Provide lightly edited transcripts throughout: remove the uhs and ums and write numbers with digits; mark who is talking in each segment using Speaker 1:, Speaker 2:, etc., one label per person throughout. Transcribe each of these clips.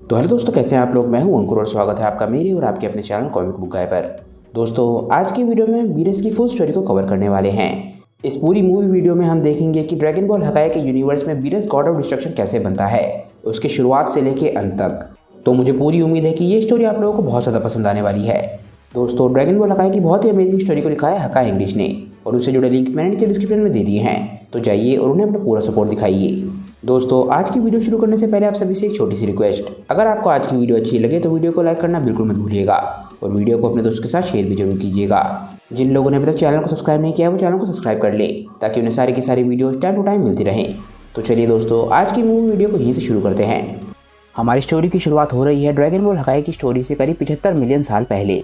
Speaker 1: तो हेलो दोस्तों, कैसे हैं आप लोग। मैं हूं अंकुर और स्वागत है आपका मेरे और आपके अपने चैनल कॉमिक बुक गाय पर। दोस्तों, आज की वीडियो में हम बीरस की फुल स्टोरी को कवर करने वाले हैं। इस पूरी मूवी वीडियो में हम देखेंगे कि ड्रैगन बॉल हकाई के यूनिवर्स में बीरस गॉड ऑफ डिस्ट्रक्शन कैसे बनता है, उसकी शुरुआत से लेके अंत तक। तो मुझे पूरी उम्मीद है कि ये स्टोरी आप लोगों को बहुत ज़्यादा पसंद आने वाली है। दोस्तों, ड्रैगन बॉल हकाई की बहुत ही अमेजिंग स्टोरी को लिखा है हकाई इंग्लिश ने, और उससे जुड़े लिंक मैंने नीचे डिस्क्रिप्शन में दे दिए हैं, तो जाइए और उन्हें अपना पूरा सपोर्ट दिखाइए। दोस्तों, आज की वीडियो शुरू करने से पहले आप सभी से एक छोटी सी रिक्वेस्ट, अगर आपको आज की वीडियो अच्छी लगे तो वीडियो को लाइक करना बिल्कुल मत भूलिएगा और वीडियो को अपने दोस्तों के साथ शेयर भी जरूर कीजिएगा। जिन लोगों ने अभी तक चैनल को सब्सक्राइब नहीं किया वो चैनल को सब्सक्राइब कर ले, ताकि उन्हें सारी की सारी वीडियोस टाइम टू टाइम मिलती रहें। तो चलिए दोस्तों, आज की मूवी वीडियो को यहीं से शुरू करते हैं। हमारी स्टोरी की शुरुआत हो रही है ड्रैगन बॉल हकाई की स्टोरी से करीब 75 मिलियन साल पहले।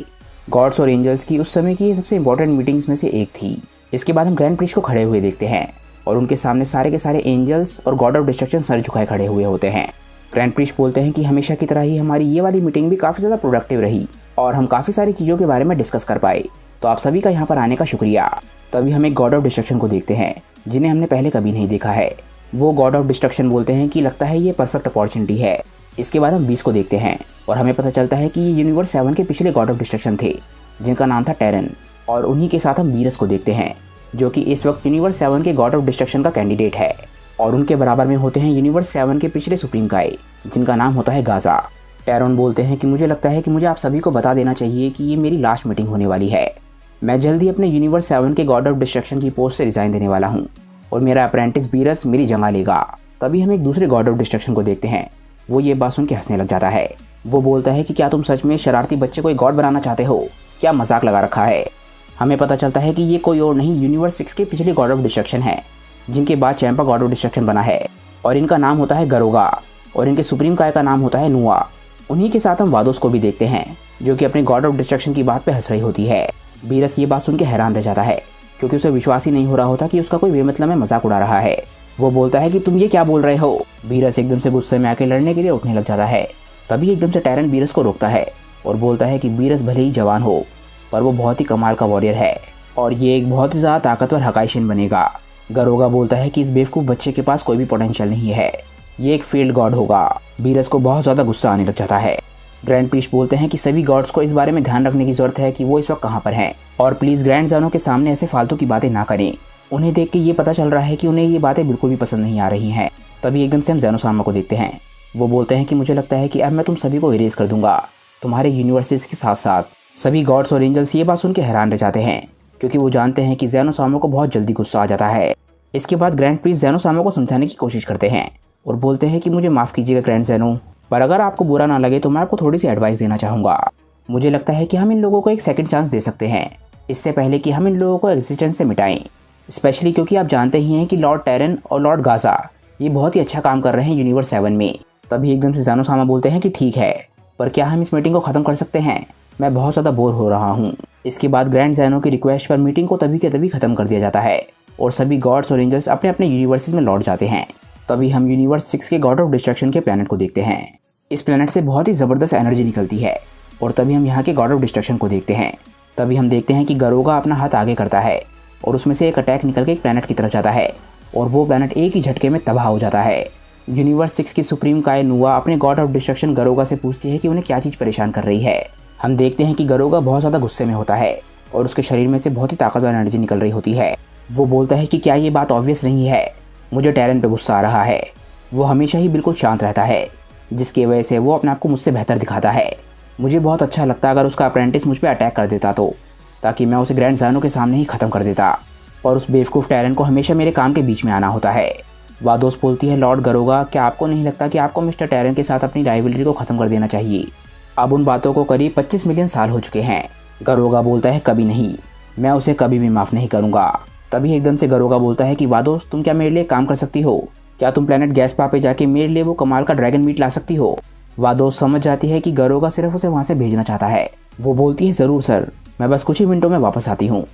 Speaker 1: गॉड्स और एंजल्स की उस समय की सबसे इंपॉर्टेंट मीटिंग्स में से एक थी। इसके बाद हम ग्रैंड प्रिस्ट को खड़े हुए देखते हैं और उनके सामने सारे के सारे एंजल्स और गॉड ऑफ डिस्ट्रक्शन सर झुकाए खड़े हुए होते हैं। ग्रैंड प्रिस्ट बोलते हैं कि हमेशा की तरह ही हमारी ये वाली मीटिंग भी काफ़ी ज़्यादा प्रोडक्टिव रही और हम काफ़ी सारी चीज़ों के बारे में डिस्कस कर पाए, तो आप सभी का यहाँ पर आने का शुक्रिया। तभी हम एक गॉड ऑफ डिस्ट्रक्शन को देखते हैं जिन्हें हमने पहले कभी नहीं देखा है। वो गॉड ऑफ डिस्ट्रक्शन बोलते हैं कि लगता है ये परफेक्ट अपॉर्चुनिटी है। इसके बाद हम 20 को देखते हैं और हमें पता चलता है कि ये यूनिवर्स 7 के पिछले गॉड ऑफ डिस्ट्रक्शन थे जिनका नाम था टेरन, और उन्हीं के साथ हम बीरस को देखते हैं जो कि इस वक्त यूनिवर्स 7 के गॉड ऑफ डिस्ट्रक्शन का कैंडिडेट है, और उनके बराबर में होते हैं यूनिवर्स 7 के पिछले सुप्रीम काय जिनका नाम होता है गाजा। टेरन बोलते हैं कि मुझे लगता है कि मुझे आप सभी को बता देना चाहिए कि ये मेरी लास्ट मीटिंग होने वाली है। मैं जल्दी अपने यूनिवर्स 7 के गॉड ऑफ डिस्ट्रक्शन की पोस्ट से रिजाइन देने वाला हूँ और मेरा अप्रेंटिस बीरस मेरी जगह लेगा। तभी हम एक दूसरे गॉड ऑफ डिस्ट्रक्शन को देखते हैं। वो ये बात सुन के हंसने लग जाता है। वो बोलता है कि क्या तुम सच में शरारती बच्चे को एक गॉड बनाना चाहते हो, क्या मजाक लगा रखा है। हमें पता चलता है कि ये कोई और नहीं यूनिवर्स 6 के पिछले गॉड ऑफ डिस्ट्रक्शन है, जिनके बाद चैंपा गॉड ऑफ डिस्ट्रक्शन बना है, और इनका नाम होता है गरोगा और इनके सुप्रीम काय का नाम होता है नुआ। उन्हीं के साथ हम वादोस को भी देखते हैं जो कि अपने गॉड ऑफ डिस्ट्रक्शन की बात पे हंस रही होती है। बीरस ये बात सुन के हैरान रह जाता है क्योंकि उसे विश्वास ही नहीं हो रहा होता कि उसका कोई बेमतलब में मजाक उड़ा रहा है। वो बोलता है कि तुम ये क्या बोल रहे हो। बीरस एकदम से गुस्से में आके लड़ने के लिए उठने लग जाता है। तभी एकदम से टेरन बीरस को रोकता है और बोलता है कि बीरस भले ही जवान हो पर वो बहुत ही कमाल का वॉरियर है और ये एक बहुत ही ज़्यादा ताकतवर हकाईशिन बनेगा। गरोगा बोलता है कि इस बेवकूफ़ बच्चे के पास कोई भी पोटेंशियल नहीं है, ये एक फील्ड गॉड होगा। बीरस को बहुत ज़्यादा गुस्सा आने लग जाता है। ग्रैंड प्रीस्ट बोलते हैं कि सभी गॉड्स को इस बारे में ध्यान रखने की जरूरत है कि वो इस वक्त कहाँ पर हैं, और प्लीज़ ग्रैंड ज़ैनो के सामने ऐसे फालतू की बातें ना करें। उन्हें देख के ये पता चल रहा है कि उन्हें ये बातें बिल्कुल भी पसंद नहीं आ रही हैं। तभी एकदम से हम ज़ैनो सामा को देखते हैं। वो बोलते हैं कि मुझे लगता है कि अब मैं तुम सभी को इरेज कर दूंगा, तुम्हारे यूनिवर्सेस के साथ साथ। सभी गॉड्स और एंजल्स ये बात सुन के हैरान रह जाते हैं क्योंकि वो जानते हैं कि ज़ैनो सामा को बहुत जल्दी गुस्सा आ जाता है। इसके बाद ग्रैंड प्रीस्ट ज़ैनो सामा को समझाने की कोशिश करते हैं और बोलते हैं कि मुझे माफ़ कीजिएगा ग्रैंड ज़ैनो, पर अगर आपको बुरा ना लगे तो मैं आपको थोड़ी सी एडवाइस देना चाहूँगा। मुझे लगता है कि हम इन लोगों को एक सेकंड चांस दे सकते हैं इससे पहले कि हम इन लोगों को एग्जिस्टेंस से मिटाएं, स्पेशली क्योंकि आप जानते ही हैं कि लॉर्ड टेरन और लॉर्ड गाजा ये बहुत ही अच्छा काम कर रहे हैं यूनिवर्स 7 में। तभी एकदम से ज़ैनो सामा बोलते हैं कि ठीक है, पर क्या हम इस मीटिंग को ख़त्म कर सकते हैं, मैं बहुत ज़्यादा बोर हो रहा हूँ। इसके बाद ग्रैंड ज़ैनो की रिक्वेस्ट पर मीटिंग को तभी के तभी ख़त्म कर दिया जाता है और सभी गॉड्स और एंजल्स अपने अपने यूनिवर्सेस में लौट जाते हैं। तभी हम यूनिवर्स 6 के गॉड ऑफ डिस्ट्रक्शन के प्लैनेट को देखते हैं। इस प्लैनेट से बहुत ही ज़बरदस्त एनर्जी निकलती है और तभी हम यहाँ के गॉड ऑफ डिस्ट्रक्शन को देखते हैं। तभी हम देखते हैं कि गरोगा अपना हाथ आगे करता है और उसमें से एक अटैक निकल के एक प्लैनेट की तरफ जाता है और वो प्लैनेट एक ही झटके में तबाह हो जाता है। यूनिवर्स 6 की सुप्रीम काय नुआ अपने गॉड ऑफ डिस्ट्रक्शन गरोगा से पूछती है कि उन्हें क्या चीज़ परेशान कर रही है। हम देखते हैं कि गरोगा बहुत ज़्यादा गुस्से में होता है और उसके शरीर में से बहुत ही ताकतवर एनर्जी निकल रही होती है। वो बोलता है कि क्या ये बात ऑब्वियस नहीं है, मुझे टेरन पे गुस्सा आ रहा है। वो हमेशा ही बिल्कुल शांत रहता है जिसकी वजह से वो अपने आप को मुझसे बेहतर दिखाता है। मुझे बहुत अच्छा लगता अगर उसका अप्रेंटिस मुझ पर अटैक कर देता तो, ताकि मैं उसे ग्रैंड ज़ैनो के सामने ही ख़त्म कर देता, और उस बेवकूफ़ टेरन को हमेशा मेरे काम के बीच में आना होता है। वादोस बोलती है लॉर्ड गरोगा, क्या आपको नहीं लगता कि आपको मिस्टर टेरन के साथ अपनी राइवलरी को ख़त्म कर देना चाहिए। अब उन बातों को करीब 25 मिलियन साल हो चुके हैं। गरोगा बोलता है कभी नहीं, मैं उसे कभी भी माफ़ नहीं करूँगा। तभी एकदम से गरोगा बोलता है कि वादोस, तुम क्या मेरे लिए काम कर सकती हो, क्या तुम प्लैनेट गैसपा पे जाके मेरे लिए वो कमाल का ड्रैगन मीट ला सकती हो। वादोस समझ जाती है कि गरोगा सिर्फ उसे वहाँ से भेजना चाहता है। वो बोलती है ज़रूर सर, मैं बस कुछ ही मिनटों में वापस आती हूँ।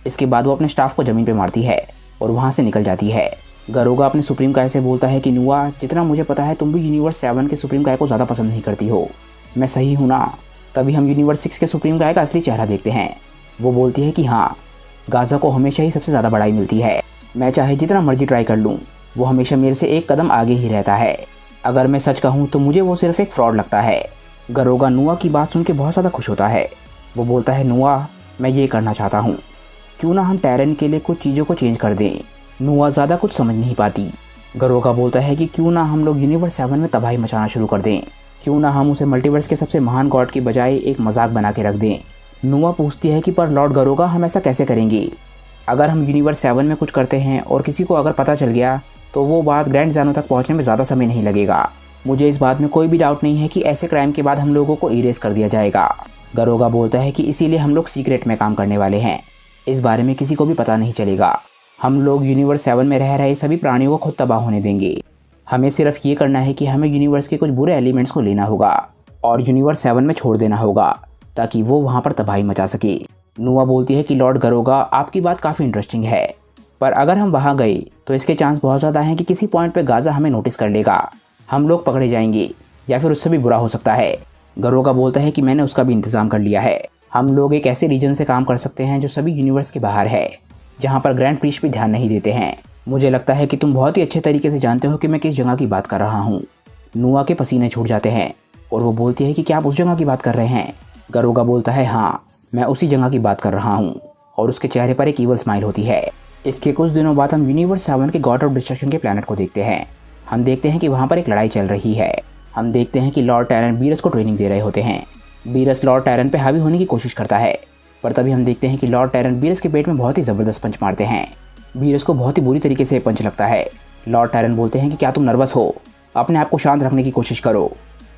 Speaker 1: इसके बाद वो अपने स्टाफ को ज़मीन पर मारती है और वहाँ से निकल जाती है। गरोगा अपने सुप्रीम काय से बोलता है कि नुआ, जितना मुझे पता है तुम भी यूनिवर्स 7 के सुप्रीम काय को ज़्यादा पसंद नहीं करती हो, मैं सही हूँ ना। तभी हम यूनिवर्स 6 के सुप्रीम काय का असली चेहरा देखते हैं। वो बोलती है कि हाँ, गाजा को हमेशा ही सबसे ज़्यादा बड़ाई मिलती है, मैं चाहे जितना मर्जी ट्राई कर लूँ वो हमेशा मेरे से एक कदम आगे ही रहता है। अगर मैं सच कहूँ तो मुझे वो सिर्फ एक फ्रॉड लगता है। गरोगा नुआ की बात सुन के बहुत ज़्यादा खुश होता है। वो बोलता है, नुआ मैं ये करना चाहता हूँ, क्यों ना हम टैरन के लिए कुछ चीज़ों को चेंज कर दें। नुआ ज़्यादा कुछ समझ नहीं पाती। गरोगा बोलता है कि क्यों ना हम लोग यूनिवर्स 7 में तबाही मचाना शुरू कर दें, क्यों ना हम उसे मल्टीवर्स के सबसे महान गॉड की बजाय एक मजाक बना के रख दें। नुआ पूछती है कि पर लॉर्ड गरोगा हम ऐसा कैसे करेंगे? अगर हम यूनिवर्स 7 में कुछ करते हैं और किसी को अगर पता चल गया तो वो बात ग्रैंड ज़ानो तक पहुंचने में ज़्यादा समय नहीं लगेगा। मुझे इस बात में कोई भी डाउट नहीं है कि ऐसे क्राइम के बाद हम लोगों को इरेज कर दिया जाएगा। गरोगा बोलता है कि इसीलिए हम लोग सीक्रेट में काम करने वाले हैं, इस बारे में किसी को भी पता नहीं चलेगा। हम लोग यूनिवर्स 7 में रह रहे सभी प्राणियों को खुद तबाह होने देंगे। हमें सिर्फ ये करना है कि हमें यूनिवर्स के कुछ बुरे एलिमेंट्स को लेना होगा और यूनिवर्स 7 में छोड़ देना होगा ताकि वो वहाँ पर तबाही मचा सके। नुआ बोलती है कि लॉर्ड गरोगा आपकी बात काफ़ी इंटरेस्टिंग है, पर अगर हम वहाँ गए तो इसके चांस बहुत ज़्यादा हैं कि किसी पॉइंट पे गाज़ा हमें नोटिस कर लेगा, हम लोग पकड़े जाएंगे या फिर उससे भी बुरा हो सकता है। गरोगा बोलता है कि मैंने उसका भी इंतज़ाम कर लिया है। हम लोग एक ऐसे रीजन से काम कर सकते हैं जो सभी यूनिवर्स के बाहर है, जहाँ पर ग्रैंड प्रीस्ट भी ध्यान नहीं देते हैं। मुझे लगता है कि तुम बहुत ही अच्छे तरीके से जानते हो कि मैं किस जगह की बात कर रहा हूँ। नुआ के पसीने छूट जाते हैं और वो बोलती है कि क्या आप उस जगह की बात कर रहे हैं? गरोगा बोलता है, हाँ मैं उसी जगह की बात कर रहा हूँ, और उसके चेहरे पर एक ईवल स्माइल होती है। इसके कुछ दिनों बाद हम यूनिवर्स 7 के गॉड ऑफ डिस्ट्रक्शन के प्लैनेट को देखते हैं। हम देखते हैं कि वहाँ पर एक लड़ाई चल रही है। हम देखते हैं कि लॉर्ड टैरन बीरस को ट्रेनिंग दे रहे होते हैं। बीरस लॉर्ड टैरन पे हावी होने की कोशिश करता है, पर तभी हम देखते हैं कि लॉर्ड टैरन बीरस के पेट में बहुत ही ज़बरदस्त पंच मारते हैं। बीरस को बहुत ही बुरी तरीके से पंच लगता है। लॉर्ड टैरन बोलते हैं कि क्या तुम नर्वस हो? अपने आप को शांत रखने की कोशिश करो।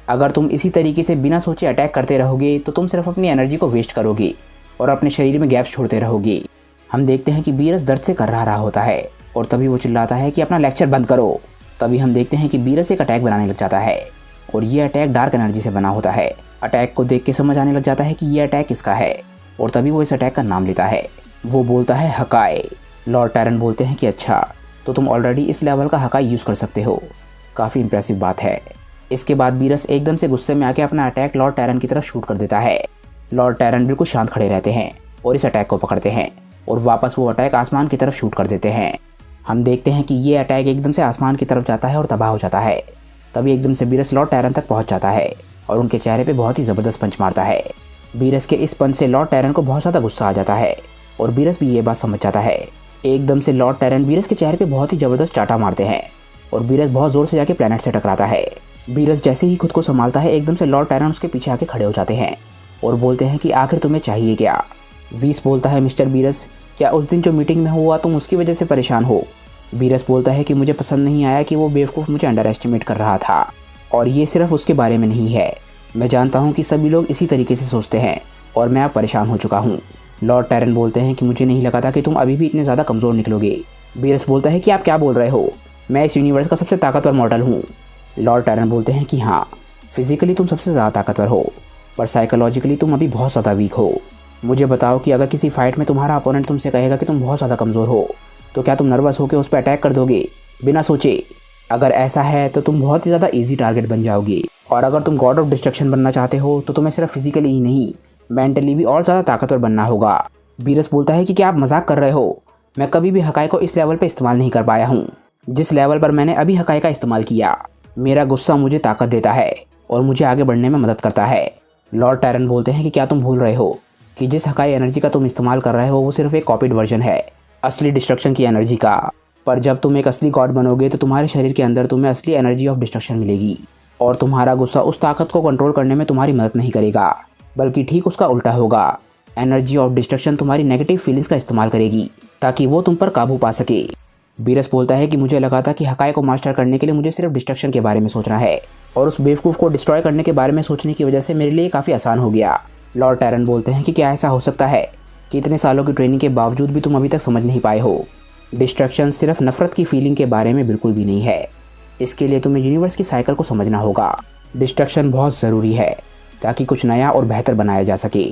Speaker 1: अगर तुम इसी तरीके से बिना सोचे अटैक करते रहोगे तो तुम सिर्फ अपनी एनर्जी को वेस्ट करोगे और अपने शरीर में गैप्स छोड़ते रहोगे। हम देखते हैं कि बीरस दर्द से कर्रा रहा होता है और तभी वो चिल्लाता है कि अपना लेक्चर बंद करो। तभी हम देखते हैं कि बीरस एक अटैक बनाने लग जाता है और ये अटैक डार्क एनर्जी से बना होता है। अटैक को देख के समझ आने लग जाता है कि ये अटैक किसका है और तभी वो इस अटैक का नाम लेता है। वो बोलता है हकाई। लॉर्ड टैरन बोलते हैं कि अच्छा, तो तुम ऑलरेडी इस लेवल का हकाई यूज़ कर सकते हो, काफ़ी इंप्रेसिव बात है। इसके बाद बीरस एकदम से गुस्से में आके अपना अटैक लॉर्ड टैरन की तरफ शूट कर देता है। लॉर्ड टैरन बिल्कुल शांत खड़े रहते हैं और इस अटैक को पकड़ते हैं और वापस वो अटैक आसमान की तरफ शूट कर देते हैं। हम देखते हैं कि ये अटैक एकदम से आसमान की तरफ जाता है और तबाह हो जाता है। तभी एकदम से बीरस लॉर्ड टैरन तक पहुंच जाता है और उनके चेहरे पे बहुत ही ज़बरदस्त पंच मारता है। बीरस के इस पंच से लॉर्ड टैरन को बहुत ज़्यादा गुस्सा आ जाता है और बीरस भी ये बात समझ जाता है। एकदम से लॉर्ड टैरन बीरस के चेहरे पे बहुत ही ज़बरदस्त चाटा मारते हैं और बीरस बहुत ज़ोर से जाके प्लैनेट से टकराता है। बीरस जैसे ही खुद को संभालता है, एकदम से लॉर्ड टैरन उसके पीछे आके खड़े हो जाते हैं और बोलते हैं कि आखिर तुम्हें चाहिए क्या? वीस बोलता है, मिस्टर बीरस, क्या उस दिन जो मीटिंग में हुआ तुम उसकी वजह से परेशान हो? बीरस बोलता है कि मुझे पसंद नहीं आया कि वो बेवकूफ़ मुझे अंडर एस्टिमेट कर रहा था, और ये सिर्फ उसके बारे में नहीं है। मैं जानता हूँ कि सभी लोग इसी तरीके से सोचते हैं और मैं अब परेशान हो चुका हूँ। लॉर्ड टैरन बोलते हैं कि मुझे नहीं लगा था कि तुम अभी भी इतने ज़्यादा कमज़ोर निकलोगे। बीरस बोलता है कि आप क्या बोल रहे हो? मैं इस यूनिवर्स का सबसे ताकतवर मॉडल हूँ। लॉर्ड टैरन बोलते हैं कि हाँ, फिजिकली तुम सबसे ज़्यादा ताकतवर हो, पर साइकोलॉजिकली तुम अभी बहुत ज़्यादा वीक हो। मुझे बताओ कि अगर किसी फाइट में तुम्हारा अपोनेंट तुमसे कहेगा कि तुम बहुत ज़्यादा कमज़ोर हो, तो क्या तुम नर्वस होकर उस पर अटैक कर दोगे बिना सोचे? अगर ऐसा है तो तुम बहुत ही ज़्यादा ईजी टारगेट बन जाओगे, और अगर तुम गॉड ऑफ डिस्ट्रक्शन बनना चाहते हो तो तुम्हें सिर्फ फिजिकली ही नहीं, मेंटली भी और ज़्यादा ताकतवर बनना होगा। बीरस बोलता है कि क्या आप मजाक कर रहे हो? मैं कभी भी हकाई को इस लेवल पर इस्तेमाल नहीं कर पाया हूँ जिस लेवल पर मैंने अभी हकाई का इस्तेमाल किया। मेरा गुस्सा मुझे ताकत देता है और मुझे आगे बढ़ने में मदद करता है। लॉर्ड टैरन बोलते हैं कि क्या तुम भूल रहे हो कि जिस हकाई एनर्जी का तुम इस्तेमाल कर रहे हो वो सिर्फ एक कॉपीड वर्जन है असली डिस्ट्रक्शन की एनर्जी का। पर जब तुम एक असली गॉड बनोगे तो तुम्हारे शरीर के अंदर तुम्हें असली एनर्जी ऑफ डिस्ट्रक्शन मिलेगी, और तुम्हारा गुस्सा उस ताकत को कंट्रोल करने में तुम्हारी मदद नहीं करेगा, बल्कि ठीक उसका उल्टा होगा। एनर्जी ऑफ डिस्ट्रक्शन तुम्हारी नेगेटिव फीलिंग्स का इस्तेमाल करेगी ताकि वो तुम पर काबू पा सके। बीरस बोलता है कि मुझे लगा था कि हकाई को मास्टर करने के लिए मुझे सिर्फ डिस्ट्रक्शन के बारे में सोचना है, और उस बेवकूफ़ को डिस्ट्रॉय करने के बारे में सोचने की वजह से मेरे लिए काफ़ी आसान हो गया। लॉर्ड टैरन बोलते हैं कि क्या ऐसा हो सकता है कि इतने सालों की ट्रेनिंग के बावजूद भी तुम अभी तक समझ नहीं पाए हो? डिस्ट्रक्शन सिर्फ नफरत की फीलिंग के बारे में बिल्कुल भी नहीं है। इसके लिए तुम्हें यूनिवर्स की साइकिल को समझना होगा। डिस्ट्रक्शन बहुत ज़रूरी है ताकि कुछ नया और बेहतर बनाया जा सके,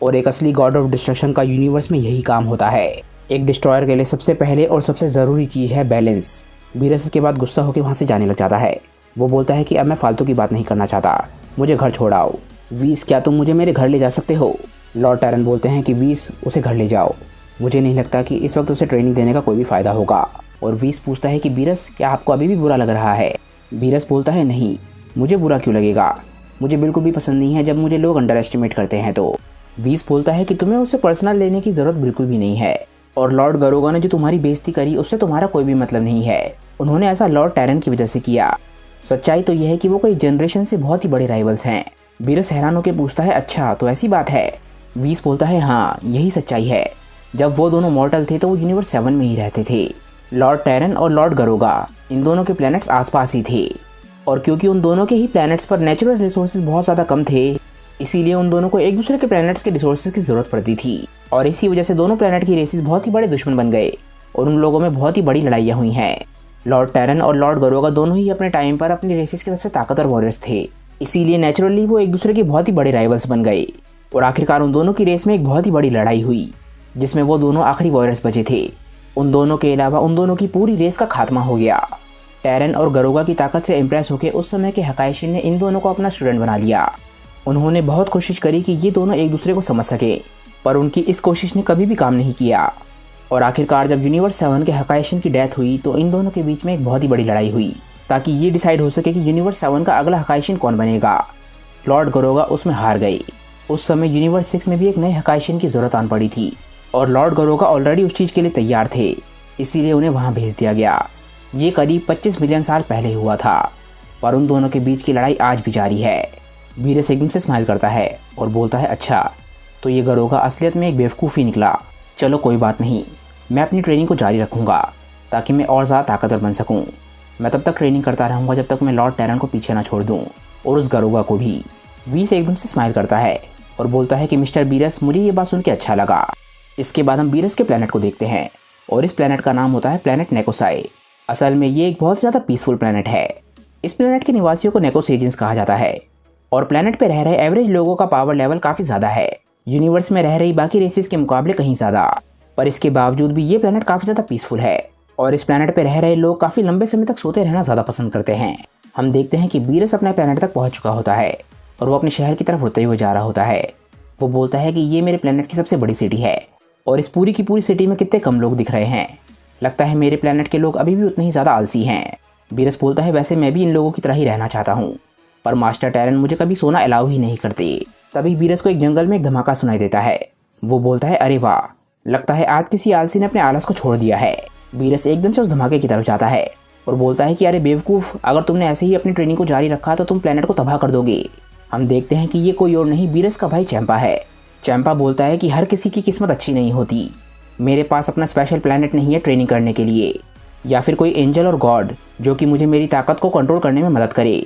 Speaker 1: और एक असली गॉड ऑफ डिस्ट्रक्शन का यूनिवर्स में यही काम होता है। एक डिस्ट्रॉयर के लिए सबसे पहले और सबसे ज़रूरी चीज़ है बैलेंस। बीरस के बाद गुस्सा होकर वहाँ से जाने लग जाता है। वो बोलता है कि अब मैं फालतू की बात नहीं करना चाहता, मुझे घर छोड़ाओ। वीस, क्या तुम मुझे मेरे घर ले जा सकते हो? लॉर्ड टैरन बोलते हैं कि वीस, उसे घर ले जाओ। मुझे नहीं लगता कि इस वक्त उसे ट्रेनिंग देने का कोई भी फ़ायदा होगा। और वीस पूछता है कि बीरस, क्या आपको अभी भी बुरा लग रहा है? बीरस बोलता है नहीं, मुझे बुरा क्यों लगेगा, मुझे बिल्कुल भी पसंद नहीं है जब मुझे लोग अंडर एस्टिमेट करते हैं। तो वीस बोलता है कि तुम्हें उससे पर्सनल लेने की ज़रूरत बिल्कुल भी नहीं है, और लॉर्ड गरोगा ने जो तुम्हारी बेइज्जती करी उससे तुम्हारा कोई भी मतलब नहीं है। उन्होंने ऐसा लॉर्ड टैरन की वजह से किया। सच्चाई तो यह है कि वो कई जनरेशन से बहुत ही बड़े राइवल्स हैं। बीरस हैरान होकर पूछता है अच्छा तो ऐसी बात है। वीस बोलता है हाँ यही सच्चाई है। जब वो दोनों मॉर्टल थे तो वो यूनिवर्स 7 में ही रहते थे। लॉर्ड टैरन और लॉर्ड गरोगा इन दोनों के प्लैनेट्स आसपास ही थे, और क्योंकि उन दोनों के ही प्लैनेट्स पर नेचुरल रिसोर्सेज बहुत ज़्यादा कम थे, इसीलिए उन दोनों को एक दूसरे के प्लैनेट्स के रिसोर्सेज की ज़रूरत पड़ती थी, और इसी वजह से दोनों प्लैनेट की रेसेस बहुत ही बड़े दुश्मन बन गए और उन लोगों में बहुत ही बड़ी लड़ाइयाँ हुई हैं। लॉर्ड टैरन और लॉर्ड गरोगा दोनों ही अपने टाइम पर अपनी रेसेस के सबसे ताकतवर वॉरियर्स थे, इसीलिए नेचुरली वो एक दूसरे के बहुत ही बड़े राइवल्स बन गए, और आखिरकार उन दोनों की रेस में एक बहुत ही बड़ी लड़ाई हुई जिसमें वो दोनों आखिरी वॉरियर्स बचे थे। उन दोनों के अलावा उन दोनों की पूरी रेस का खात्मा हो गया। टैरन और गरोगा की ताकत से इम्प्रेस होकर उस समय के हकाइशिन ने इन दोनों को अपना स्टूडेंट बना लिया। उन्होंने बहुत कोशिश करी कि ये दोनों एक दूसरे को समझ सके, पर उनकी इस कोशिश ने कभी भी काम नहीं किया, और आखिरकार जब यूनिवर्स 7 के हकाइशिन की डेथ हुई तो इन दोनों के बीच में एक बहुत ही बड़ी लड़ाई हुई ताकि ये डिसाइड हो सके कि यूनिवर्स 7 का अगला हकाइशिन कौन बनेगा। लॉर्ड गरोगा उसमें हार गए। उस समय यूनिवर्स 6 में भी एक नए हकाइशिन की ज़रूरत आन पड़ी थी, और लॉर्ड गरोगा ऑलरेडी उस चीज़ के लिए तैयार थे, इसीलिए उन्हें वहाँ भेज दिया गया। ये करीब 25 मिलियन साल पहले हुआ था, पर उन दोनों के बीच की लड़ाई आज भी जारी है। बीरस एकदम से स्माइल करता है और बोलता है अच्छा तो ये गरोगा असलियत में एक बेवकूफ़ ही निकला। चलो कोई बात नहीं, मैं अपनी ट्रेनिंग को जारी रखूँगा ताकि मैं और ज़्यादा ताकतवर बन सकूँ। मैं तब तक ट्रेनिंग करता रहूँगा जब तक मैं लॉर्ड टैरन को पीछे ना छोड़ दूँ, और उस गरोगा को भी। वीस एकदम से स्माइल करता है और बोलता है कि मिस्टर बीरस मुझे ये बात सुन के अच्छा लगा। इसके बाद हम बीरस के प्लैनेट को देखते हैं, और इस प्लैनेट का नाम होता है प्लैनेट नेकोसाई। असल में ये एक बहुत ज़्यादा पीसफुल प्लैनेट है। इस प्लैनेट के निवासियों को नेकोसेजियंस कहा जाता है, और प्लैनेट पे रह रहे एवरेज लोगों का पावर लेवल काफ़ी ज़्यादा है, यूनिवर्स में रह रही बाकी रेसेस के मुकाबले कहीं ज़्यादा। पर इसके बावजूद भी ये प्लैनेट काफ़ी ज़्यादा पीसफुल है, और इस प्लैनेट पे रह रहे लोग काफ़ी लंबे समय तक सोते रहना ज़्यादा पसंद करते हैं। हम देखते हैं कि बीरस अपने प्लैनेट तक पहुँच चुका होता है, और वो अपने शहर की तरफ उड़ते हुए जा रहा होता है। वो बोलता है कि ये मेरे प्लैनेट की सबसे बड़ी सिटी है, और इस पूरी की पूरी सिटी में कितने कम लोग दिख रहे हैं। लगता है मेरे प्लैनेट के लोग अभी भी उतने ही ज़्यादा आलसी हैं। बीरस बोलता है वैसे मैं भी इन लोगों की तरह ही रहना चाहता हूँ, पर मास्टर टैरन मुझे कभी सोना अलाउ ही नहीं करते। तभी बीरस को एक जंगल में एक धमाका सुनाई देता है। वो बोलता है अरे वाह, लगता है आज किसी आलसी ने अपने आलस को छोड़ दिया है। बीरस एकदम से उस धमाके की तरफ जाता है और बोलता है कि अरे बेवकूफ़, अगर तुमने ऐसे ही अपनी ट्रेनिंग को जारी रखा तो तुम प्लैनेट को तबाह कर दोगे। हम देखते हैं कि ये कोई और नहीं बीरस का भाई चैंपा है। चैंपा बोलता है कि हर किसी की किस्मत अच्छी नहीं होती। मेरे पास अपना स्पेशल प्लैनेट नहीं है ट्रेनिंग करने के लिए, या फिर कोई एंजल और गॉड जो कि मुझे मेरी ताकत को कंट्रोल करने में मदद करे।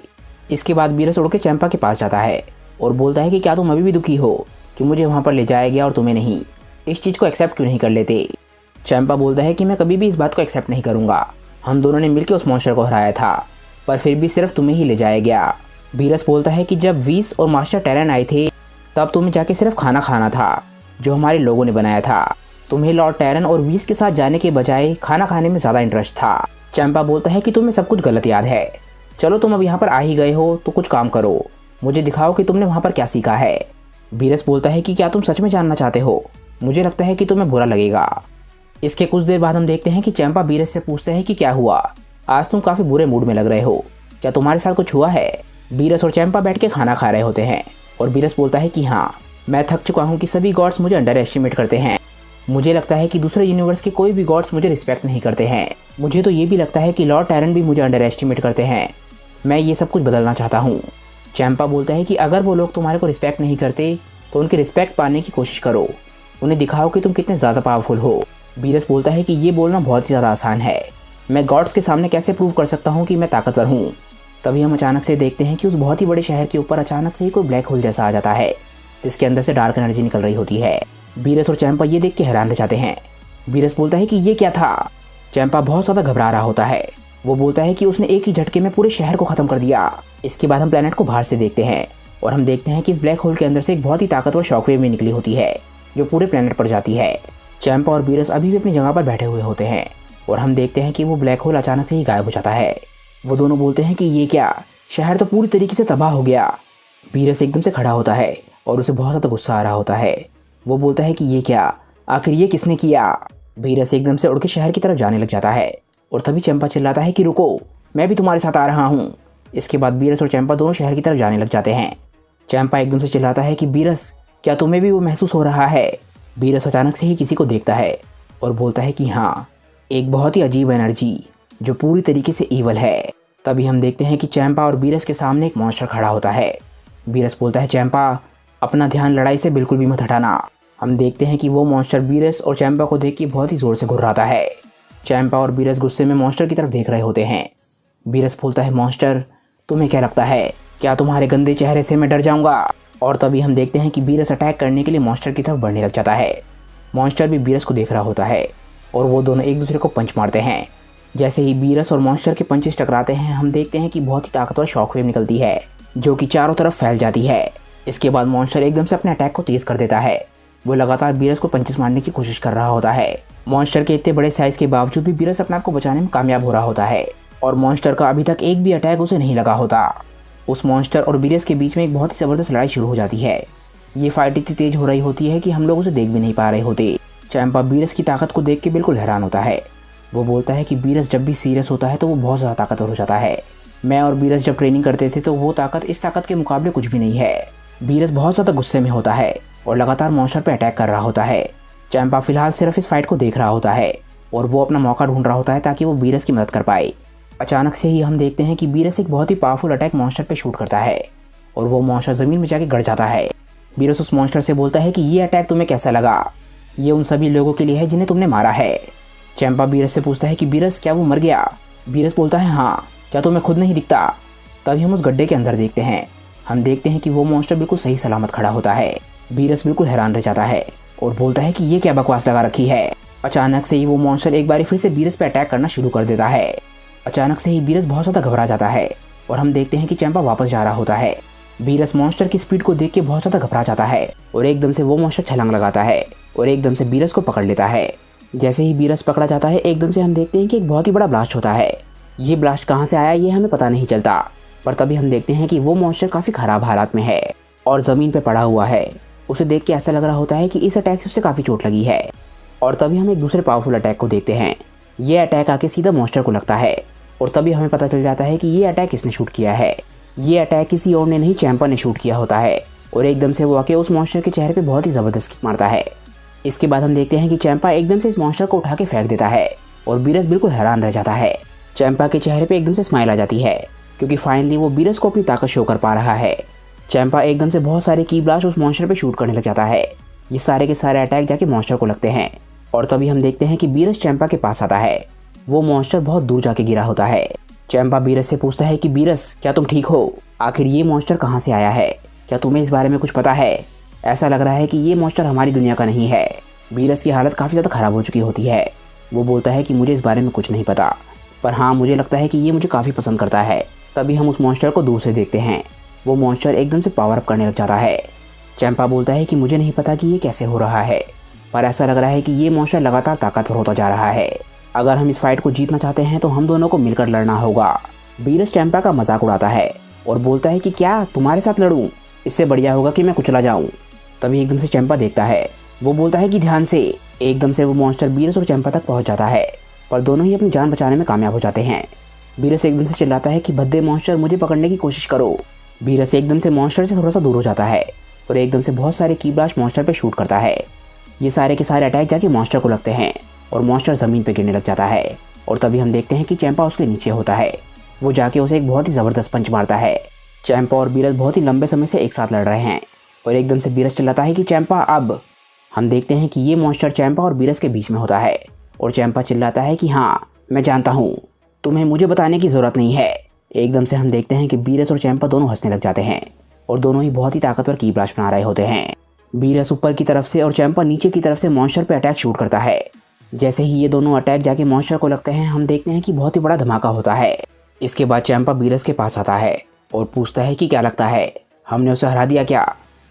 Speaker 1: इसके बाद बीरस उड़ के चैंपा के पास जाता है और बोलता है कि क्या तुम अभी भी दुखी हो कि मुझे वहाँ पर ले जाया गया और तुम्हें नहीं? इस चीज़ को एक्सेप्ट क्यों नहीं कर लेते? चैंपा बोलता है कि मैं कभी भी इस बात को एक्सेप्ट नहीं करूँगा। हम दोनों ने मिलकर उस मॉन्स्टर को हराया था, पर फिर भी सिर्फ तुम्हें ही ले जाया गया। बीरस बोलता है कि जब वीस और मास्टर टैरन आए थे तब तुम्हें जाके सिर्फ खाना खाना था जो हमारे लोगों ने बनाया था। तुम्हें लॉर्ड टैरन और वीस के साथ जाने के बजाय खाना खाने में ज़्यादा इंटरेस्ट था। चैंपा बोलता है कि तुम्हें सब कुछ गलत याद है। चलो तुम अब यहाँ पर आ ही गए हो तो कुछ काम करो, मुझे दिखाओ कि तुमने वहाँ पर क्या सीखा है। बीरस बोलता है कि क्या तुम सच में जानना चाहते हो? मुझे लगता है कि तुम्हें बुरा लगेगा। इसके कुछ देर बाद हम देखते हैं कि चैंपा बीरस से पूछते हैं कि क्या हुआ, आज तुम काफ़ी बुरे मूड में लग रहे हो, क्या तुम्हारे साथ कुछ हुआ है? बीरस और चैंपा बैठ के खाना खा रहे होते हैं और बीरस बोलता है कि हाँ, मैं थक चुका हूँ कि सभी गॉड्स मुझे अंडर एस्टिमेट करते हैं। मुझे लगता है कि दूसरे यूनिवर्स के कोई भी गॉड्स मुझे रिस्पेक्ट नहीं करते हैं। मुझे तो ये भी लगता है कि लॉर्ड टैरन भी मुझे अंडर एस्टिमेट करते हैं। मैं ये सब कुछ बदलना चाहता हूँ। चैंपा बोलता है कि अगर वो लोग तुम्हारे को रिस्पेक्ट नहीं करते तो उनकी रिस्पेक्ट पाने की कोशिश करो, उन्हें दिखाओ कि तुम कितने ज़्यादा पावरफुल हो। बीरस बोलता है कि ये बोलना बहुत ही ज़्यादा आसान है, मैं गॉड्स के सामने कैसे प्रूव कर सकता हूँ कि मैं ताकतवर हूँ। तभी हम अचानक से देखते हैं कि उस बहुत ही बड़े शहर के ऊपर अचानक से ही कोई ब्लैक होल जैसा आ जाता है जिसके अंदर से डार्क एनर्जी निकल रही होती है। बीरस और चैंपा ये देख के हैरान रह जाते हैं। बीरस बोलता है कि ये क्या था? चैंपा बहुत ज़्यादा घबरा रहा होता है। वो बोलता है कि उसने एक ही झटके में पूरे शहर को ख़त्म कर दिया। इसके बाद हम प्लैनेट को बाहर से देखते हैं और हम देखते हैं कि इस ब्लैक होल के अंदर से एक बहुत ही ताकतवर शॉकवेव में निकली होती है जो पूरे प्लैनेट पर जाती है। चैंपा और बीरस अभी भी अपनी जगह पर बैठे हुए होते हैं और हम देखते हैं कि वो ब्लैक होल अचानक से ही गायब हो जाता है। वो दोनों बोलते हैं कि ये क्या, शहर तो पूरी तरीके से तबाह हो गया। बीरस एकदम से खड़ा होता है और उसे बहुत ज़्यादा गुस्सा आ रहा होता है। वो बोलता है कि ये क्या, आखिर ये किसने किया? बीरस एकदम से उड़ के शहर की तरफ जाने लग जाता है और तभी चैंपा चिल्लाता है कि रुको, मैं भी तुम्हारे साथ आ रहा हूँ। इसके बाद बीरस और चैंपा दोनों शहर की तरफ जाने लग जाते हैं। चैंपा एकदम से चिल्लाता है कि बीरस, क्या तुम्हें भी वो महसूस हो रहा है? बीरस अचानक से ही किसी को देखता है और बोलता है कि हाँ, एक बहुत ही अजीब एनर्जी जो पूरी तरीके से ईवल है। तभी हम देखते हैं कि चैंपा और बीरस के सामने एक मॉन्स्टर खड़ा होता है। बीरस बोलता है, चैंपा अपना ध्यान लड़ाई से बिल्कुल भी मत हटाना। हम देखते हैं कि वो मॉन्स्टर बीरस और चैंपा को देख के बहुत ही ज़ोर से घुर्राता है। चैंपा और बीरस गुस्से में मॉन्स्टर की तरफ देख रहे होते हैं। बीरस बोलता है, मॉन्स्टर तुम्हें क्या लगता है, क्या तुम्हारे गंदे चेहरे से मैं डर जाऊंगा? और तभी हम देखते हैं कि बीरस अटैक करने के लिए मॉन्स्टर की तरफ बढ़ने लग जाता है। मॉन्स्टर भी बीरस को देख रहा होता है और वो दोनों एक दूसरे को पंच मारते हैं। जैसे ही बीरस और मॉन्स्टर के पंचेस टकराते हैं, हम देखते हैं कि बहुत ही ताकतवर शॉकवेव निकलती है जो कि चारों तरफ फैल जाती है। इसके बाद मॉन्स्टर एकदम से अपने अटैक को तेज कर देता है। वो लगातार बीरस को पंचेस मारने की कोशिश कर रहा होता है। मॉन्स्टर के इतने बड़े साइज के बावजूद भी बीरस अपने आप को बचाने में कामयाब हो रहा होता है और मॉन्स्टर का अभी तक एक भी अटैक उसे नहीं लगा होता। उस मॉन्स्टर और बीरस के बीच में एक बहुत ही ज़बरदस्त लड़ाई शुरू हो जाती है। ये फाइट इतनी तेज हो रही होती है कि हम लोग उसे देख भी नहीं पा रहे होते। चैंपा बीरस की ताकत को देख के बिल्कुल हैरान होता है। वो बोलता है कि बीरस जब भी सीरियस होता है तो वो बहुत ज़्यादा ताकतवर हो जाता है। मैं और बीरस जब ट्रेनिंग करते थे तो वो ताकत इस ताकत के मुकाबले कुछ भी नहीं है। बीरस बहुत ज़्यादा गुस्से में होता है और लगातार मॉन्स्टर पे अटैक कर रहा होता है। चैंपा फिलहाल सिर्फ इस फाइट को देख रहा होता है और वो अपना मौका ढूंढ रहा होता है ताकि वो बीरस की मदद कर पाए। अचानक से ही हम देखते हैं कि बीरस एक बहुत ही पावरफुल अटैक मॉन्स्टर पे शूट करता है और वो मॉन्स्टर ज़मीन में जाके गड़ जाता है। बीरस उस मॉन्स्टर से बोलता है कि ये अटैक तुम्हें कैसा लगा? ये उन सभी लोगों के लिए है जिन्हें तुमने मारा है। चैंपा बीरस से पूछता है कि बीरस, क्या वो मर गया? बीरस बोलता है, हाँ, क्या तुम्हें खुद नहीं दिखता? तभी हम उस गड्ढे के अंदर देखते हैं। हम देखते हैं कि वो मॉन्स्टर बिल्कुल सही सलामत खड़ा होता है। बीरस बिल्कुल हैरान रह जाता है और बोलता है कि ये क्या बकवास लगा रखी है। अचानक से ही वो मॉन्स्टर एक बार फिर से बीरस पे अटैक करना शुरू कर देता है। अचानक से ही बीरस बहुत ज़्यादा घबरा जाता है और हम देखते हैं कि चैंपा वापस जा रहा होता है। बीरस मॉन्स्टर की स्पीड को देख के बहुत ज़्यादा घबरा जाता है और एकदम से वो मॉन्स्टर छलांग लगाता है और एकदम से बीरस को पकड़ लेता है। जैसे ही बीरस पकड़ा जाता है, एकदम से हम देखते हैं कि एक बहुत ही बड़ा ब्लास्ट होता है। ये ब्लास्ट कहाँ से आया ये हमें पता नहीं चलता, पर तभी हम देखते हैं कि वो मॉन्स्टर काफ़ी ख़राब हालात में है और ज़मीन पे पड़ा हुआ है। उसे देख के ऐसा लग रहा होता है कि इस अटैक से उसे काफ़ी चोट लगी है। और तभी हम एक दूसरे पावरफुल अटैक को देखते हैं। ये अटैक आके सीधा मॉन्स्टर को लगता है और तभी हमें पता चल जाता है कि ये अटैक किसने शूट किया है। ये अटैक किसी और ने नहीं, चैंपा ने शूट किया होता है और एकदम से वो आके उस मॉन्स्टर के चेहरे पे बहुत ही ज़बरदस्त किक मारता है। इसके बाद हम देखते हैं कि चैंपा एकदम से इस मॉन्स्टर को उठा के फेंक देता है और बीरस बिल्कुल हैरान रह जाता है। चैंपा के चेहरे पे एकदम से स्माइल आ जाती है क्योंकि फाइनली वो बीरस को अपनी ताकत शो कर पा रहा है। चैंपा एकदम से बहुत सारे की ब्लास्ट उस मॉन्स्टर पे शूट करने लग जाता है। ये सारे के सारे अटैक जाके मॉन्स्टर को लगते हैं और तभी हम देखते हैं कि बीरस चैंपा के पास आता है। वो मॉन्स्टर बहुत दूर जाके गिरा होता है। चैंपा बीरस से पूछता है कि बीरस, क्या तुम ठीक हो? आखिर ये मॉन्स्टर कहाँ से आया है? क्या तुम्हें इस बारे में कुछ पता है? ऐसा लग रहा है कि ये मॉन्स्टर हमारी दुनिया का नहीं है। बीरस की हालत काफ़ी ज़्यादा ख़राब हो चुकी होती है। वो बोलता है कि मुझे इस बारे में कुछ नहीं पता, पर हाँ, मुझे लगता है कि ये मुझे काफ़ी पसंद करता है। तभी हम उस मॉन्स्टर को दूर से देखते हैं। वो मॉन्स्टर एकदम से पावर अप करने लग जाता है। चैंपा बोलता है कि मुझे नहीं पता कि ये कैसे हो रहा है, पर ऐसा लग रहा है कि ये मॉन्स्टर लगातार ताकतवर होता जा रहा है। अगर हम इस फाइट को जीतना चाहते हैं तो हम दोनों को मिलकर लड़ना होगा। बीरस चैंपा का मजाक उड़ाता है और बोलता है कि क्या तुम्हारे साथ लड़ूं? इससे बढ़िया होगा कि मैं कुचला जाऊं। तभी एकदम से चैंपा देखता है। वो बोलता है कि ध्यान से। एकदम से वो मॉन्स्टर बीरस और चैंपा तक पहुंच जाता है, पर दोनों ही अपनी जान बचाने में कामयाब हो जाते हैं। बीरस एकदम से चिल्लाता है कि भद्दे मॉन्स्टर, मुझे पकड़ने की कोशिश करो। बीरस एकदम से मॉन्स्टर से थोड़ा सा दूर हो जाता है और एकदम से बहुत सारे की ब्लास्ट मॉन्स्टर पे शूट करता है। ये सारे के सारे अटैक जाके मॉन्स्टर को लगते हैं और मॉन्स्टर ज़मीन पे गिरने लग जाता है। और तभी हम देखते हैं कि चैंपा उसके नीचे होता है। वो जाके उसे एक बहुत ही ज़बरदस्त पंच मारता है। चैंपा और बीरस बहुत ही लंबे समय से एक साथ लड़ रहे हैं और एकदम से बीरस चिल्लाता है कि चैंपा अब। हम देखते हैं कि ये मॉन्स्टर चैंपा और बीरस के बीच में होता है और चैंपा चिल्लाता है कि हाँ, मैं जानता हूँ, तुम्हें मुझे बताने की ज़रूरत नहीं है। एकदम से हम देखते हैं कि बीरस और चैंपा दोनों हंसने लग जाते हैं और दोनों ही बहुत ही ताकतवर की ब्लास्ट बना रहे होते हैं। बीरस ऊपर की तरफ से और चैंपा नीचे की तरफ से मॉन्स्टर पे अटैक शूट करता है। जैसे ही ये दोनों अटैक जाके मॉन्स्टर को लगते हैं, हम देखते हैं कि बहुत ही बड़ा धमाका होता है। इसके बाद चैंपा बीरस के पास आता है और पूछता है कि क्या लगता है, हमने उसे हरा दिया क्या?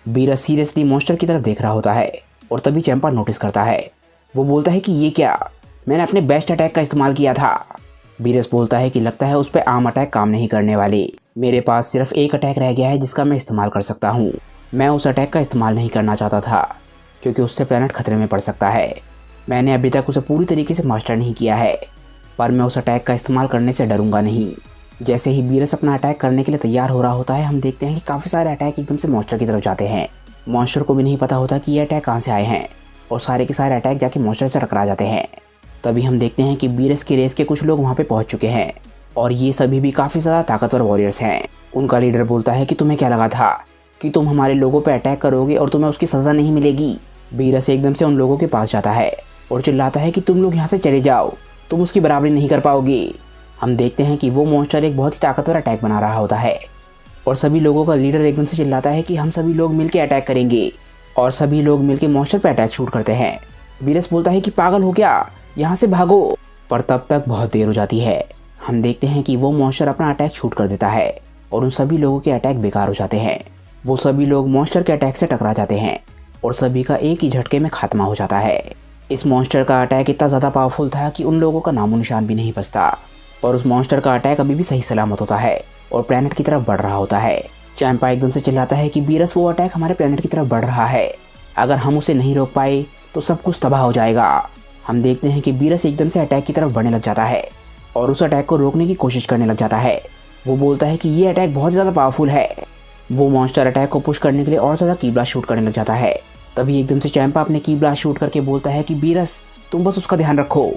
Speaker 1: बीरस सीरियसली मॉन्स्टर की तरफ देख रहा होता है और तभी चैंपा नोटिस करता है। वो बोलता है कि ये क्या, मैंने अपने बेस्ट अटैक का इस्तेमाल किया था। बीरस बोलता है कि लगता है उस पर आम अटैक काम नहीं करने वाले। मेरे पास सिर्फ एक अटैक रह गया है जिसका मैं इस्तेमाल कर सकता हूँ। मैं उस अटैक का इस्तेमाल नहीं करना चाहता था क्योंकि उससे प्लैनेट खतरे में पड़ सकता है। मैंने अभी तक उसे पूरी तरीके से मास्टर नहीं किया है, पर मैं उस अटैक का इस्तेमाल करने से डरूंगा नहीं। जैसे ही बीरस अपना अटैक करने के लिए तैयार हो रहा होता है, हम देखते हैं कि काफ़ी सारे अटैक एकदम से मॉन्स्टर की तरफ जाते हैं। मॉन्स्टर को भी नहीं पता होता कि ये अटैक कहाँ से आए हैं और सारे के सारे अटैक जाके मॉन्स्टर से टकरा जाते हैं। तभी हम देखते हैं कि बीरस की रेस के कुछ लोग वहाँ पे पहुँच चुके हैं और ये सभी भी काफ़ी ज़्यादा ताकतवर वॉरियर्स हैं। उनका लीडर बोलता है कि तुम्हें क्या लगा था कि तुम हमारे लोगों पे अटैक करोगे और तुम्हें उसकी सज़ा नहीं मिलेगी। बीरस एकदम से उन लोगों के पास जाता है और चिल्लाता है कि तुम लोग यहाँ से चले जाओ, तुम उसकी बराबरी नहीं कर पाओगे। हम देखते हैं कि वो मॉन्स्टर एक बहुत ही ताकतवर अटैक बना रहा होता है और सभी लोगों का लीडर एकदम से चिल्लाता है कि हम सभी लोग मिलकर अटैक करेंगे और सभी लोग मिलकर मॉन्स्टर पे अटैक शूट करते हैं। बीरस बोलता है कि पागल हो क्या, यहाँ से भागो, पर तब तक बहुत देर हो जाती है। हम देखते हैं कि वो मॉन्स्टर अपना अटैक शूट कर देता है और उन सभी लोगों के अटैक बेकार हो जाते हैं। वो सभी लोग मॉन्स्टर के अटैक से टकरा जाते हैं और सभी का एक ही झटके में खात्मा हो जाता है। इस मॉन्स्टर का अटैक इतना ज़्यादा पावरफुल था कि उन लोगों का नामो निशान भी नहीं बचता, पर उस मॉन्स्टर का अटैक अभी भी सही सलामत होता है और प्लेनेट की तरफ बढ़ रहा होता है। चैंपा एकदम से चिल्लाता है कि बीरस, वो अटैक हमारे प्लेनेट की तरफ बढ़ रहा है, अगर हम उसे नहीं रोक पाए तो सब कुछ तबाह हो जाएगा। हम देखते हैं कि बीरस एकदम से अटैक की तरफ बढ़ने लग जाता है और उस अटैक को रोकने की कोशिश करने लग जाता है। वो बोलता है कि ये अटैक बहुत ज़्यादा पावरफुल है। वो मॉन्स्टर अटैक को पुश करने के लिए और ज़्यादा की ब्लास्ट शूट करने लग जाता है। तभी एकदम से चैंपा अपने की ब्लास्ट शूट करके बोलता है कि बीरस, तुम बस उसका ध्यान रखो,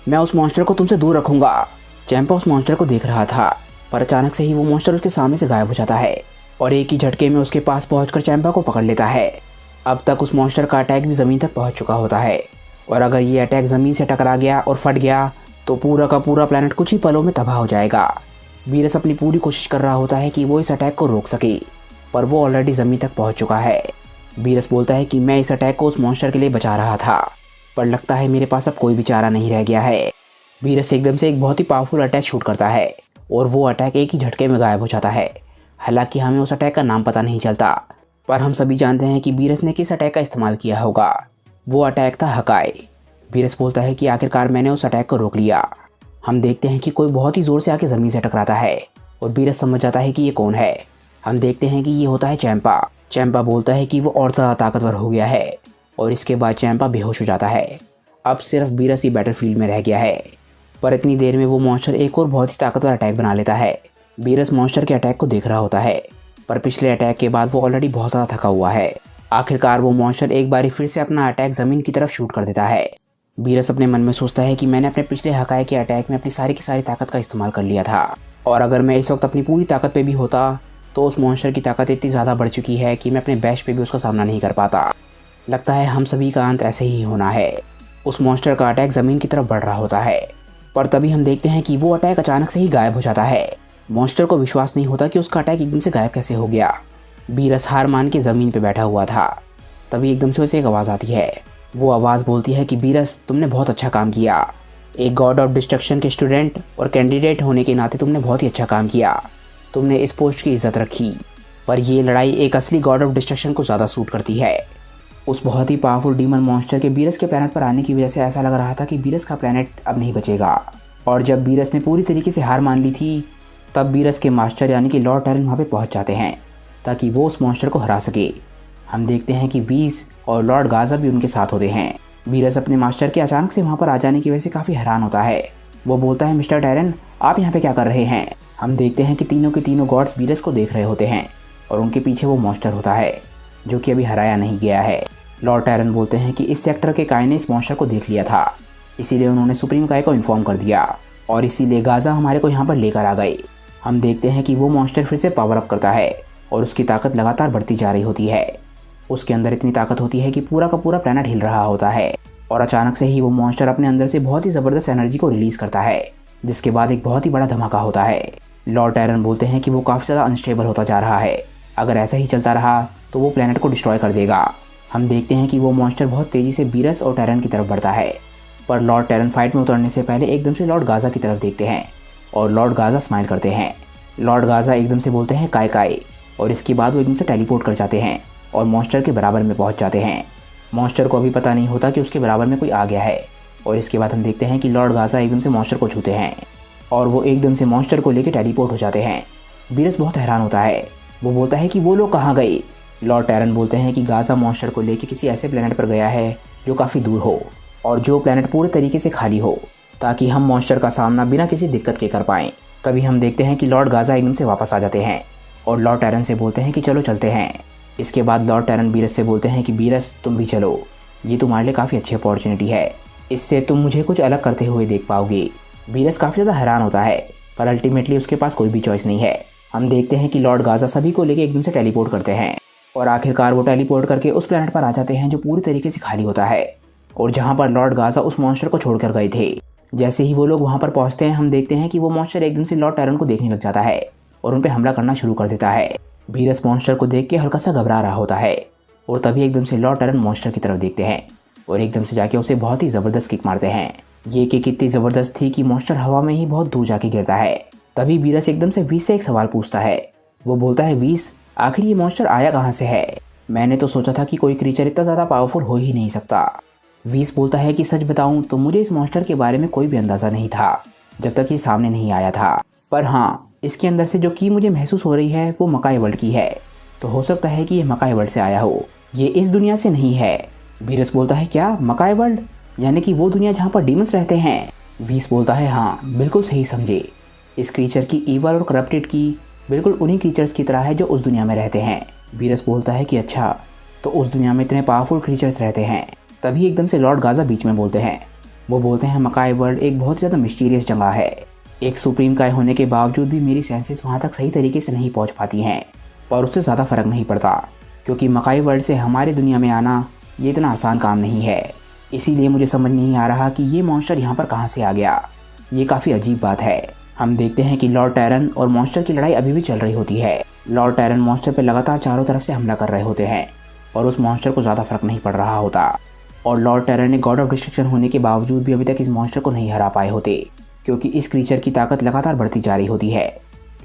Speaker 1: मैं उस मॉन्स्टर को तुमसे दूर रखूंगा। चैंपा उस मॉन्स्टर को देख रहा था, पर अचानक से ही वो मॉन्स्टर उसके सामने से गायब हो जाता है और एक ही झटके में उसके पास पहुंचकर चैंपा को पकड़ लेता है। अब तक उस मॉन्स्टर का अटैक भी ज़मीन तक पहुंच चुका होता है और अगर ये अटैक ज़मीन से टकरा गया और फट गया तो पूरा का पूरा प्लेनेट कुछ ही पलों में तबाह हो जाएगा। बीरस अपनी पूरी कोशिश कर रहा होता है कि वो इस अटैक को रोक सके, पर वो ऑलरेडी ज़मीन तक पहुंच चुका है। बीरस बोलता है कि मैं इस अटैक को उस मॉन्स्टर के लिए बचा रहा था, पर लगता है मेरे पास अब कोई भी चारा नहीं रह गया है। बीरस एकदम से एक बहुत ही पावरफुल अटैक शूट करता है और वो अटैक एक ही झटके में गायब हो जाता है। हालांकि हमें उस अटैक का नाम पता नहीं चलता, पर हम सभी जानते हैं कि बीरस ने किस अटैक का इस्तेमाल किया होगा। वो अटैक था हकाई। बीरस बोलता है कि आखिरकार मैंने उस अटैक को रोक लिया। हम देखते हैं कि कोई बहुत ही ज़ोर से आके ज़मीन से टकराता है और बीरस समझ जाता है कि ये कौन है। हम देखते हैं कि ये होता है चैंपा। चैंपा बोलता है कि वो और ज़्यादा ताकतवर हो गया है और इसके बाद चैंपा बेहोश हो जाता है। अब सिर्फ बीरस ही बैटलफील्ड में रह गया है, पर इतनी देर में वो मॉन्स्टर एक और बहुत ही ताकतवर अटैक बना लेता है। बीरस मॉन्स्टर के अटैक को देख रहा होता है, पर पिछले अटैक के बाद वो ऑलरेडी बहुत ज़्यादा थका हुआ है। आखिरकार वो मॉन्स्टर एक बारी फिर से अपना अटैक ज़मीन की तरफ शूट कर देता है। बीरस अपने मन में सोचता है कि मैंने अपने पिछले हकाए के अटैक में अपनी सारी की सारी ताकत का इस्तेमाल कर लिया था और अगर मैं इस वक्त अपनी पूरी ताकत पे भी होता तो उस मॉन्स्टर की ताकत इतनी ज़्यादा बढ़ चुकी है कि मैं अपने बेस्ट पे भी उसका सामना नहीं कर पाता। लगता है हम सभी का अंत ऐसे ही होना है। उस मॉन्स्टर का अटैक ज़मीन की तरफ बढ़ रहा होता है, पर तभी हम देखते हैं कि वो अटैक अचानक से ही गायब हो जाता है। मॉन्स्टर को विश्वास नहीं होता कि उसका अटैक एकदम से गायब कैसे हो गया। बीरस हार मान के ज़मीन पे बैठा हुआ था। तभी एकदम से उसे एक आवाज़ आती है। वो आवाज़ बोलती है कि बीरस, तुमने बहुत अच्छा काम किया। एक गॉड ऑफ डिस्ट्रक्शन के स्टूडेंट और कैंडिडेट होने के नाते तुमने बहुत ही अच्छा काम किया। तुमने इस पोस्ट की इज्जत रखी, पर यह लड़ाई एक असली गॉड ऑफ डिस्ट्रक्शन को ज़्यादा सूट करती है। उस बहुत ही पावरफुल डीमन मॉन्स्टर के बीरस के प्लेनेट पर आने की वजह से ऐसा लग रहा था कि बीरस का प्लेनेट अब नहीं बचेगा। और जब बीरस ने पूरी तरीके से हार मान ली थी, तब बीरस के मास्टर यानी कि लॉर्ड टेरन वहाँ पे पहुँच जाते हैं ताकि वो उस मॉन्स्टर को हरा सके। हम देखते हैं कि वीस और लॉर्ड गाजा भी उनके साथ होते हैं। बीरस अपने मास्टर के अचानक से वहाँ पर आ जाने की वजह से काफ़ी हैरान होता है। वो बोलता है, मिस्टर टेरन, आप यहाँ पे क्या कर रहे हैं? हम देखते हैं कि तीनों के तीनों गॉड्स बीरस को देख रहे होते हैं और उनके पीछे वो मॉन्स्टर होता है जो कि अभी हराया नहीं गया है। लॉर्ड टेरन बोलते हैं कि इस सेक्टर के काय ने इस मॉन्स्टर को देख लिया था, इसीलिए उन्होंने सुप्रीम काय को इन्फॉर्म कर दिया और इसीलिए गाजा हमारे को यहाँ पर लेकर आ गए। हम देखते हैं कि वो मॉन्स्टर फिर से पावर अप करता है और उसकी ताकत लगातार बढ़ती जा रही होती है। उसके अंदर इतनी ताकत होती है कि पूरा का पूरा प्लेनेट हिल रहा होता है और अचानक से ही वो मॉन्स्टर अपने अंदर से बहुत ही ज़बरदस्त एनर्जी को रिलीज़ करता है, जिसके बाद एक बहुत ही बड़ा धमाका होता है। लॉर्ड टेरन बोलते हैं कि वो काफ़ी ज़्यादा अनस्टेबल होता जा रहा है, अगर ऐसा ही चलता रहा तो वो प्लेनेट को डिस्ट्रॉय कर देगा। हम देखते हैं कि वो मॉन्स्टर बहुत तेज़ी से बीरस और टेरन की तरफ बढ़ता है, पर लॉर्ड टेरन फाइट में उतरने से पहले एकदम से लॉर्ड गाजा की तरफ देखते हैं और लॉर्ड गाजा स्माइल करते हैं। लॉर्ड गाजा एकदम से बोलते हैं काय काय, और इसके बाद वो एकदम से टेलीपोर्ट कर जाते हैं और मॉन्स्टर के बराबर में पहुंच जाते हैं। मॉन्स्टर को अभी पता नहीं होता कि उसके बराबर में कोई आ गया है और इसके बाद हम देखते हैं कि लॉर्ड गाजा एकदम से मॉन्स्टर को छूते हैं और वो एकदम से मॉन्स्टर को लेकर टेलीपोर्ट हो जाते हैं। बीरस बहुत हैरान होता है। वो बोलता है कि वो लोग कहाँ गए? लॉर्ड टेरन बोलते हैं कि गाजा मॉन्स्टर को लेकर किसी ऐसे प्लेनेट पर गया है जो काफ़ी दूर हो और जो प्लेनेट पूरे तरीके से खाली हो, ताकि हम मॉन्स्टर का सामना बिना किसी दिक्कत के कर पाएँ। तभी हम देखते हैं कि लॉर्ड गाज़ा एकदम से वापस आ जाते हैं और लॉर्ड टैरन से बोलते हैं कि चलो चलते हैं। इसके बाद लॉर्ड टैरन बीरस से बोलते हैं कि बीरस तुम भी चलो, ये तुम्हारे लिए काफ़ी अच्छी अपॉर्चुनिटी है, इससे तुम मुझे कुछ अलग करते हुए देख पाओगे। बीरस काफ़ी ज़्यादा हैरान होता है पर अल्टीमेटली उसके पास कोई भी चॉइस नहीं है। हम देखते हैं कि लॉर्ड गाज़ा सभी को लेकर एकदम से टेलीपोर्ट करते हैं और आखिरकार वो टेलीपोर्ट करके उस प्लेनेट पर आ जाते हैं जो पूरी तरीके से खाली होता है और जहाँ पर लॉर्ड गाज़ा उस मॉन्स्टर को छोड़कर गए थे। जैसे ही वो लोग वहाँ पर पहुँचते हैं हम देखते हैं कि वो मॉन्स्टर एकदम से लॉर्ड टैरन को देखने लग जाता है और उन पर हमला करना शुरू कर देता है। बीरस मॉन्स्टर को देख के हल्का सा घबरा रहा होता है और तभी एकदम से लॉर्ड टैरन मॉन्स्टर की तरफ देखते हैं और एकदम से जाके उसे बहुत ही ज़बरदस्त किक मारते हैं। ये किक इतनी ज़बरदस्त थी कि मॉन्स्टर हवा में ही बहुत दूर जाके गिरता है। तभी बीरस एकदम से वीस से एक सवाल पूछता है। वो बोलता है, वीस आखिर ये मॉन्स्टर आया कहाँ से है? मैंने तो सोचा था कि कोई क्रीचर इतना ज़्यादा पावरफुल हो ही नहीं सकता। वीस बोलता है कि सच बताऊं तो मुझे इस मॉन्स्टर के बारे में कोई भी अंदाज़ा नहीं था जब तक ये सामने नहीं आया था, पर हाँ इसके अंदर से जो की मुझे महसूस हो रही है वो मकाई वर्ल्ड की है, तो हो सकता है कि ये मकाई वर्ल्ड से आया हो, ये इस दुनिया से नहीं है। बीरस बोलता है, क्या मकाई वर्ल्ड यानी कि वो दुनिया जहाँ पर डीमंस रहते हैं? वीस बोलता है, हाँ बिल्कुल सही समझे, इस क्रीचर की ईवल और करप्टेड की बिल्कुल उन्हीं क्रीचर्स की तरह है जो उस दुनिया में रहते हैं। बीरस बोलता है कि अच्छा, तो उस दुनिया में इतने पावरफुल क्रीचर्स रहते हैं। तभी एकदम से लॉर्ड गाज़ा बीच में बोलते हैं। वो बोलते हैं, मकाई वर्ल्ड एक बहुत ज़्यादा मिस्टीरियस जगह है, एक सुप्रीम काय होने के बावजूद भी मेरी सेंसेस वहाँ तक सही तरीके से नहीं पहुँच पाती हैं, पर उससे ज़्यादा फ़र्क नहीं पड़ता क्योंकि मकाई वर्ल्ड से हमारी दुनिया में आना ये इतना आसान काम नहीं है। इसीलिए मुझे समझ नहीं आ रहा कि ये मॉन्स्टर यहाँ पर कहाँ से आ गया, ये काफ़ी अजीब बात है। हम देखते हैं कि लॉर्ड टैरन और मॉन्स्टर की लड़ाई अभी भी चल रही होती है। लॉर्ड टैरन मॉन्स्टर पर लगातार चारों तरफ से हमला कर रहे होते हैं और उस मॉन्स्टर को ज़्यादा फर्क नहीं पड़ रहा होता और लॉर्ड टैरन ने गॉड ऑफ डिस्ट्रक्शन होने के बावजूद भी अभी तक इस मॉन्स्टर को नहीं हरा पाए होते क्योंकि इस क्रीचर की ताकत लगातार बढ़ती जा रही होती है।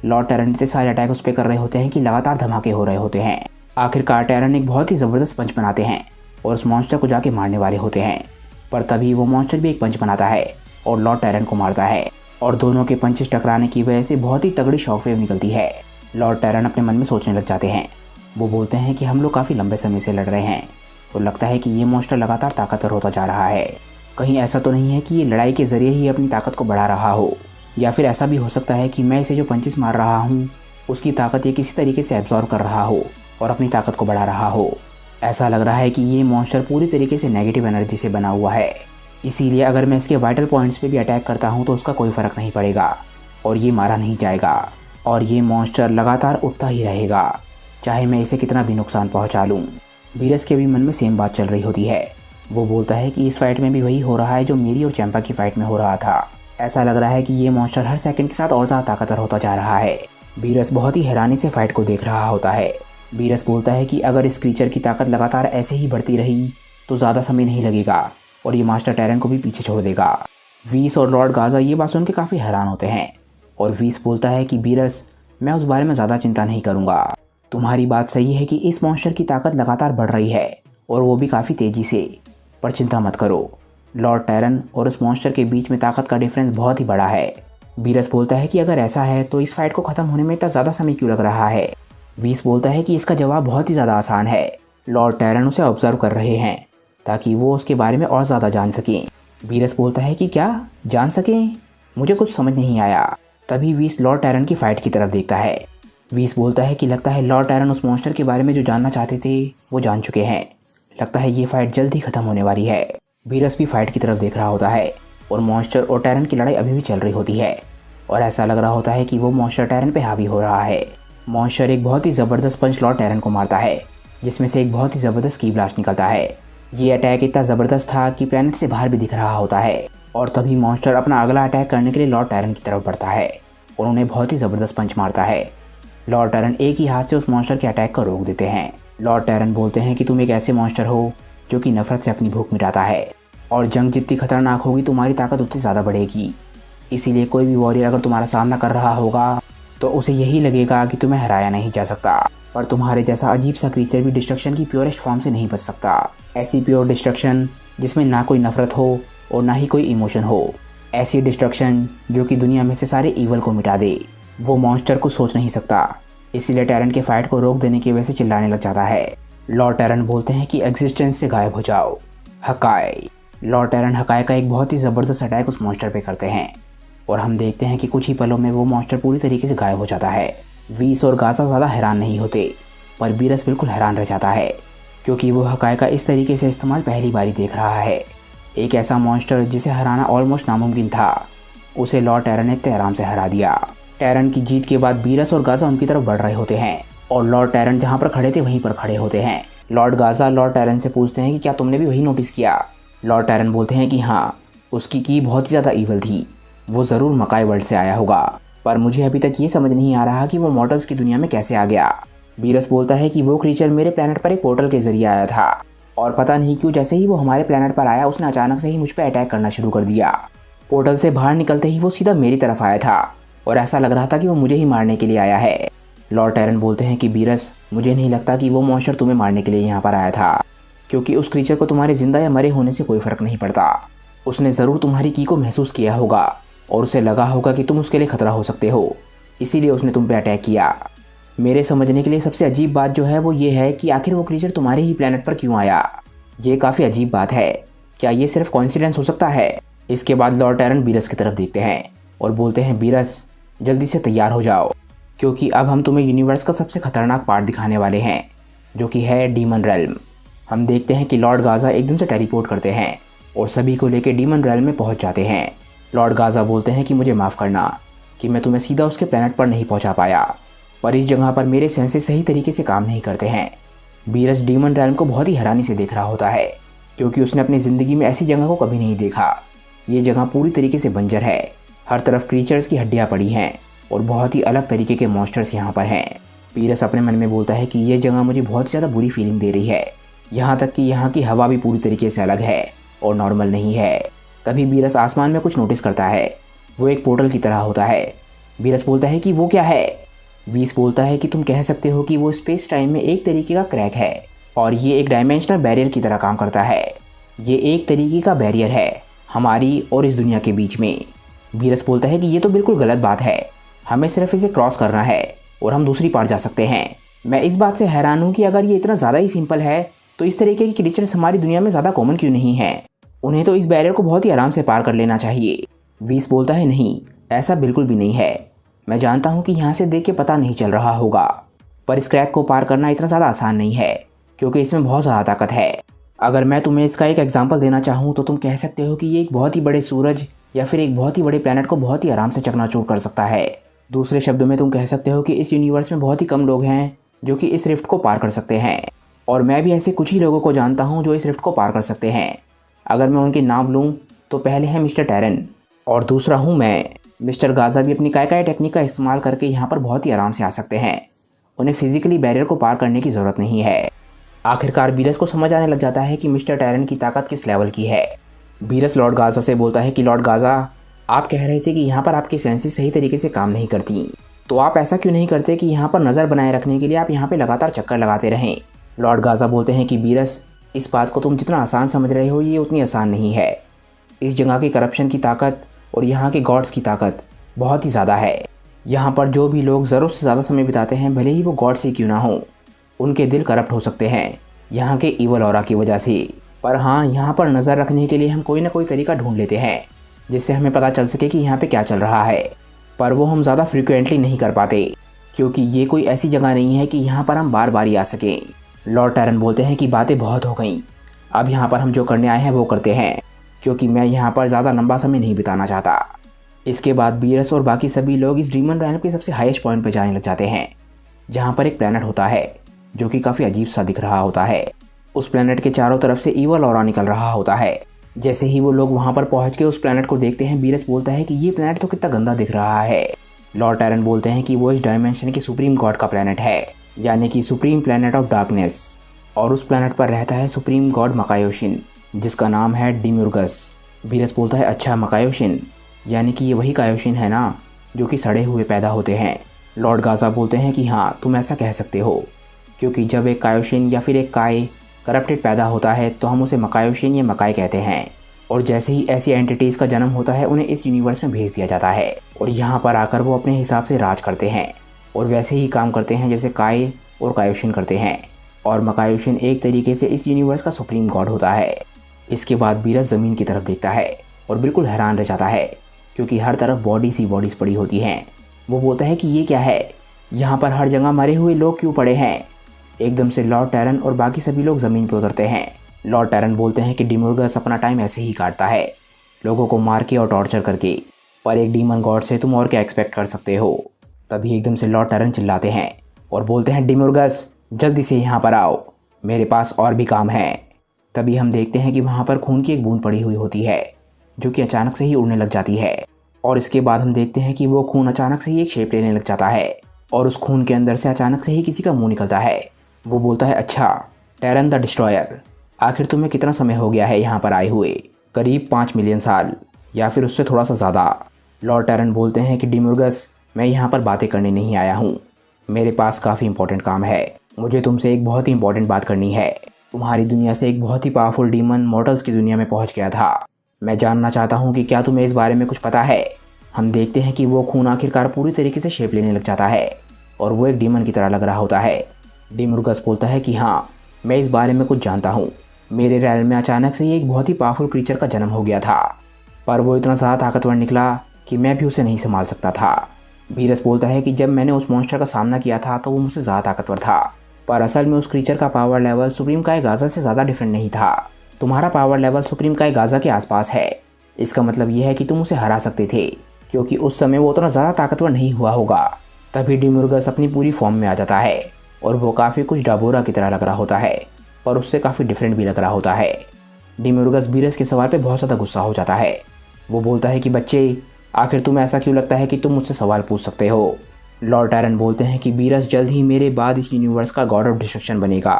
Speaker 1: लॉर्ड टैरन इतने सारे अटैक उस पर कर रहे होते हैं कि लगातार धमाके हो रहे होते हैं। आखिरकार टैरन एक बहुत ही ज़बरदस्त पंच बनाते हैं और उस मॉन्स्टर को जाके मारने वाले होते हैं, पर तभी वो मॉन्स्टर भी एक पंच बनाता है और लॉर्ड टैरन को मारता है और दोनों के पंचेस टकराने की वजह से बहुत ही तगड़ी शॉकवेव निकलती है। लॉर्ड टैरन अपने मन में सोचने लग जाते हैं। वो बोलते हैं कि हम लोग काफ़ी लंबे समय से लड़ रहे हैं और लगता है कि ये मॉन्स्टर लगातार ताकतवर होता जा रहा है। कहीं ऐसा तो नहीं है कि ये लड़ाई के ज़रिए ही अपनी ताकत को बढ़ा रहा हो, या फिर ऐसा भी हो सकता है कि मैं इसे जो पंचेस मार रहा हूँ उसकी ताकत ये किसी तरीके से एब्जॉर्ब कर रहा हो और अपनी ताकत को बढ़ा रहा हो। ऐसा लग रहा है कि ये मॉन्स्टर पूरी तरीके से नेगेटिव एनर्जी से बना हुआ है, इसीलिए अगर मैं इसके वाइटल पॉइंट्स पे भी अटैक करता हूँ तो उसका कोई फ़र्क नहीं पड़ेगा और ये मारा नहीं जाएगा और ये मॉन्स्टर लगातार उठता ही रहेगा चाहे मैं इसे कितना भी नुकसान पहुँचा लूँ। बीरस के भी मन में सेम बात चल रही होती है। वो बोलता है कि इस फाइट में भी वही हो रहा है जो मेरी और चैंपा की फाइट में हो रहा था। ऐसा लग रहा है कि ये मॉन्स्टर हर सेकंड के साथ और ज़्यादा ताकतवर होता जा रहा है। बीरस बहुत ही हैरानी से फाइट को देख रहा होता है। बीरस बोलता है कि अगर इस क्रीचर की ताकत लगातार ऐसे ही बढ़ती रही तो ज़्यादा समय नहीं लगेगा और ये मास्टर टैरन को भी पीछे छोड़ देगा। वीस और लॉर्ड गाज़ा ये बात सुन के काफ़ी हैरान होते हैं और वीस बोलता है कि बीरस, मैं उस बारे में ज़्यादा चिंता नहीं करूँगा। तुम्हारी बात सही है कि इस मॉन्स्टर की ताकत लगातार बढ़ रही है और वो भी काफ़ी तेज़ी से, पर चिंता मत करो, लॉर्ड टैरन और उस मॉन्स्टर के बीच में ताकत का डिफरेंस बहुत ही बड़ा है। बीरस बोलता है कि अगर ऐसा है तो इस फाइट को ख़त्म होने में इतना ज़्यादा समय क्यों लग रहा है? वीस बोलता है कि इसका जवाब बहुत ही ज़्यादा आसान है। लॉर्ड टैरन उसे ऑब्जर्व कर रहे हैं ताकि वो उसके बारे में और ज़्यादा जान सकें। बीरस बोलता है कि क्या जान सकें? मुझे कुछ समझ नहीं आया। तभी वीस लॉर्ड टैरन की फ़ाइट की तरफ देखता है। वीस बोलता है कि लगता है लॉर्ड टैरन उस मॉन्स्टर के बारे में जो जानना चाहते थे वो जान चुके हैं। लगता है ये फाइट जल्द ही ख़त्म होने वाली है। बीरस भी फाइट की तरफ देख रहा होता है और मॉन्स्टर और टैरन की लड़ाई अभी भी चल रही होती है और ऐसा लग रहा होता है कि वो मॉन्स्टर टैरन पे हावी हो रहा है। मॉन्स्टर एक बहुत ही ज़बरदस्त पंच लॉर्ड टैरन को मारता है जिसमें से एक बहुत ही ज़बरदस्त की ब्लास्ट निकलता है। ये अटैक इतना ज़बरदस्त था कि प्लैनेट से बाहर भी दिख रहा होता है और तभी मॉन्स्टर अपना अगला अटैक करने के लिए लॉर्ड टैरन की तरफ बढ़ता है और उन्हें बहुत ही ज़बरदस्त पंच मारता है। लॉर्ड टैरन एक ही हाथ से उस मॉन्स्टर के अटैक को रोक देते हैं। लॉर्ड टैरन बोलते हैं कि तुम एक ऐसे मॉन्स्टर हो जो कि नफरत से अपनी भूख मिटाता है और जंग जितनी खतरनाक होगी तुम्हारी ताकत उतनी ज़्यादा बढ़ेगी। इसीलिए कोई भी वॉरियर अगर तुम्हारा सामना कर रहा होगा तो उसे यही लगेगा कि तुम्हें हराया नहीं जा सकता, पर तुम्हारे जैसा अजीब सा क्रीचर भी डिस्ट्रक्शन की प्योरेस्ट फॉर्म से नहीं बच सकता। ऐसी प्योर डिस्ट्रक्शन जिसमें ना कोई नफरत हो और ना ही कोई इमोशन हो, ऐसी डिस्ट्रक्शन जो कि दुनिया में से सारे ईवल को मिटा दे, वो मॉन्स्टर को सोच नहीं सकता। इसीलिए टैरन के फाइट को रोक देने की वजह से चिल्लाने लग जाता है। लॉर्ड टैरन बोलते हैं कि एग्जिस्टेंस से गायब हो जाओ हकाई। लॉर्ड टैरन हकाई का एक बहुत ही ज़बरदस्त अटैक उस मॉन्स्टर पे करते हैं और हम देखते हैं कि कुछ ही पलों में वो मॉन्स्टर पूरी तरीके से गायब हो जाता है। वीस और गाज़ा ज़्यादा हैरान नहीं होते, पर बीरस बिल्कुल हैरान रह जाता है, क्योंकि वो हकाए का इस तरीके से इस्तेमाल पहली बार ही देख रहा है। एक ऐसा मॉन्स्टर जिसे हराना ऑलमोस्ट नामुमकिन था, उसे लॉर्ड टैरन ने इतने आराम से हरा दिया। टैरन की जीत के बाद बीरस और गाज़ा उनकी तरफ बढ़ रहे होते हैं और लॉर्ड टैरन जहाँ पर खड़े थे वहीं पर खड़े होते हैं। लॉर्ड गाज़ा लॉर्ड टैरन से पूछते हैं कि क्या तुमने भी वही नोटिस किया? लॉर्ड टैरन बोलते हैं कि हाँ, उसकी की बहुत ही ज़्यादा ईवल थी, वो ज़रूर मकाई वर्ल्ड से आया होगा, पर मुझे अभी तक ये समझ नहीं आ रहा कि वो मॉर्टल्स की दुनिया में कैसे आ गया। बीरस बोलता है कि वो क्रीचर मेरे प्लेनेट पर एक पोर्टल के जरिए आया था और पता नहीं क्यों जैसे ही वो हमारे प्लेनेट पर आया उसने अचानक से ही मुझ पर अटैक करना शुरू कर दिया। पोर्टल से बाहर निकलते ही वो सीधा मेरी तरफ आया था और ऐसा लग रहा था कि वो मुझे ही मारने के लिए आया है। लॉर्ड टैरन बोलते हैं कि बीरस, मुझे नहीं लगता कि वो मॉन्स्टर तुम्हें मारने के लिए यहाँ पर आया था, क्योंकि उस क्रीचर को तुम्हारे जिंदा या मरे होने से कोई फ़र्क नहीं पड़ता। उसने ज़रूर तुम्हारी की को महसूस किया होगा और उसे लगा होगा कि तुम उसके लिए खतरा हो सकते हो, इसीलिए उसने तुम पे अटैक किया। मेरे समझने के लिए सबसे अजीब बात जो है वो ये है कि आखिर वो क्रीचर तुम्हारे ही प्लेनेट पर क्यों आया। ये काफ़ी अजीब बात है। क्या ये सिर्फ कोइंसिडेंस हो सकता है? इसके बाद लॉर्ड टैरन बीरस की तरफ देखते हैं और बोलते हैं, बीरस जल्दी से तैयार हो जाओ, क्योंकि अब हम तुम्हें यूनिवर्स का सबसे खतरनाक पार्ट दिखाने वाले हैं, जो कि है डीमन रेल्म। हम देखते हैं कि लॉर्ड गाज़ा एकदम से टेलीपोर्ट करते हैं और सभी को लेकर डीमन रेल्म में पहुंच जाते हैं। लॉर्ड गाज़ा बोलते हैं कि मुझे माफ़ करना कि मैं तुम्हें सीधा उसके प्लेनेट पर नहीं पहुंचा पाया, पर इस जगह पर मेरे सेंसेस सही तरीके से काम नहीं करते हैं। बीरस डीमन रेल्म को बहुत ही हैरानी से देख रहा होता है, क्योंकि उसने अपनी ज़िंदगी में ऐसी जगह को कभी नहीं देखा। ये जगह पूरी तरीके से बंजर है, हर तरफ क्रीचर्स की हड्डियाँ पड़ी हैं और बहुत ही अलग तरीके के मॉन्स्टर्स यहाँ पर हैं। बीरस अपने मन में बोलता है कि ये जगह मुझे बहुत ज़्यादा बुरी फीलिंग दे रही है, यहाँ तक कि यहाँ की हवा भी पूरी तरीके से अलग है और नॉर्मल नहीं है। तभी बीरस आसमान में कुछ नोटिस करता है, वो एक पोर्टल की तरह होता है। बीरस बोलता है कि वो क्या है? वीस बोलता है कि तुम कह सकते हो कि वो स्पेस टाइम में एक तरीके का क्रैक है और ये एक डायमेंशनल बैरियर की तरह काम करता है। ये एक तरीके का बैरियर है हमारी और इस दुनिया के बीच में। बीरस बोलता है कि ये तो बिल्कुल गलत बात है, हमें सिर्फ इसे क्रॉस करना है और हम दूसरी पार जा सकते हैं। मैं इस बात से हैरान हूँ कि अगर ये इतना ज़्यादा ही सिंपल है तो इस तरीके के क्रीचर्स हमारी दुनिया में ज़्यादा कॉमन क्यों नहीं है? उन्हें तो इस बैरियर को बहुत ही आराम से पार कर लेना चाहिए। वीस बोलता है, नहीं, ऐसा बिल्कुल भी नहीं है। मैं जानता हूँ कि यहाँ से देख के पता नहीं चल रहा होगा, पर इस क्रैक को पार करना इतना ज़्यादा आसान नहीं है, क्योंकि इसमें बहुत ज़्यादा ताकत है। अगर मैं तुम्हें इसका एक एग्जांपल देना चाहूँ तो तुम कह सकते हो कि ये एक बहुत ही बड़े सूरज या फिर एक बहुत ही बड़े प्लेनेट को बहुत ही आराम से चकनाचूर कर सकता है। दूसरे शब्दों में तुम कह सकते हो कि इस यूनिवर्स में बहुत ही कम लोग हैं जो कि इस रिफ्ट को पार कर सकते हैं, और मैं भी ऐसे कुछ ही लोगों को जानता हूँ जो इस रिफ्ट को पार कर सकते हैं। अगर मैं उनके नाम लूँ तो पहले है मिस्टर टैरन और दूसरा हूँ मैं। मिस्टर गाज़ा भी अपनी काय टेक्निक का इस्तेमाल करके यहाँ पर बहुत ही आराम से आ सकते हैं, उन्हें फिजिकली बैरियर को पार करने की ज़रूरत नहीं है। आखिरकार बीरस को समझ आने लग जाता है कि मिस्टर टैरन की ताकत किस लेवल की है। बीरस लॉर्ड गाज़ा से बोलता है कि लॉर्ड गाज़ा, आप कह रहे थे कि यहाँ पर आपकी सेंसेस सही तरीके से काम नहीं करती, तो आप ऐसा क्यों नहीं करते कि यहाँ पर नज़र बनाए रखने के लिए आप यहाँ पर लगातार चक्कर लगाते रहें? लॉर्ड गाज़ा बोलते हैं कि बीरस, इस बात को तुम जितना आसान समझ रहे हो ये उतनी आसान नहीं है। इस जगह की करप्शन की ताकत और यहाँ के गॉड्स की ताकत बहुत ही ज़्यादा है। यहाँ पर जो भी लोग ज़रूरत से ज़्यादा समय बिताते हैं, भले ही वो गॉड से क्यों ना हो, उनके दिल करप्ट हो सकते हैं यहाँ के ईवल ऑरा की वजह से। पर हाँ, यहाँ पर नज़र रखने के लिए हम कोई ना कोई तरीका ढूंढ लेते हैं जिससे हमें पता चल सके कि यहाँ पे क्या चल रहा है, पर वो हम ज़्यादा फ्रिक्वेंटली नहीं कर पाते, क्योंकि ये कोई ऐसी जगह नहीं है कि यहाँ पर हम बार बार ही आ सकें। लॉर्ड टैरन बोलते हैं कि बातें बहुत हो गई, अब यहाँ पर हम जो करने आए हैं वो करते हैं, क्योंकि मैं यहाँ पर ज़्यादा लंबा समय नहीं बिताना चाहता। इसके बाद बीरस और बाकी सभी लोग इस डीमन रेल्म के सबसे हाईएस्ट पॉइंट पर जाने लग जाते हैं, जहाँ पर एक प्लेनेट होता है जो कि काफ़ी अजीब सा दिख रहा होता है। उस प्लेनेट के चारों तरफ से ईवल ऑरा निकल रहा होता है। जैसे ही वो लोग वहाँ पर पहुँच के उस प्लेनेट को देखते हैं, बीरस बोलता है कि ये प्लेनेट तो कितना गंदा दिख रहा है। लॉर्ड टैरन बोलते हैं कि वो इस डायमेंशन के सुप्रीम गॉड का प्लेनेट है, यानी कि सुप्रीम प्लेनेट ऑफ डार्कनेस, और उस प्लेनेट पर रहता है सुप्रीम गॉड मकायोशिन, जिसका नाम है डिम्यूर्गस। बीरस बोलता है, अच्छा, मकायोशिन, यानी कि ये वही कायोशिन है ना जो कि सड़े हुए पैदा होते हैं। लॉर्ड गाज़ा बोलते हैं कि हाँ, तुम ऐसा कह सकते हो, क्योंकि जब एक कायोशिन या फिर एक काय करप्टेड पैदा होता है तो हम उसे मकायोशिन या मकाई कहते हैं, और जैसे ही ऐसी एंटिटीज़ का जन्म होता है उन्हें इस यूनिवर्स में भेज दिया जाता है और यहाँ पर आकर वो अपने हिसाब से राज करते हैं और वैसे ही काम करते हैं जैसे काय और कायोशिन करते हैं, और मकायोशिन एक तरीके से इस यूनिवर्स का सुप्रीम गॉड होता है। इसके बाद बीरस ज़मीन की तरफ देखता है और बिल्कुल हैरान रह जाता है, क्योंकि हर तरफ बॉडीज ही बॉडीज पड़ी होती हैं। वो बोलता है कि ये क्या है, यहाँ पर हर जगह मरे हुए लोग क्यों पड़े हैं। एकदम से लॉर्ड टैरन और बाकी सभी लोग ज़मीन पर उतरते हैं। लॉर्ड टैरन बोलते हैं कि डिमोर्गस अपना टाइम ऐसे ही काटता है, लोगों को मार के और टॉर्चर करके, पर एक डीमन गॉड से तुम और क्या एक्सपेक्ट कर सकते हो। तभी एकदम से लॉर्ड टैरन चिल्लाते हैं और बोलते हैं डिमोर्गस जल्दी से यहाँ पर आओ, मेरे पास और भी काम है। तभी हम देखते हैं कि वहाँ पर खून की एक बूंद पड़ी हुई होती है जो कि अचानक से ही उड़ने लग जाती है। और इसके बाद हम देखते हैं कि वो खून अचानक से ही एक शेप लेने लग जाता है और उस खून के अंदर से अचानक से ही किसी का मुंह निकलता है। वो बोलता है अच्छा टैरन द डिस्ट्रॉयर, आखिर तुम्हें कितना समय हो गया है यहाँ पर आए हुए। करीब 5 मिलियन साल या फिर उससे थोड़ा सा ज़्यादा। लॉर्ड टैरन बोलते हैं कि डिमोर्गस मैं यहाँ पर बातें करने नहीं आया हूँ, मेरे पास काफ़ी इंपॉर्टेंट काम है। मुझे तुमसे एक बहुत ही इंपॉर्टेंट बात करनी है। तुम्हारी दुनिया से एक बहुत ही पावरफुल डीमन मॉर्टल्स की दुनिया में पहुँच गया था। मैं जानना चाहता हूँ कि क्या तुम्हें इस बारे में कुछ पता है। हम देखते हैं कि वो खून आखिरकार पूरी तरीके से शेप लेने लग जाता है और वो एक डीमन की तरह लग रहा होता है। डिमोर्गस बोलता है कि हाँ मैं इस बारे में कुछ जानता हूँ। मेरे रैल में अचानक से ही एक बहुत ही पावरफुल क्रीचर का जन्म हो गया था, पर वो इतना ज़्यादा ताकतवर निकला कि मैं भी उसे नहीं संभाल सकता था। वीरस बोलता है कि जब मैंने उस मॉन्स्टर का सामना किया था तो वो मुझसे ज़्यादा ताकतवर था, पर असल में उस क्रीचर का पावर लेवल सुप्रीम काय गाज़ा से ज़्यादा डिफरेंट नहीं था। तुम्हारा पावर लेवल सुप्रीम काय गाज़ा के आसपास है, इसका मतलब यह है कि तुम उसे हरा सकते थे, क्योंकि उस समय वो उतना ज़्यादा ताकतवर नहीं हुआ होगा। तभी डिमोर्गस अपनी पूरी फॉर्म में आ जाता है और वो काफ़ी कुछ डाबोरा की तरह लग रहा होता है, पर उससे काफ़ी डिफरेंट भी लग रहा होता है। डिमोर्गस वीरस के सवाल पे बहुत ज़्यादा गुस्सा हो जाता है। वो बोलता है कि बच्चे आखिर तुम्हें ऐसा क्यों लगता है कि तुम मुझसे सवाल पूछ सकते हो। लॉर्ड टैरन बोलते हैं कि वीरस जल्द ही मेरे बाद इस यूनिवर्स का गॉड ऑफ डिस्ट्रक्शन बनेगा,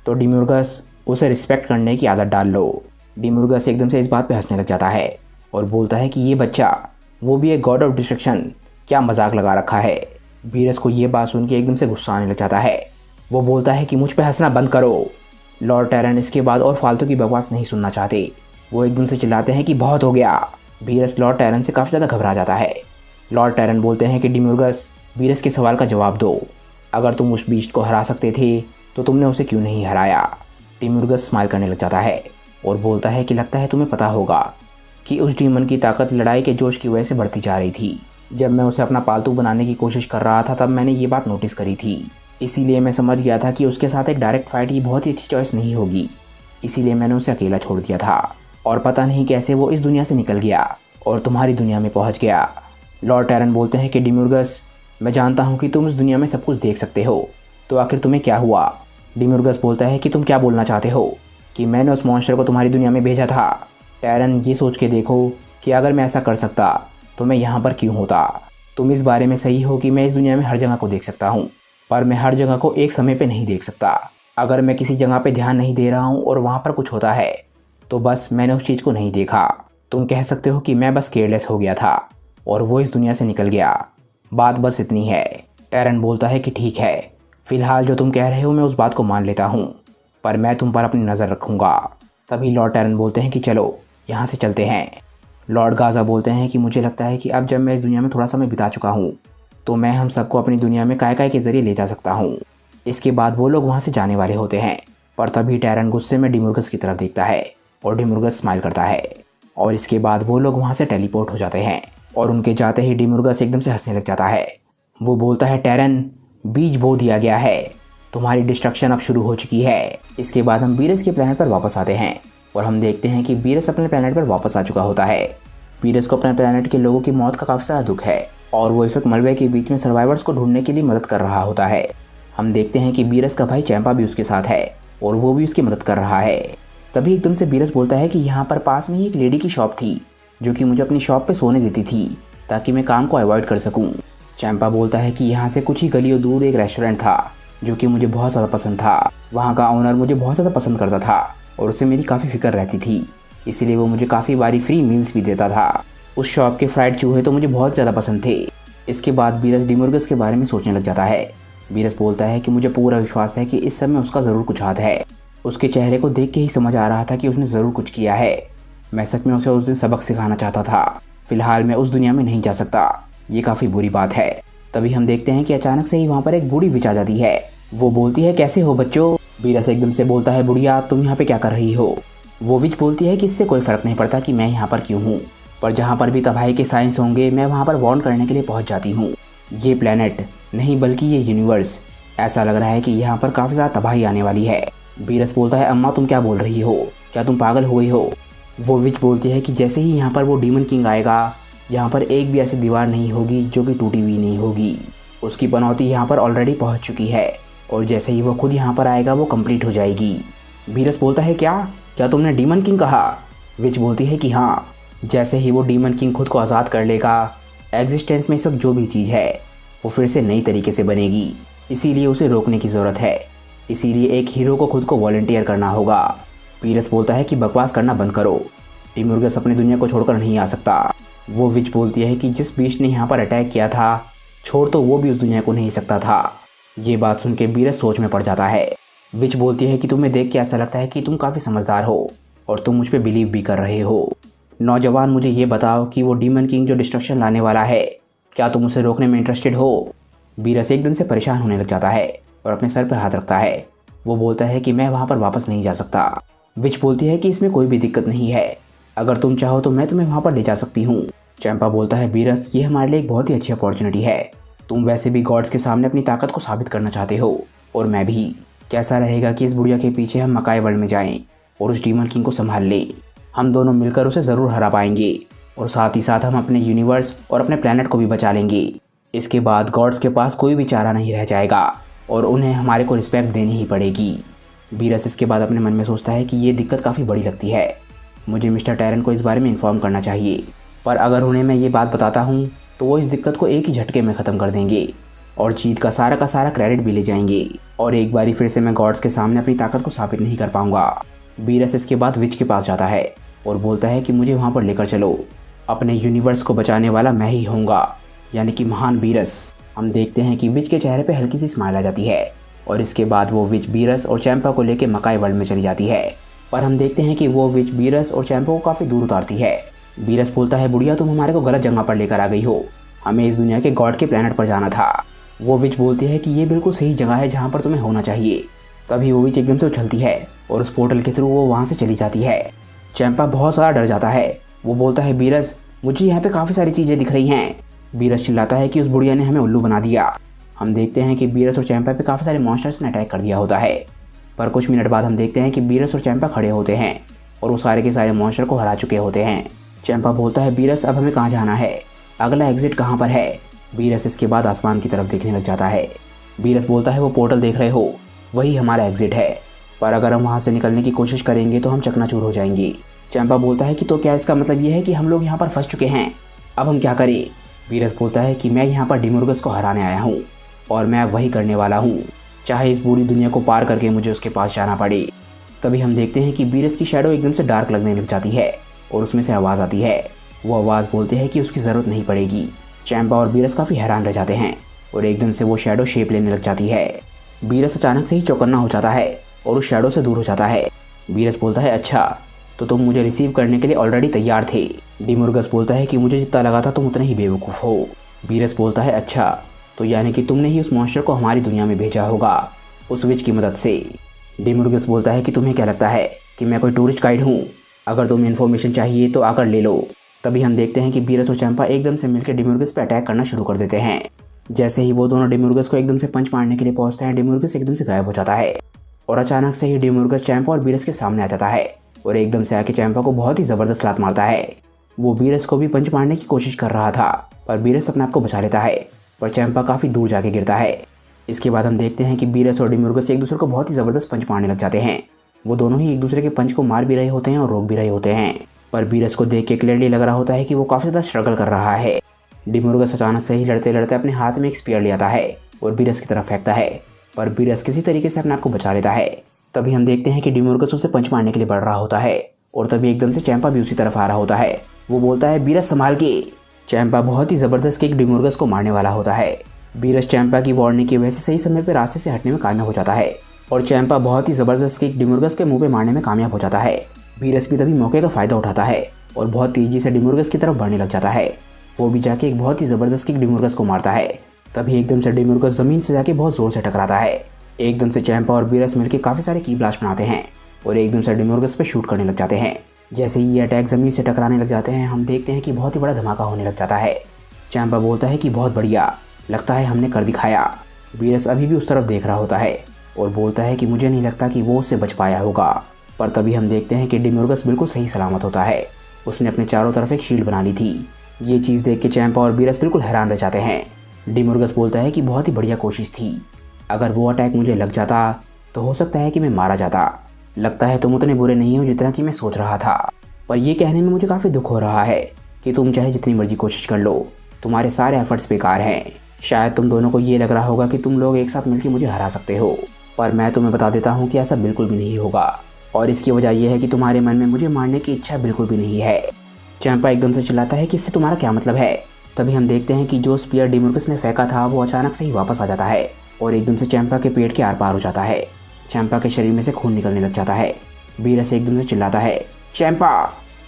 Speaker 1: तो डिमोर्गस उसे रिस्पेक्ट करने की आदत डाल लो। डिमोर्गस एकदम से इस बात पे हंसने लग जाता है और बोलता है कि ये बच्चा, वो भी एक गॉड ऑफ डिस्ट्रक्शन, क्या मजाक लगा रखा है। वीरस को ये बात सुन के एकदम से गुस्सा आने लग जाता है। वो बोलता है कि मुझ पे हंसना बंद करो। लॉर्ड टैरन इसके बाद और फालतू की बकवास नहीं सुनना चाहते। वो एकदम से चिल्लाते हैं कि बहुत हो गया। वीरस लॉर्ड टैरन से काफ़ी ज़्यादा घबरा जाता है। लॉर्ड टैरन बोलते हैं कि डिमोर्गस वीरस के सवाल का जवाब दो, अगर तुम उस बीस्ट को हरा सकते थे तो तुमने उसे क्यों नहीं हराया। डिमोर्गस स्माइल करने लग जाता है और बोलता है कि लगता है तुम्हें पता होगा कि उस डीमन की ताकत लड़ाई के जोश की वजह से बढ़ती जा रही थी। जब मैं उसे अपना पालतू बनाने की कोशिश कर रहा था तब मैंने ये बात नोटिस करी थी, इसीलिए मैं समझ गया था कि उसके साथ एक डायरेक्ट फाइट ही बहुत ही अच्छी चॉइस नहीं होगी, इसीलिए मैंने उसे अकेला छोड़ दिया था। और पता नहीं कैसे वो इस दुनिया से निकल गया और तुम्हारी दुनिया में पहुंच गया। लॉर्ड टैरन बोलते हैं कि डिमोर्गस मैं जानता हूं कि तुम इस दुनिया में सब कुछ देख सकते हो, तो आखिर तुम्हें क्या हुआ। डिमोर्गस बोलता है कि तुम क्या बोलना चाहते हो कि मैंने उस मॉन्स्टर को तुम्हारी दुनिया में भेजा था। टैरन ये सोच के देखो कि अगर मैं ऐसा कर सकता तो मैं यहाँ पर क्यों होता। तुम इस बारे में सही हो कि मैं इस दुनिया में हर जगह को देख सकता हूँ, पर मैं हर जगह को एक समय पे नहीं देख सकता। अगर मैं किसी जगह पे ध्यान नहीं दे रहा हूँ और वहाँ पर कुछ होता है तो बस मैंने उस चीज़ को नहीं देखा। तुम कह सकते हो कि मैं बस केयरलेस हो गया था और वो इस दुनिया से निकल गया, बात बस इतनी है। टैरन बोलता है कि ठीक है, फिलहाल जो तुम कह रहे हो मैं उस बात को मान लेता हूँ, पर मैं तुम पर अपनी नज़र रखूँगा। तभी लॉर्ड टैरन बोलते हैं कि चलो यहाँ से चलते हैं। लॉर्ड गाज़ा बोलते हैं कि मुझे लगता है कि अब जब मैं इस दुनिया में थोड़ा समय बिता चुका हूँ तो मैं हम सबको अपनी दुनिया में काय के ज़रिए ले जा सकता हूँ। इसके बाद वो लोग वहाँ से जाने वाले होते हैं, पर तभी टैरन गुस्से में डिमोर्गस की तरफ देखता है और डिमोर्गस स्माइल करता है और इसके बाद वो लोग वहाँ से टेलीपोर्ट हो जाते हैं और उनके जाते ही डिमोर्गस एकदम से हंसने लग जाता है। वो बोलता है टैरन बीज बो दिया गया है, तुम्हारी डिस्ट्रक्शन अब शुरू हो चुकी है। इसके बाद हम वीरस के प्लेनेट पर वापस आते हैं और हम देखते हैं कि वीरस अपने प्लेनेट पर वापस आ चुका होता है। वीरस को अपने प्लेनेट के लोगों की मौत का काफ़ी सारा दुख है और वो इफेक्ट मलबे के बीच में सर्वाइवर्स को ढूंढने के लिए मदद कर रहा होता है। हम देखते हैं कि वीरस का भाई चैंपा भी उसके साथ है और वो भी उसकी मदद कर रहा है। तभी एकदम से वीरस बोलता है कि यहाँ पर पास में ही एक लेडी की शॉप थी जो कि मुझे अपनी शॉप पे सोने देती थी ताकि मैं काम को अवॉइड कर सकूँ। चैंपा बोलता है कि यहाँ से कुछ ही गलियों दूर एक रेस्टोरेंट था जो कि मुझे बहुत ज़्यादा पसंद था। वहाँ का ओनर मुझे बहुत ज़्यादा पसंद करता था और उसे मेरी काफ़ी फिक्र रहती थी, इसीलिए वो मुझे काफ़ी बारी फ्री मील्स भी देता था। उस शॉप के फ्राइड चूहे तो मुझे बहुत ज़्यादा पसंद थे। इसके बाद वीरस डिमोर्गस के बारे में सोचने लग जाता है। वीरस बोलता है कि मुझे पूरा विश्वास है कि इस सब में उसका ज़रूर कुछ हाथ है। उसके चेहरे को देख के ही समझ आ रहा था कि उसने ज़रूर कुछ किया है। मैं सच में उसे उस दिन सबक सिखाना चाहता था। फिलहाल मैं उस दुनिया में नहीं जा सकता, ये काफ़ी बुरी बात है। तभी हम देखते हैं कि अचानक से ही वहाँ पर एक बूढ़ी विच आ जाती है। वो बोलती है कैसे हो बच्चों। वीरस एकदम से बोलता है बुढ़िया तुम यहाँ पे क्या कर रही हो। वो विच बोलती है कि इससे कोई फ़र्क नहीं पड़ता कि मैं यहाँ पर क्यों हूँ, पर जहाँ पर भी तबाही के साइंस होंगे मैं वहाँ पर वार्न करने के लिए पहुँच जाती हूँ। ये प्लेनेट नहीं बल्कि ये यूनिवर्स, ऐसा लग रहा है कि यहाँ पर काफ़ी ज़्यादा तबाही आने वाली है। बीरस बोलता है अम्मा तुम क्या बोल रही हो, क्या तुम पागल हो गई हो। वो विच बोलती है कि जैसे ही यहाँ पर वो डीमन किंग आएगा यहाँ पर एक भी ऐसी दीवार नहीं होगी जो कि टूटी हुई नहीं होगी। उसकी पनौती यहाँ पर ऑलरेडी पहुँच चुकी है और जैसे ही वो खुद यहाँ पर आएगा वो कंप्लीट हो जाएगी। बीरस बोलता है क्या तुमने डीमन किंग कहा। विच बोलती है कि हाँ, जैसे ही वो डीमन किंग खुद को आज़ाद कर लेगा एग्जिस्टेंस में इस वक्त जो भी चीज़ है वो फिर से नई तरीके से बनेगी, इसीलिए उसे रोकने की ज़रूरत है। इसीलिए एक हीरो को खुद को वॉलंटियर करना होगा। बीरस बोलता है कि बकवास करना बंद करो, डिमोर्गस अपनी दुनिया को छोड़कर नहीं आ सकता। वो विच बोलती है कि जिस बीस्ट ने यहाँ पर अटैक किया था छोड़ तो वो भी उस दुनिया को नहीं सकता था। ये बात सुन के बीरस सोच में पड़ जाता है। विच बोलती है कि तुम्हें देख के ऐसा लगता है कि तुम काफ़ी समझदार हो और तुम मुझ पे बिलीव भी कर रहे हो। नौजवान मुझे ये बताओ कि वो डीमन किंग जो डिस्ट्रक्शन लाने वाला है क्या तुम उसे रोकने में इंटरेस्टेड हो। बीरस एकदम से परेशान होने लग जाता है और अपने सर पर हाथ रखता है। वो बोलता है कि मैं वहाँ पर वापस नहीं जा सकता। विच बोलती है कि इसमें कोई भी दिक्कत नहीं है, अगर तुम चाहो तो मैं तुम्हें वहाँ पर ले जा सकती हूँ। चैंपा बोलता है बीरस ये हमारे लिए एक बहुत ही अच्छी अपॉर्चुनिटी है, तुम वैसे भी गॉड्स के सामने अपनी ताकत को साबित करना चाहते हो और मैं भी। कैसा रहेगा कि इस बुढ़िया के पीछे हम मकाई वर्ल्ड में जाएं और उस डीमन किंग को संभाल लें। हम दोनों मिलकर उसे ज़रूर हरा पाएंगे और साथ ही साथ हम अपने यूनिवर्स और अपने प्लेनेट को भी बचा लेंगे। इसके बाद गॉड्स के पास कोई भी चारा नहीं रह जाएगा और उन्हें हमारे को रिस्पेक्ट देनी ही पड़ेगी। बीरस इसके बाद अपने मन में सोचता है कि ये दिक्कत काफ़ी बड़ी लगती है, मुझे मिस्टर टैरन को इस बारे में इन्फॉर्म करना चाहिए, पर अगर उन्हें मैं ये बात बताता हूँ तो वो इस दिक्कत को एक ही झटके में ख़त्म कर देंगे और जीत का सारा क्रेडिट भी ले जाएंगे और एक बारी फिर से मैं गॉड्स के सामने अपनी ताकत को साबित नहीं कर पाऊंगा। बीरस इसके बाद विच के पास जाता है और बोलता है कि मुझे वहाँ पर लेकर चलो, अपने यूनिवर्स को बचाने वाला मैं ही होऊंगा, यानी कि महान बीरस। हम देखते हैं कि विच के चेहरे पे हल्की सी स्माइल आ जाती है और इसके बाद वो विच बीरस और चैंपा को लेकर मकाई वर्ल्ड में चली जाती है। पर हम देखते हैं कि वो विच बीरस और चैंपा को काफ़ी दूर उतारती है। बीरस बोलता है बुढ़िया तुम हमारे को गलत जगह पर लेकर आ गई हो, हमें इस दुनिया के गॉड के प्लेनेट पर जाना था। वो विच बोलती है कि ये बिल्कुल सही जगह है जहाँ पर तुम्हें होना चाहिए। तभी वो विच एकदम से उछलती है और उस पोर्टल के थ्रू वो वहाँ से चली जाती है। चैंपा बहुत ज़्यादा डर जाता है। वो बोलता है बीरस मुझे यहाँ पे काफ़ी सारी चीज़ें दिख रही हैं। बीरस चिल्लाता है कि उस बुढ़िया ने हमें उल्लू बना दिया। हम देखते हैं कि बीरस और चैंपा पे काफ़ी सारे मॉन्स्टर्स ने अटैक कर दिया होता है, पर कुछ मिनट बाद हम देखते हैं कि बीरस और चैंपा खड़े होते हैं और वो सारे के सारे मॉन्स्टर को हरा चुके होते हैं। चैंपा बोलता है बीरस अब हमें कहाँ जाना है, अगला एग्जिट कहाँ पर है। बीरस इसके बाद आसमान की तरफ देखने लग जाता है। बीरस बोलता है वो पोर्टल देख रहे हो वही हमारा एग्जिट है, पर अगर हम वहाँ से निकलने की कोशिश करेंगे तो हम चकनाचूर हो जाएंगे। चैंपा बोलता है कि तो क्या इसका मतलब ये है कि हम लोग यहाँ पर फंस चुके हैं, अब हम क्या करें। बीरस बोलता है कि मैं यहाँ पर डिमोर्गस को हराने आया हूँ और मैं वही करने वाला हूँ, चाहे इस पूरी दुनिया को पार करके मुझे उसके पास जाना पड़े। तभी हम देखते हैं कि बीरस की शैडो एकदम से डार्क लगने लग जाती है और उसमें से आवाज़ आती है। वो आवाज़ बोलते हैं कि उसकी ज़रूरत नहीं पड़ेगी। चैंपा और बीरस काफ़ी हैरान रह जाते हैं और एकदम से वो शैडो शेप लेने लग जाती है। बीरस अचानक से ही चौकन्ना हो जाता है और उस शैडो से दूर हो जाता है। बीरस बोलता है अच्छा तो तुम मुझे रिसीव करने के लिए ऑलरेडी तैयार थे। डिमोर्गस बोलता है कि मुझे जितना लगा था तुम उतने ही बेवकूफ़ हो। बीरस बोलता है अच्छा तो यानी कि तुमने ही उस मॉन्स्टर को हमारी दुनिया में भेजा होगा उस विच की मदद से। डिमोर्गस बोलता है कि तुम्हें क्या लगता है कि मैं कोई टूरिस्ट गाइड हूँ, अगर तुम्हें इन्फॉर्मेशन चाहिए तो आकर ले लो। तभी हम देखते हैं कि बीरस और चैंपा एकदम से मिलकर डिमोर्गस पे अटैक करना शुरू कर देते हैं। जैसे ही वो दोनों डिमोर्गस को एकदम से पंच मारने के लिए पहुंचते हैं डिमोर्गस एकदम से गायब हो जाता है और अचानक से ही डिमोर्गस चैंपा और बीरस के सामने आ जाता है और एकदम से आके चैंपा को बहुत ही ज़बरदस्त लात मारता है। वो बीरस को भी पंच मारने की कोशिश कर रहा था पर बीरस अपने आप को बचा लेता है, पर चैंपा काफ़ी दूर जाके गिरता है। इसके बाद हम देखते हैं कि बीरस और डिमोर्गस एक दूसरे को बहुत ही ज़बरदस्त पंच मारने लग जाते हैं। वो दोनों ही एक दूसरे के पंच को मार भी रहे होते हैं और रोक भी रहे होते हैं, पर बीरस को देख के क्लियरली लग रहा होता है कि वो काफ़ी ज़्यादा स्ट्रगल कर रहा है। डिमोर्गस अचानक से ही लड़ते लड़ते अपने हाथ में एक स्पीयर ले आता है और बीरस की तरफ फेंकता है, पर बीरस किसी तरीके से अपने आप को बचा लेता है। तभी हम देखते हैं कि डिमोर्गस उसे पंच मारने के लिए बढ़ रहा होता है और तभी एकदम से चैंपा भी उसी तरफ आ रहा होता है। वो बोलता है बीरस संभाल के। चैंपा बहुत ही ज़बरदस्त किक डिमोर्गस को मारने वाला होता है। बीरस चैंपा की वार्निंग की वजह से सही समय पर रास्ते से हटने में कामयाब हो जाता है और चैंपा बहुत ही ज़बरदस्त किक डिमोर्गस के मुंह पे मारने में कामयाब हो जाता है। बीरस भी तभी मौके का फ़ायदा उठाता है और बहुत तेज़ी से डिमोर्गस की तरफ बढ़ने लग जाता है। वो भी जाके एक बहुत ही ज़बरदस्त किक डिमोर्गस को मारता है। तभी एकदम से डिमोर्गस ज़मीन से जाके बहुत ज़ोर से टकराता है। एकदम से चैंपा और बीरस मिलकर काफ़ी सारे की ब्लास्ट बनाते हैं और एकदम से डिमोर्गस पे शूट करने लग जाते हैं। जैसे ही ये अटैक ज़मीन से टकराने लग जाते हैं हम देखते हैं कि बहुत ही बड़ा धमाका होने लग जाता है। चैंपा बोलता है कि बहुत बढ़िया, लगता है हमने कर दिखाया। वीरस अभी भी उस तरफ देख रहा होता है और बोलता है कि मुझे नहीं लगता कि वो उससे बच पाया होगा। पर तभी हम देखते हैं कि डिमोर्गस बिल्कुल सही सलामत होता है। उसने अपने चारों तरफ एक शील्ड बना ली थी। ये चीज़ देख के चैंपा और वीरस बिल्कुल हैरान रह जाते हैं। डिमोर्गस बोलता है कि बहुत ही बढ़िया कोशिश थी, अगर वो अटैक मुझे लग जाता तो हो सकता है कि मैं मारा जाता। लगता है तुम उतने बुरे नहीं हो जितना कि मैं सोच रहा था। पर यह कहने में मुझे काफ़ी दुख हो रहा है कि तुम चाहे जितनी मर्जी कोशिश कर लो, तुम्हारे सारे एफर्ट्स बेकार हैं। शायद तुम दोनों को ये लग रहा होगा कि तुम लोग एक साथ मिलकर मुझे हरा सकते हो, पर मैं तुम्हें बता देता हूँ कि ऐसा बिल्कुल भी नहीं होगा। और इसकी वजह यह है कि तुम्हारे मन में मुझे मारने की इच्छा बिल्कुल भी नहीं है। चैंपा एकदम से चिल्लाता है कि इससे तुम्हारा क्या मतलब है। तभी हम देखते हैं कि जो स्पीयर डिमोर्गस ने फेंका था वो अचानक से ही वापस आ जाता है और एकदम से चैंपा के पेट के आर पार हो जाता है। चैंपा के शरीर में से खून निकलने लग जाता है। वीरस एकदम से चिल्लाता है चैंपा।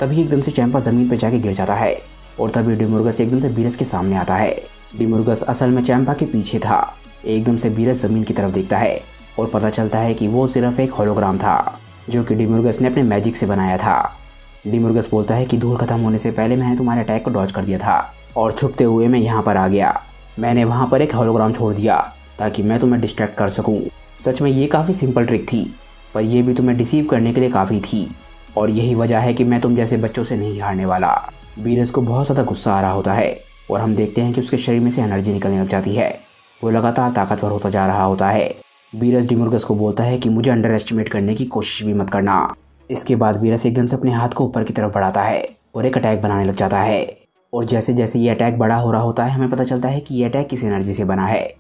Speaker 1: तभी एकदम से चैंपा ज़मीन पर जाके गिर जाता है और तभी डिमोर्गस एकदम से वीरस के सामने आता है। डिमोर्गस असल में चैंपा के पीछे था। एकदम से वीरस ज़मीन की तरफ देखता है और पता चलता है कि वो सिर्फ एक होलोग्राम था जो कि डिमोर्गस ने अपने मैजिक से बनाया था। डिमोर्गस बोलता है कि धूल खत्म होने से पहले मैंने तुम्हारे अटैक को डॉज कर दिया था और छुपते हुए मैं यहाँ पर आ गया। मैंने वहाँ पर एक होलोग्राम छोड़ दिया ताकि मैं तुम्हें डिस्ट्रैक्ट कर सकूँ। सच में ये काफ़ी सिंपल ट्रिक थी, पर यह भी तुम्हें डिसीव करने के लिए काफ़ी थी और यही वजह है कि मैं तुम जैसे बच्चों से नहीं हारने वाला। वीरस को बहुत ज़्यादा गुस्सा आ रहा होता है और हम देखते हैं कि उसके शरीर में से एनर्जी निकलने लग जाती है। वो लगातार ताकतवर होता जा रहा होता है। वीरस डिमोर्गस को बोलता है कि मुझे अंडर एस्टिमेट करने की कोशिश भी मत करना। इसके बाद वीरस एकदम से अपने हाथ को ऊपर की तरफ बढ़ाता है और एक अटैक बनाने लग जाता है। और जैसे जैसे ये अटैक बड़ा हो रहा होता है हमें पता चलता है कि ये अटैक किस एनर्जी से बना है।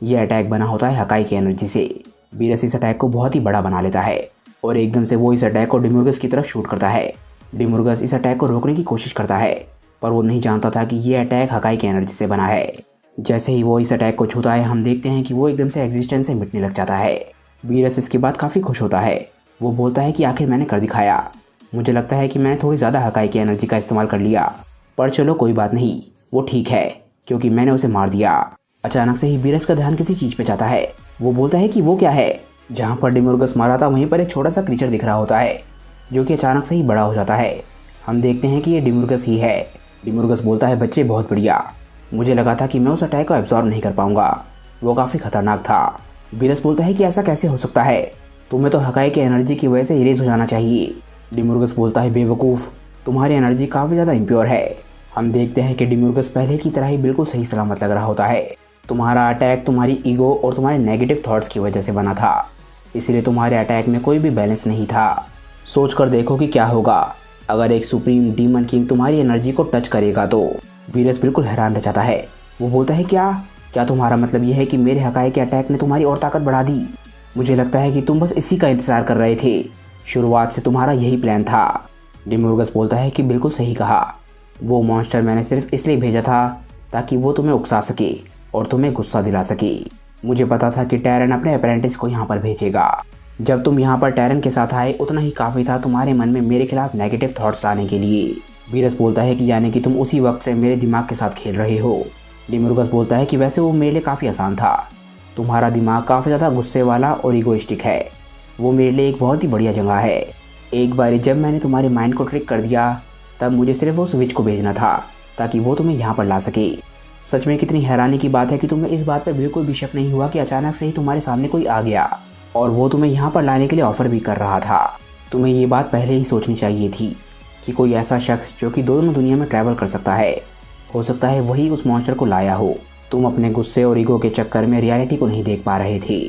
Speaker 1: यह अटैक बना होता है हकाई की एनर्जी से। वीरस इस अटैक को बहुत ही बड़ा बना लेता है और एकदम से वो इस अटैक को डिमोर्गस की तरफ शूट करता है। डिमोर्गस इस अटैक को रोकने की कोशिश करता है पर वो नहीं जानता था कि ये अटैक हकाई की एनर्जी से बना है। जैसे ही वो इस अटैक को छूता है हम देखते हैं कि वो एकदम से एग्जिस्टेंस से मिटने लग जाता है। वीरस इसके बाद काफ़ी खुश होता है। वो बोलता है कि आखिर मैंने कर दिखाया। मुझे लगता है कि मैंने थोड़ी ज़्यादा हकाई की एनर्जी का इस्तेमाल कर लिया, पर चलो कोई बात नहीं, वो ठीक है क्योंकि मैंने उसे मार दिया। अचानक से ही वीरस का ध्यान किसी चीज़ पे जाता है। वो बोलता है कि वो क्या है। जहाँ पर डिमोर्गस मारा था वहीं पर एक छोटा सा क्रीचर दिख रहा होता है जो कि अचानक से ही बड़ा हो जाता है। हम देखते हैं कि ये डिमोर्गस ही है। डिमोर्गस बोलता है बच्चे बहुत बढ़िया, मुझे लगा था कि मैं उस अटैक को एब्जॉर्ब नहीं कर पाऊंगा, वो काफ़ी खतरनाक था। वीरस बोलता है कि ऐसा कैसे हो सकता है, तुम्हें तो हकाई की एनर्जी की वजह से इरेज हो जाना चाहिए। डिमोर्गस बोलता है बेवकूफ़, तुम्हारी एनर्जी काफ़ी ज़्यादा इम्प्योर है। हम देखते हैं कि डिमोर्गस पहले की तरह ही बिल्कुल सही सलामत लग रहा होता है। तुम्हारा अटैक तुम्हारी ईगो और तुम्हारे नेगेटिव थॉट्स की वजह से बना था, इसलिए तुम्हारे अटैक में कोई भी बैलेंस नहीं था। सोच कर देखो कि क्या होगा अगर एक सुप्रीम डीमन किंग तुम्हारी एनर्जी को टच करेगा तो। वीरस बिल्कुल हैरान रह जाता है। वो बोलता है क्या तुम्हारा मतलब यह है कि मेरे हकाई के अटैक ने तुम्हारी और ताकत बढ़ा दी। मुझे लगता है कि तुम बस इसी का इंतज़ार कर रहे थे, शुरुआत से तुम्हारा यही प्लान था। डिमोर्गस बोलता है कि बिल्कुल सही कहा, वो मॉन्स्टर मैंने सिर्फ इसलिए भेजा था ताकि वो तुम्हें उकसा सके और तुम्हें गुस्सा दिला सके। मुझे पता था कि टैरन अपने अप्रेंटिस को यहाँ पर भेजेगा। जब तुम यहाँ पर टैरन के साथ आए उतना ही काफ़ी था तुम्हारे मन में मेरे खिलाफ नेगेटिव थॉट्स लाने के लिए। वीरस बोलता है कि यानी कि तुम उसी वक्त से मेरे दिमाग के साथ खेल रहे हो। डिमोर्गस बोलता है कि वैसे वो मेरे लिए काफ़ी आसान था, तुम्हारा दिमाग काफ़ी ज़्यादा गुस्से वाला और ईगोइस्टिक है, वो मेरे लिए एक बहुत ही बढ़िया जगह है। एक बार जब मैंने तुम्हारे माइंड को ट्रिक कर दिया तब मुझे सिर्फ वो स्विच को भेजना था ताकि वो तुम्हें यहाँ पर ला सके। सच में कितनी हैरानी की बात है कि तुम्हें इस बात पर बिल्कुल भी शक नहीं हुआ कि अचानक से ही तुम्हारे सामने कोई आ गया और वो तुम्हें यहाँ पर लाने के लिए ऑफर भी कर रहा था। तुम्हें ये बात पहले ही सोचनी चाहिए थी कि कोई ऐसा शख्स जो कि दोनों दुनिया में ट्रैवल कर सकता है, हो सकता है वही उस मॉन्स्टर को लाया हो। तुम अपने गुस्से और ईगो के चक्कर में रियलिटी को नहीं देख पा रहे थे।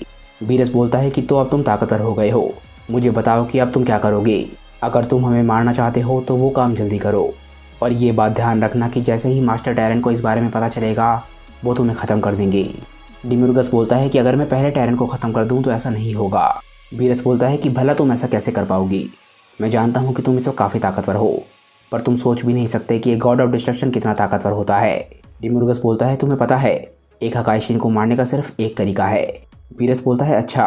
Speaker 1: वीरस बोलता है कि तो अब तुम ताकतवर हो गए हो, मुझे बताओ कि अब तुम क्या करोगे। अगर तुम हमें मारना चाहते हो तो वो काम जल्दी करो, और ये बात ध्यान रखना कि जैसे ही मास्टर टैरन को इस बारे में पता चलेगा वो तुम्हें ख़त्म कर देंगे। डिमोर्गस बोलता है कि अगर मैं पहले टैरन को ख़त्म कर दूं तो ऐसा नहीं होगा। वीरस बोलता है कि भला तुम ऐसा कैसे कर पाओगी, मैं जानता हूँ कि तुम इस वक्त काफ़ी ताकतवर हो, पर तुम सोच भी नहीं सकते कि एक गॉड ऑफ डिस्ट्रक्शन कितना ताकतवर होता है। डिमोर्गस बोलता है तुम्हें पता है एक हकाइशिन को मारने का सिर्फ एक तरीका है। वीरस बोलता है अच्छा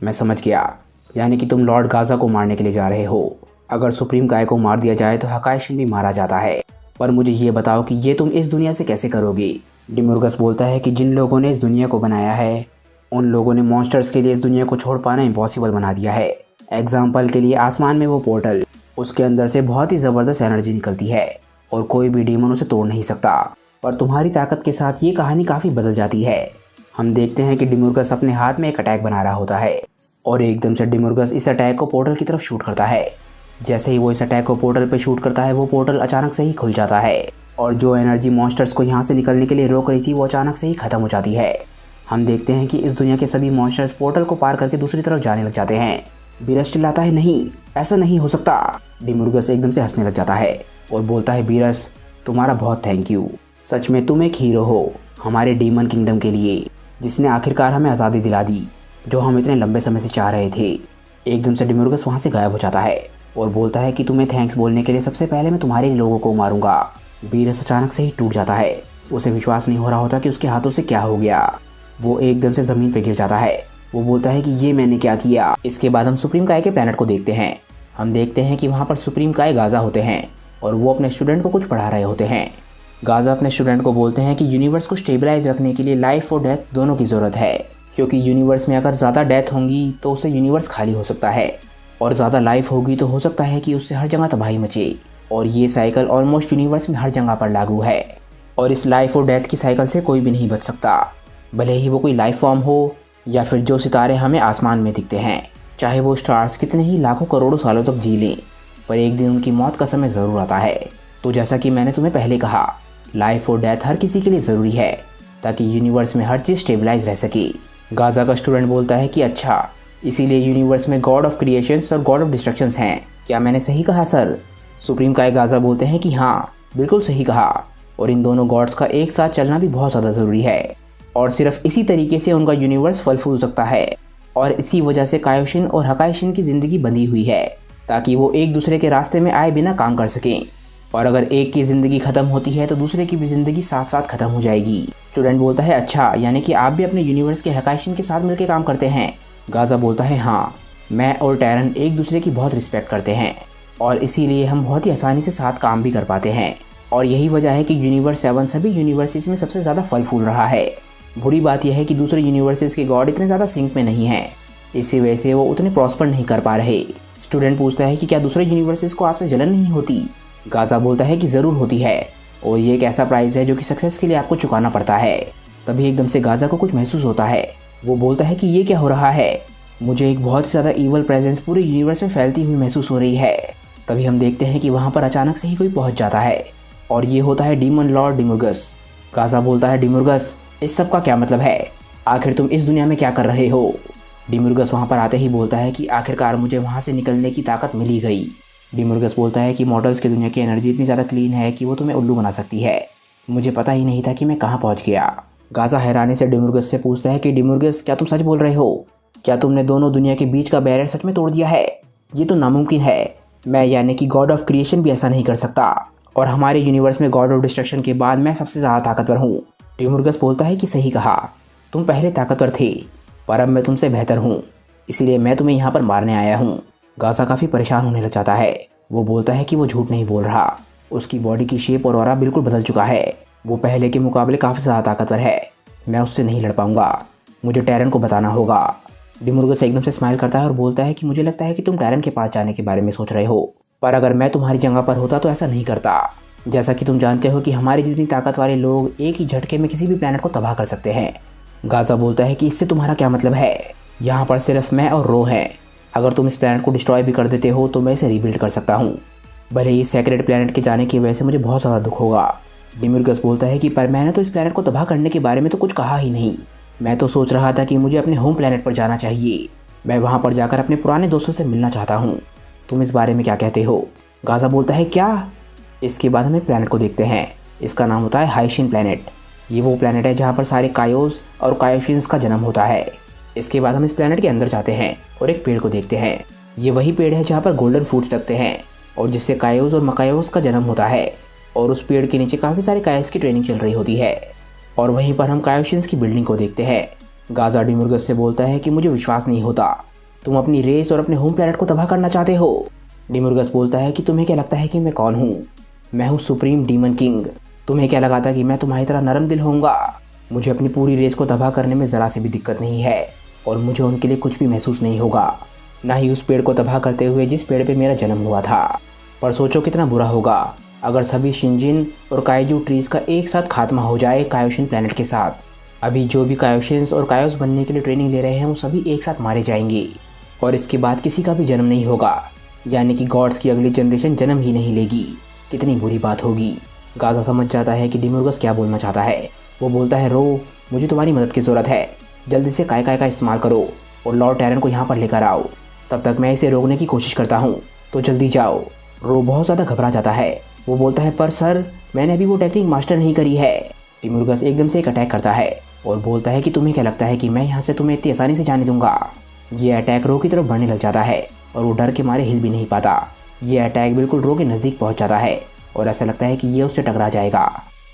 Speaker 1: मैं समझ गया, यानी कि तुम लॉर्ड गाजा को मारने के लिए जा रहे हो। अगर सुप्रीम काय को मार दिया जाए तो हकाइशिन भी मारा जाता है, पर मुझे ये बताओ कि ये तुम इस दुनिया से कैसे करोगे। डिमोर्गस बोलता है कि जिन लोगों ने इस दुनिया को बनाया है उन लोगों ने मॉन्स्टर्स के लिए इस दुनिया को छोड़ पाना इम्पॉसिबल बना दिया है। एग्जाम्पल के लिए आसमान में वो पोर्टल उसके अंदर से बहुत ही ज़बरदस्त एनर्जी निकलती है और कोई भी डीमन उसे तोड़ नहीं सकता। पर तुम्हारी ताकत के साथ ये कहानी काफ़ी बदल जाती है। हम देखते हैं कि डिमोर्गस अपने हाथ में एक अटैक बना रहा होता है और एकदम से डिमोर्गस इस अटैक को पोर्टल की तरफ शूट करता है। जैसे ही वो इस अटैक को पोर्टल पे शूट करता है, वो पोर्टल अचानक से ही खुल जाता है और जो एनर्जी मॉन्स्टर्स को यहाँ से निकलने के लिए रोक रही थी वो अचानक से ही ख़त्म हो जाती है। हम देखते हैं कि इस दुनिया के सभी मॉन्स्टर्स पोर्टल को पार करके दूसरी तरफ जाने लग जाते हैं। बीरस चिल्लाता है, नहीं, ऐसा नहीं हो सकता। डिमोर्गस एकदम से हंसने लग जाता है और बोलता है, बीरस तुम्हारा बहुत थैंक यू। सच में तुम एक हीरो हो हमारे डीमन किंगडम के लिए, जिसने आखिरकार हमें आज़ादी दिला दी जो हम इतने लंबे समय से चाह रहे थे। एकदम से डिमोर्गस वहाँ से गायब हो जाता है और बोलता है कि तुम्हें थैंक्स बोलने के लिए सबसे पहले मैं तुम्हारे लोगों को मारूंगा। बीरस अचानक से ही टूट जाता है। उसे विश्वास नहीं हो रहा होता कि उसके हाथों से क्या हो गया। वो एकदम से ज़मीन पर गिर जाता है। वो बोलता है कि ये मैंने क्या किया। इसके बाद हम सुप्रीम काय के प्लैनेट को देखते हैं। हम देखते हैं कि वहाँ पर सुप्रीम काय गाजा होते हैं और वो अपने स्टूडेंट को कुछ पढ़ा रहे होते हैं। गाजा अपने स्टूडेंट को बोलते हैं कि यूनिवर्स को स्टेबलाइज रखने के लिए लाइफ और डेथ दोनों की ज़रूरत है, क्योंकि यूनिवर्स में अगर ज़्यादा डेथ होंगी तो उससे यूनिवर्स खाली हो सकता है और ज़्यादा लाइफ होगी तो हो सकता है कि उससे हर जगह तबाही मचे। और ये साइकिल ऑलमोस्ट यूनिवर्स में हर जगह पर लागू है और इस लाइफ और डेथ की साइकिल से कोई भी नहीं बच सकता, भले ही वो कोई लाइफ फॉर्म हो या फिर जो सितारे हमें आसमान में दिखते हैं। चाहे वो स्टार्स कितने ही लाखों करोड़ों सालों तक जी लें, पर एक दिन उनकी मौत का समय ज़रूर आता है। तो जैसा कि मैंने तुम्हें पहले कहा, लाइफ और डेथ हर किसी के लिए ज़रूरी है ताकि यूनिवर्स में हर चीज़ स्टेबलाइज रह सके। गाजा का स्टूडेंट बोलता है कि अच्छा, इसीलिए यूनिवर्स में गॉड ऑफ क्रिएशंस और गॉड ऑफ डिस्ट्रक्शंस हैं, क्या मैंने सही कहा सर? सुप्रीम काय गाजा बोलते हैं कि हाँ, बिल्कुल सही कहा, और इन दोनों गॉड्स का एक साथ चलना भी बहुत ज़्यादा ज़रूरी है और सिर्फ इसी तरीके से उनका यूनिवर्स फल फूल सकता है। और इसी वजह से कायोशिन और हकाइशिन की ज़िंदगी बंधी हुई है ताकि वो एक दूसरे के रास्ते में आए बिना काम कर सकें, और अगर एक की ज़िंदगी ख़त्म होती है तो दूसरे की भी ज़िंदगी साथ साथ ख़त्म हो जाएगी। स्टूडेंट बोलता है, अच्छा, यानी कि आप भी अपने यूनिवर्स के हकाइशिन के साथ मिलकर काम करते हैं? गाजा बोलता है, हाँ, मैं और टैरन एक दूसरे की बहुत रिस्पेक्ट करते हैं और इसीलिए हम बहुत ही आसानी से साथ काम भी कर पाते हैं, और यही वजह है कि यूनिवर्स 7 सभी यूनिवर्सेस में सबसे ज़्यादा फल फूल रहा है। बुरी बात यह है कि दूसरे यूनिवर्सेस के गॉड इतने ज़्यादा सिंक में नहीं हैं, इसी वजह से वो उतने प्रॉस्पर नहीं कर पा रहे। स्टूडेंट पूछता है कि क्या दूसरे यूनिवर्सेस को आपसे जलन नहीं होती? गाजा बोलता है कि ज़रूर होती है, और ये एक ऐसा प्राइस है जो कि सक्सेस के लिए आपको चुकाना पड़ता है। तभी एकदम से गाजा को कुछ महसूस होता है। वो बोलता है कि ये क्या हो रहा है, मुझे एक बहुत ही ज़्यादा ईवल प्रेजेंस पूरे यूनिवर्स में फैलती हुई महसूस हो रही है। तभी हम देखते हैं कि वहाँ पर अचानक से ही कोई पहुँच जाता है और ये होता है डीमन लॉर्ड डिमोर्गस। गाजा बोलता है, डिमोर्गस, इस सब का क्या मतलब है? आखिर तुम इस दुनिया में क्या कर रहे हो? डिमोर्गस वहाँ पर आते ही बोलता है कि आखिरकार मुझे वहाँ से निकलने की ताकत मिल ही गई। डिमोर्गस बोलता है कि मॉडल्स की दुनिया की एनर्जी इतनी ज़्यादा क्लीन है कि वो तुम्हें उल्लू बना सकती है। मुझे पता ही नहीं था कि मैं कहाँ पहुँच गया। गाजा हैरानी से डिमोर्गस से पूछता है कि डिमोर्गस, क्या तुम सच बोल रहे हो? क्या तुमने दोनों दुनिया के बीच का बैरियर सच में तोड़ दिया है? ये तो नामुमकिन है। मैं यानी कि गॉड ऑफ क्रिएशन भी ऐसा नहीं कर सकता, और हमारे यूनिवर्स में गॉड ऑफ डिस्ट्रक्शन के बाद मैं सबसे ज़्यादा ताकतवर हूँ। डिमोर्गस बोलता है कि सही कहा, तुम पहले ताकतवर थे, पर अब मैं तुमसे बेहतर हूँ, इसलिए मैं तुम्हें यहाँ पर मारने आया हूँ। गाजा काफ़ी परेशान होने लग जाता है। वो बोलता है कि वो झूठ नहीं बोल रहा, उसकी बॉडी की शेप और ऑरा बिल्कुल बदल चुका है। वो पहले के मुकाबले काफ़ी ज़्यादा ताकतवर है। मैं उससे नहीं लड़ पाऊँगा, मुझे टैरन को बताना होगा। डिमोर्गस एकदम से स्माइल करता है और बोलता है कि मुझे लगता है कि तुम टैरन के पास जाने के बारे में सोच रहे हो, पर अगर मैं तुम्हारी जगह पर होता तो ऐसा नहीं करता। जैसा कि तुम जानते हो कि हमारे जितनी ताकत वाले लोग एक ही झटके में किसी भी प्लैनेट को तबाह कर सकते हैं। गाजा बोलता है कि इससे तुम्हारा क्या मतलब है? यहाँ पर सिर्फ मैं और रो हैं। अगर तुम इस प्लैनेट को डिस्ट्रॉय भी कर देते हो तो मैं इसे रीबिल्ड कर सकता हूँ। भले ही सेक्रेट प्लैनेट के जाने की वजह से मुझे बहुत ज़्यादा दुख होगा। डिमोर्गस बोलता है कि पर मैंने तो इस प्लैनेट को तबाह करने के बारे में तो कुछ कहा ही नहीं। मैं तो सोच रहा था कि मुझे अपने होम प्लैनेट पर जाना चाहिए। मैं वहाँ पर जाकर अपने पुराने दोस्तों से मिलना चाहता हूँ। तुम इस बारे में क्या कहते हो? गाजा बोलता है, क्या? इसके बाद हम एक प्लैनेट को देखते हैं। इसका नाम होता है हाइशिन प्लैनेट। ये वो प्लैनेट है जहाँ पर सारे कायोस और कायोशिन्स का जन्म होता है। इसके बाद हम इस प्लैनेट के अंदर जाते हैं और एक पेड़ को देखते हैं। ये वही पेड़ है जहाँ पर गोल्डन फ्रूट्स लगते हैं और जिससे कायोस और मकायोस का जन्म होता है, और उस पेड़ के नीचे काफ़ी सारे कायस की ट्रेनिंग चल रही होती है। और वहीं पर हम कायोशिन्स की बिल्डिंग को देखते हैं। गाजा डिमोर्गस से बोलता है कि मुझे विश्वास नहीं होता, तुम अपनी रेस और अपने होम प्लैनेट को तबाह करना चाहते हो। डिमोर्गस बोलता है कि तुम्हें क्या लगता है कि मैं कौन हूँ? मैं हूँ सुप्रीम डीमन किंग। तुम्हें क्या लगा था कि मैं तुम्हारी तरह नरम दिल होऊंगा? मुझे अपनी पूरी रेस को तबाह करने में ज़रा से भी दिक्कत नहीं है और मुझे उनके लिए कुछ भी महसूस नहीं होगा। ना ही उस पेड़ को तबाह करते हुए जिस पेड़ पे मेरा जन्म हुआ था। पर सोचो कितना बुरा होगा अगर सभी शिनजिन और काइजू ट्रीज़ का एक साथ खात्मा हो जाए कायोशिन प्लैनेट के साथ। अभी जो भी कायोशिन्स और कायोस बनने के लिए ट्रेनिंग ले रहे हैं वो सभी एक साथ मारे जाएंगे और इसके बाद किसी का भी जन्म नहीं होगा, यानी कि गॉड्स की अगली जनरेशन जन्म ही नहीं लेगी। कितनी बुरी बात होगी। गाज़ा समझ जाता है कि डेमियोर्गस क्या बोलना चाहता है। वो बोलता है, रो मुझे तुम्हारी मदद की ज़रूरत है, जल्दी से काय का इस्तेमाल करो और लॉर्ड टैरन को यहाँ पर लेकर आओ। तब तक मैं इसे रोकने की कोशिश करता हूँ, तो जल्दी जाओ। रो बहुत ज़्यादा घबरा जाता है। वो बोलता है, पर सर मैंने अभी वो टेक्निक मास्टर नहीं करी है। डेमियोर्गस एकदम से एक अटैक करता है और बोलता है कि तुम्हें क्या लगता है कि मैं यहाँ से तुम्हें इतनी आसानी से जाने दूंगा। ये अटैक रो की तरफ बढ़ने लग जाता है और वो डर के मारे हिल भी नहीं पाता। ये अटैक बिल्कुल रो के नज़दीक पहुँच जाता है और ऐसा लगता है कि ये उससे टकरा जाएगा।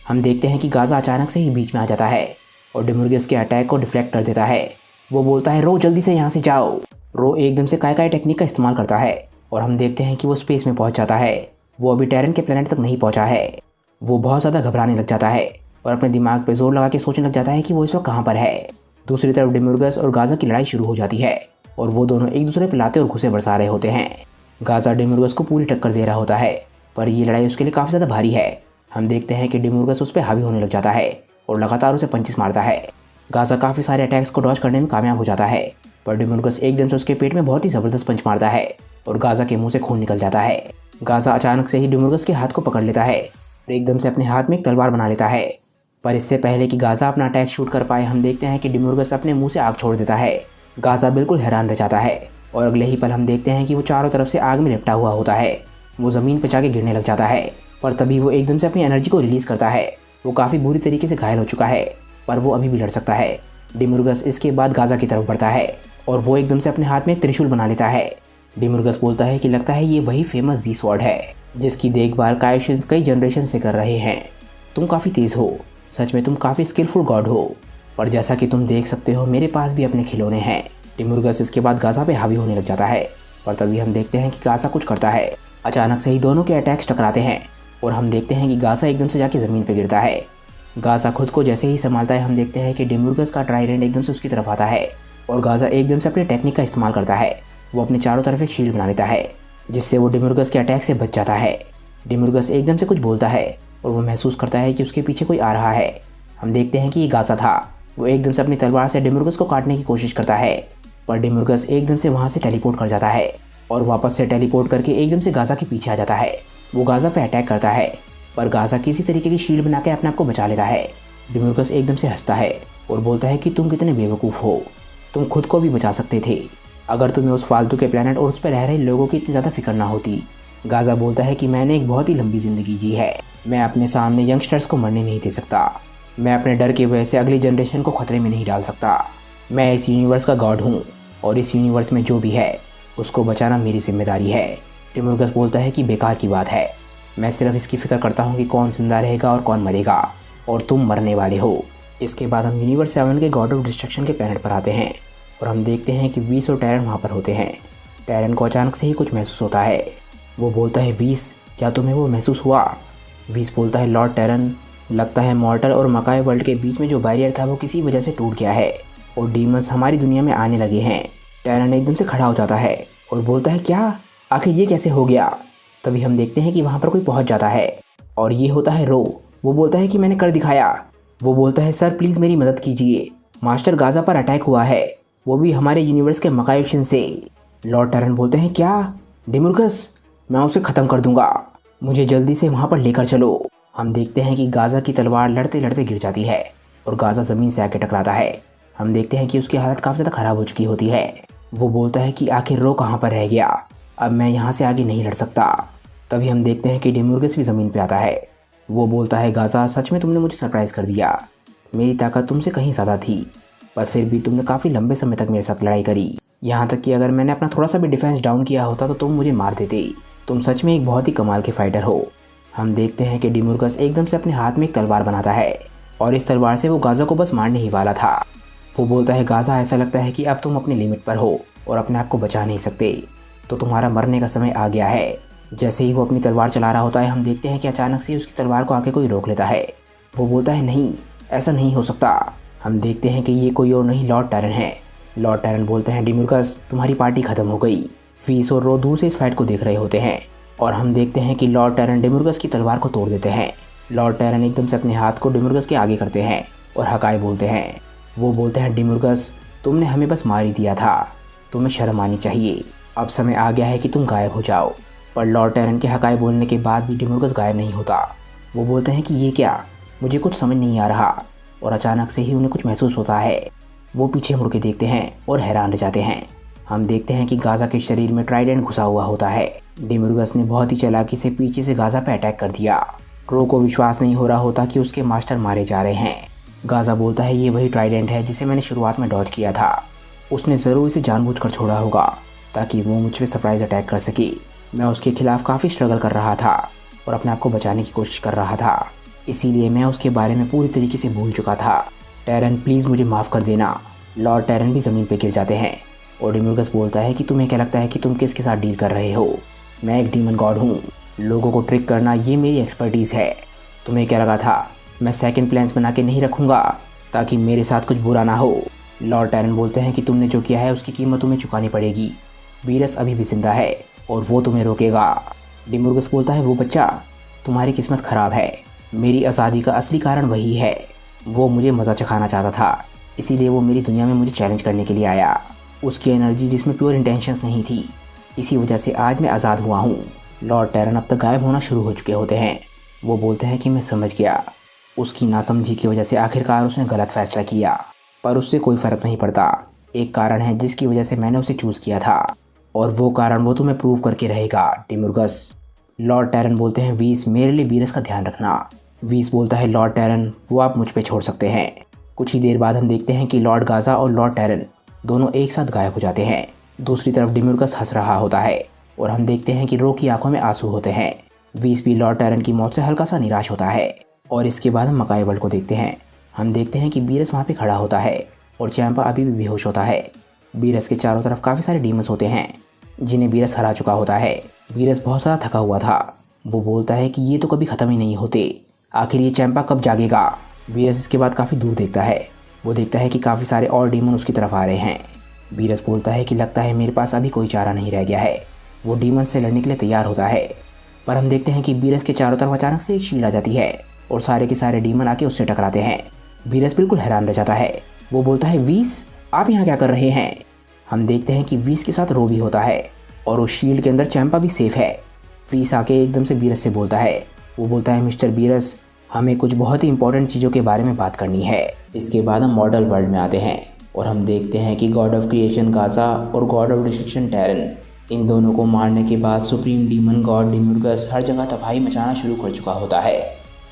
Speaker 1: हम देखते हैं कि गाज़ा अचानक से ही बीच में आ जाता है और डेमियोर्गस के अटैक को डिफ्लेक्ट कर देता है। वो बोलता है, रो जल्दी से यहाँ से जाओ। रो एकदम से काय टेक्निक का इस्तेमाल करता है और हम देखते हैं कि वो स्पेस में पहुँच जाता है। वो अभी टैरन के प्लेनेट तक नहीं पहुँचा है। वो बहुत ज़्यादा घबराने लग जाता है और अपने दिमाग पे जोर लगा के सोचने लग जाता है कि वो इस वक्त कहाँ पर है। दूसरी तरफ डेमियोर्गस और गाज़ा की लड़ाई शुरू हो जाती है और वो दोनों एक दूसरे पर लाते और घुसे बरसा रहे होते हैं। गाज़ा डेमियोर्गस को पूरी टक्कर दे रहा होता है, पर ये लड़ाई उसके लिए काफ़ी ज़्यादा भारी है। हम देखते हैं कि डेमियोर्गस उस पर हावी होने लग जाता है और लगातार उसे पंचेस मारता है। गाज़ा काफ़ी सारे अटैक्स को डॉज करने में कामयाब हो जाता है, पर डेमियोर्गस एकदम से उसके पेट में बहुत ही ज़बरदस्त पंच मारता है और गाज़ा के मुंह से खून निकल जाता है। गाज़ा अचानक से ही डेमियोर्गस के हाथ को पकड़ लेता है और एकदम से अपने हाथ में एक तलवार बना लेता है। पर इससे पहले कि गाज़ा अपना अटैक शूट कर पाए, हम देखते हैं कि डेमियोर्गस अपने मुंह से आग छोड़ देता है। गाज़ा बिल्कुल हैरान रह जाता है और अगले ही पल हम देखते हैं कि वो चारों तरफ से आग में लिपटा हुआ होता है। वो ज़मीन पर जाके गिरने लग जाता है, पर तभी वो एकदम से अपनी एनर्जी को रिलीज़ करता है। वो काफ़ी बुरी तरीके से घायल हो चुका है, पर वो अभी भी लड़ सकता है। डेमियोर्गस इसके बाद गाज़ा की तरफ बढ़ता है और वो एकदम से अपने हाथ में एक त्रिशूल बना लेता है। डेमियोर्गस बोलता है कि लगता है ये वही फेमस जी स्वॉर्ड है जिसकी देखभाल कायोशिन्स कई जनरेशन से कर रहे हैं। तुम काफ़ी तेज़ हो, सच में तुम काफ़ी स्किलफुल गॉड हो, पर जैसा कि तुम देख सकते हो मेरे पास भी अपने खिलौने हैं। डेमियोर्गस इसके बाद गाज़ा पे हावी होने लग जाता है, पर तभी हम देखते हैं कि गाज़ा कुछ करता है। अचानक से ही दोनों के अटैक्स टकराते हैं और हम देखते हैं कि गाज़ा एकदम से जाके ज़मीन पर गिरता है। गाज़ा खुद को जैसे ही संभालता है, हम देखते हैं कि डेमियोर्गस का ट्राइडेंट एकदम से उसकी तरफ आता है और गाज़ा एकदम से अपनी टेक्निक का इस्तेमाल करता है। वो अपने चारों तरफ एक शील्ड बना लेता है जिससे वो डेमियोर्गस के अटैक से बच जाता है। डेमियोर्गस एकदम से कुछ बोलता है और वो महसूस करता है कि उसके पीछे कोई आ रहा है। हम देखते हैं कि ये गाज़ा था। वो एकदम से अपनी तलवार से डेमियोर्गस को काटने की कोशिश करता है, पर डेमियोर्गस एकदम से वहाँ से टेलीपोर्ट कर जाता है और वापस से टेलीपोर्ट करके एकदम से गाज़ा के पीछे आ जाता है। वो गाज़ा पे अटैक करता है, पर गाज़ा किसी तरीके की शील्ड बना के अपने आप को बचा लेता है। डेमियोर्गस एकदम से हंसता है और बोलता है कि तुम कितने बेवकूफ़ हो, तुम खुद को भी बचा सकते थे अगर तुम्हें उस फालतू के प्लेनेट और उस पर रह रहे लोगों की इतनी ज़्यादा फिक्र ना होती। गाज़ा बोलता है कि मैंने एक बहुत ही लंबी ज़िंदगी जी है, मैं अपने सामने यंगस्टर्स को मरने नहीं दे सकता। मैं अपने डर की वजह से अगली जनरेशन को खतरे में नहीं डाल सकता। मैं इस यूनिवर्स का गॉड हूँ और इस यूनिवर्स में जो भी है उसको बचाना मेरी जिम्मेदारी है। डेमियोर्गस बोलता है कि बेकार की बात है, मैं सिर्फ इसकी फ़िक्र करता हूँ कि कौन जिंदा रहेगा और कौन मरेगा, और तुम मरने वाले हो। इसके बाद हम यूनिवर्स 7 के गॉड ऑफ डिस्ट्रक्शन के प्लेनेट पर आते हैं और हम देखते हैं कि वीस और टैरन वहाँ पर होते हैं। टैरन को अचानक से ही कुछ महसूस होता है। वो बोलता है, वीस क्या तुम्हें वो महसूस हुआ? वीस बोलता है, लॉर्ड टैरन लगता है मॉर्टल और मकाई वर्ल्ड के बीच में जो बैरियर था वो किसी वजह से टूट गया है और डीमंस हमारी दुनिया में आने लगे हैं। टैरन एकदम से खड़ा हो जाता है और बोलता है, क्या आखिर ये कैसे हो गया? तभी हम देखते हैं कि वहाँ पर कोई पहुँच जाता है और ये होता है रो। वो बोलता है कि मैंने कर दिखाया। वो बोलता है, सर प्लीज़ मेरी मदद कीजिए, मास्टर गाज़ा पर अटैक हुआ है, वो भी हमारे यूनिवर्स के मकायोशिन से। लॉर्ड टैरन बोलते हैं, क्या? डेमियोर्गस मैं उसे ख़त्म कर दूंगा, मुझे जल्दी से वहाँ पर लेकर चलो। हम देखते हैं कि गाज़ा की तलवार लड़ते लड़ते गिर जाती है और गाज़ा ज़मीन से आके टकराता है। हम देखते हैं कि उसकी हालत काफ़ी ज़्यादा ख़राब हो चुकी होती है। वो बोलता है कि आखिर रो कहाँ पर रह गया, अब मैं यहाँ से आगे नहीं लड़ सकता। तभी हम देखते हैं कि डेमियोर्गस भी ज़मीन पर आता है। वो बोलता है, गाज़ा सच में तुमने मुझे सरप्राइज़ कर दिया, मेरी ताकत तुमसे कहीं ज़्यादा थी, पर फिर भी तुमने काफ़ी लंबे समय तक मेरे साथ लड़ाई करी, यहाँ तक कि अगर मैंने अपना थोड़ा सा भी डिफेंस डाउन किया होता तो तुम मुझे मार देते। तुम सच में एक बहुत ही कमाल के फाइटर हो। हम देखते हैं कि डेमियोर्गस एकदम से अपने हाथ में एक तलवार बनाता है और इस तलवार से वो गाज़ा को बस मारने ही वाला था। वो बोलता है, गाज़ा ऐसा लगता है कि अब तुम अपनी लिमिट पर हो और अपने आप को बचा नहीं सकते, तो तुम्हारा मरने का समय आ गया है। जैसे ही वो अपनी तलवार चला रहा होता है, हम देखते हैं कि अचानक से उसकी तलवार को आके कोई रोक लेता है। वो बोलता है, नहीं ऐसा नहीं हो सकता। हम देखते हैं कि ये कोई और नहीं लॉर्ड टैरन है। लॉर्ड टैरन बोलते हैं डिम्यूर्गस तुम्हारी पार्टी खत्म हो गई। वीस और रो दूर से इस फाइट को देख रहे होते हैं और हम देखते हैं कि लॉर्ड टैरन डिम्यूर्गस की तलवार को तोड़ देते हैं। लॉर्ड टैरन एकदम से अपने हाथ को डिम्यूर्गस के आगे करते हैं और हकाई बोलते हैं। वो बोलते हैं डिम्यूर्गस तुमने हमें बस मार ही दिया था, तुम्हें शर्म आनी चाहिए, अब समय आ गया है कि तुम गायब हो जाओ। पर लॉर्ड टैरन के हकाई बोलने के बाद भी डिम्यूर्गस गायब नहीं होता। वो बोलते हैं कि ये क्या, मुझे कुछ समझ नहीं आ रहा। और अचानक से ही उन्हें कुछ महसूस होता है। वो पीछे मुड़ के देखते हैं और हैरान रह जाते हैं। हम देखते हैं कि गाज़ा के शरीर में ट्राइडेंट घुसा हुआ होता है। डिम्यूर्गस ने बहुत ही चालाकी से पीछे से गाज़ा पर अटैक कर दिया। रो को विश्वास नहीं हो रहा होता कि उसके मास्टर मारे जा रहे हैं। गाज़ा बोलता है ये वही ट्राइडेंट है जिसे मैंने शुरुआत में डॉज किया था। उसने ज़रूर इसे जानबूझकर छोड़ा होगा ताकि वो मुझ पर सरप्राइज अटैक कर सके। मैं उसके खिलाफ काफ़ी स्ट्रगल कर रहा था और अपने आप को बचाने की कोशिश कर रहा था, इसीलिए मैं उसके बारे में पूरी तरीके से भूल चुका था। टैरन प्लीज़ मुझे माफ़ कर देना। लॉर्ड टैरन भी ज़मीन पर गिर जाते हैं और डिम्यूर्गस बोलता है कि तुम्हें क्या लगता है कि तुम किसके साथ डील कर रहे हो? मैं एक डीमन गॉड हूँ, लोगों को ट्रिक करना ये मेरी एक्सपर्टीज़ है। तुम्हें क्या लगा था मैं सेकंड प्लान्स बना के नहीं रखूँगा ताकि मेरे साथ कुछ बुरा ना हो? लॉर्ड टैरन बोलते हैं कि तुमने जो किया है उसकी कीमत तुम्हें चुकानी पड़ेगी। वीरस अभी भी जिंदा है और वो तुम्हें रोकेगा। डिम्यूर्गस बोलता है वो बच्चा, तुम्हारी किस्मत ख़राब है, मेरी आज़ादी का असली कारण वही है। वो मुझे मज़ा चखाना चाहता था, इसीलिए वो मेरी दुनिया में मुझे चैलेंज करने के लिए आया। उसकी एनर्जी जिसमें प्योर इंटेंशंस नहीं थी, इसी वजह से आज मैं आज़ाद हुआ हूँ। लॉर्ड टैरन अब तक गायब होना शुरू हो चुके होते हैं। वो बोलते हैं कि मैं समझ गया, उसकी नासमझी की वजह से आखिरकार उसने गलत फैसला किया, पर उससे कोई फ़र्क नहीं पड़ता। एक कारण है जिसकी वजह से मैंने उसे चूज़ किया था और वो कारण वो तुम्हें प्रूव करके रहेगा डिम्यूर्गस। लॉर्ड टैरन बोलते हैं वीस मेरे लिए वीरस का ध्यान रखना। वीस बोलता है लॉर्ड टैरन वो आप मुझ पे छोड़ सकते हैं। कुछ ही देर बाद हम देखते हैं कि लॉर्ड गाज़ा और लॉर्ड टैरन दोनों एक साथ गायब हो जाते हैं। दूसरी तरफ डिम्यूर्गस हंस रहा होता है और हम देखते हैं कि रो की आंखों में आंसू होते हैं। वीस भी लॉर्ड टैरन की मौत से हल्का सा निराश होता है। और इसके बाद हम मकाई वर्ल्ड को देखते हैं। हम देखते हैं कि वीरस वहाँ पे खड़ा होता है और चैंपा अभी भी बेहोश होता है। वीरस के चारों तरफ काफ़ी सारे डीमंस होते हैं जिन्हें वीरस हरा चुका होता है। वीरस बहुत ज़्यादा थका हुआ था। वो बोलता है कि ये तो कभी ख़त्म ही नहीं होते, आखिर ये चैंपा कब जागेगा? वीरस इसके बाद काफ़ी दूर देखता है। वो देखता है कि काफ़ी सारे और डीमन उसकी तरफ आ रहे हैं। वीरस बोलता है कि लगता है मेरे पास अभी कोई चारा नहीं रह गया है। वो डीमन से लड़ने के लिए तैयार होता है, पर हम देखते हैं कि वीरस के चारों तरफ अचानक से एक शील्ड आ जाती है और सारे के सारे डीमन आके उससे टकराते हैं। वीरस बिल्कुल हैरान रह जाता है। वो बोलता है वीस आप यहाँ क्या कर रहे हैं? हम देखते हैं कि वीस के साथ रो भी होता है और उस शील्ड के अंदर चैंपा भी सेफ है। वीस आके एकदम से वीरस से बोलता है। वो बोलता है मिस्टर वीरस हमें कुछ बहुत ही इंपॉर्टेंट चीज़ों के बारे में बात करनी है। इसके बाद हम मॉडल वर्ल्ड में आते हैं और हम देखते हैं कि गॉड ऑफ क्रिएशन गाज़ा और गॉड ऑफ डिस्ट्रक्शन टैरन, इन दोनों को मारने के बाद सुप्रीम डीमन गॉड डिम्यूर्गस हर जगह तबाही मचाना शुरू कर चुका होता है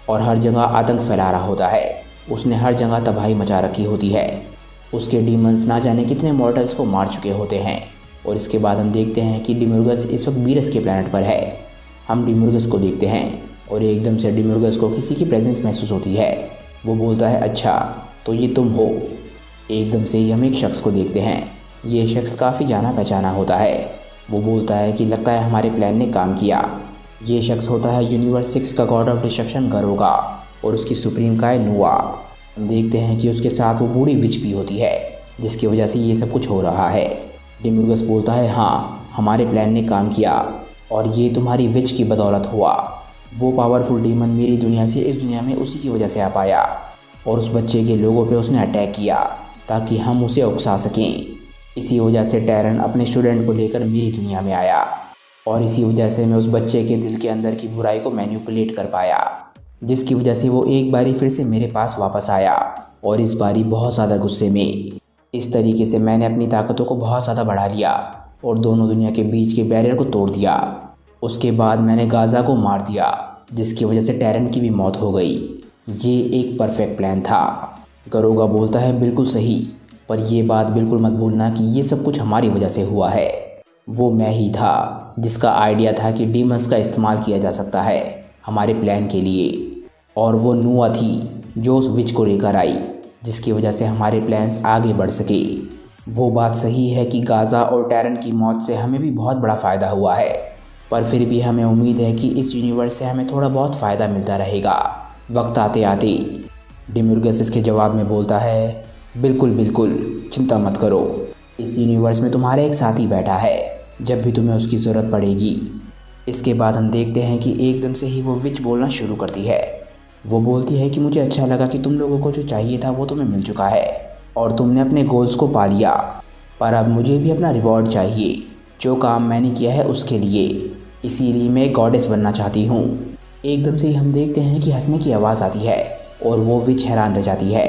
Speaker 1: और हर जगह आतंक फैला रहा होता है। उसने हर जगह तबाही मचा रखी होती है। उसके डीमंस ना जाने कितने मॉर्टल्स को मार चुके होते हैं। और इसके बाद हम देखते हैं कि डिम्यूर्गस इस वक्त वीरस के प्लैनेट पर है। हम डिम्यूर्गस को देखते हैं और एकदम से डिम्यूर्गस को किसी की प्रेजेंस महसूस होती है। वो बोलता है अच्छा तो ये तुम हो। एकदम से ही हम एक शख्स को देखते हैं। ये शख्स काफ़ी जाना पहचाना होता है। वो बोलता है कि लगता है हमारे प्लान ने काम किया। ये शख्स होता है यूनिवर्स 6 का गॉड ऑफ डिस्ट्रक्शन गरोगा और उसकी सुप्रीम का है नुआ। हम देखते हैं कि उसके साथ वो बूढ़ी विच भी होती है जिसकी वजह से ये सब कुछ हो रहा है। डिम्यूर्गस बोलता है हाँ हमारे प्लान ने काम किया और ये तुम्हारी विच की बदौलत हुआ। वो पावरफुल डीमन मेरी दुनिया से इस दुनिया में उसी की वजह से आ पाया और उस बच्चे के लोगों पे उसने अटैक किया ताकि हम उसे उकसा सकें। इसी वजह से टैरन अपने स्टूडेंट को लेकर मेरी दुनिया में आया और इसी वजह से मैं उस बच्चे के दिल के अंदर की बुराई को मैनिपुलेट कर पाया, जिसकी वजह से वो एक बारी फिर से मेरे पास वापस आया और इस बारी बहुत ज़्यादा गुस्से में। इस तरीके से मैंने अपनी ताकतों को बहुत ज़्यादा बढ़ा लिया और दोनों दुनिया के बीच के बैरियर को तोड़ दिया। उसके बाद मैंने गाज़ा को मार दिया जिसकी वजह से टैरन की भी मौत हो गई। ये एक परफेक्ट प्लान था। गरोगा बोलता है बिल्कुल सही, पर यह बात बिल्कुल मत भूलना कि ये सब कुछ हमारी वजह से हुआ है। वो मैं ही था जिसका आइडिया था कि डीमंस का इस्तेमाल किया जा सकता है हमारे प्लान के लिए, और वो नुआ थी जो उस विच को लेकर आई जिसकी वजह से हमारे प्लान्स आगे बढ़ सके। वो बात सही है कि गाज़ा और टैरन की मौत से हमें भी बहुत बड़ा फ़ायदा हुआ है, पर फिर भी हमें उम्मीद है कि इस यूनिवर्स से हमें थोड़ा बहुत फ़ायदा मिलता रहेगा वक्त आते आते। डिम्यूर्गस इसके जवाब में बोलता है बिल्कुल बिल्कुल चिंता मत करो, इस यूनिवर्स में तुम्हारा एक साथी बैठा है, जब भी तुम्हें उसकी ज़रूरत पड़ेगी। इसके बाद हम देखते हैं कि एकदम से ही वो विच बोलना शुरू करती है। वो बोलती है कि मुझे अच्छा लगा कि तुम लोगों को जो चाहिए था वो तुम्हें मिल चुका है और तुमने अपने गोल्स को पा लिया, पर अब मुझे भी अपना रिवॉर्ड चाहिए जो काम मैंने किया है उसके लिए। इसीलिए मैं एक गॉडेस बनना चाहती हूँ। एकदम से ही हम देखते हैं कि हंसने की आवाज़ आती है और वो विच हैरान रह जाती है।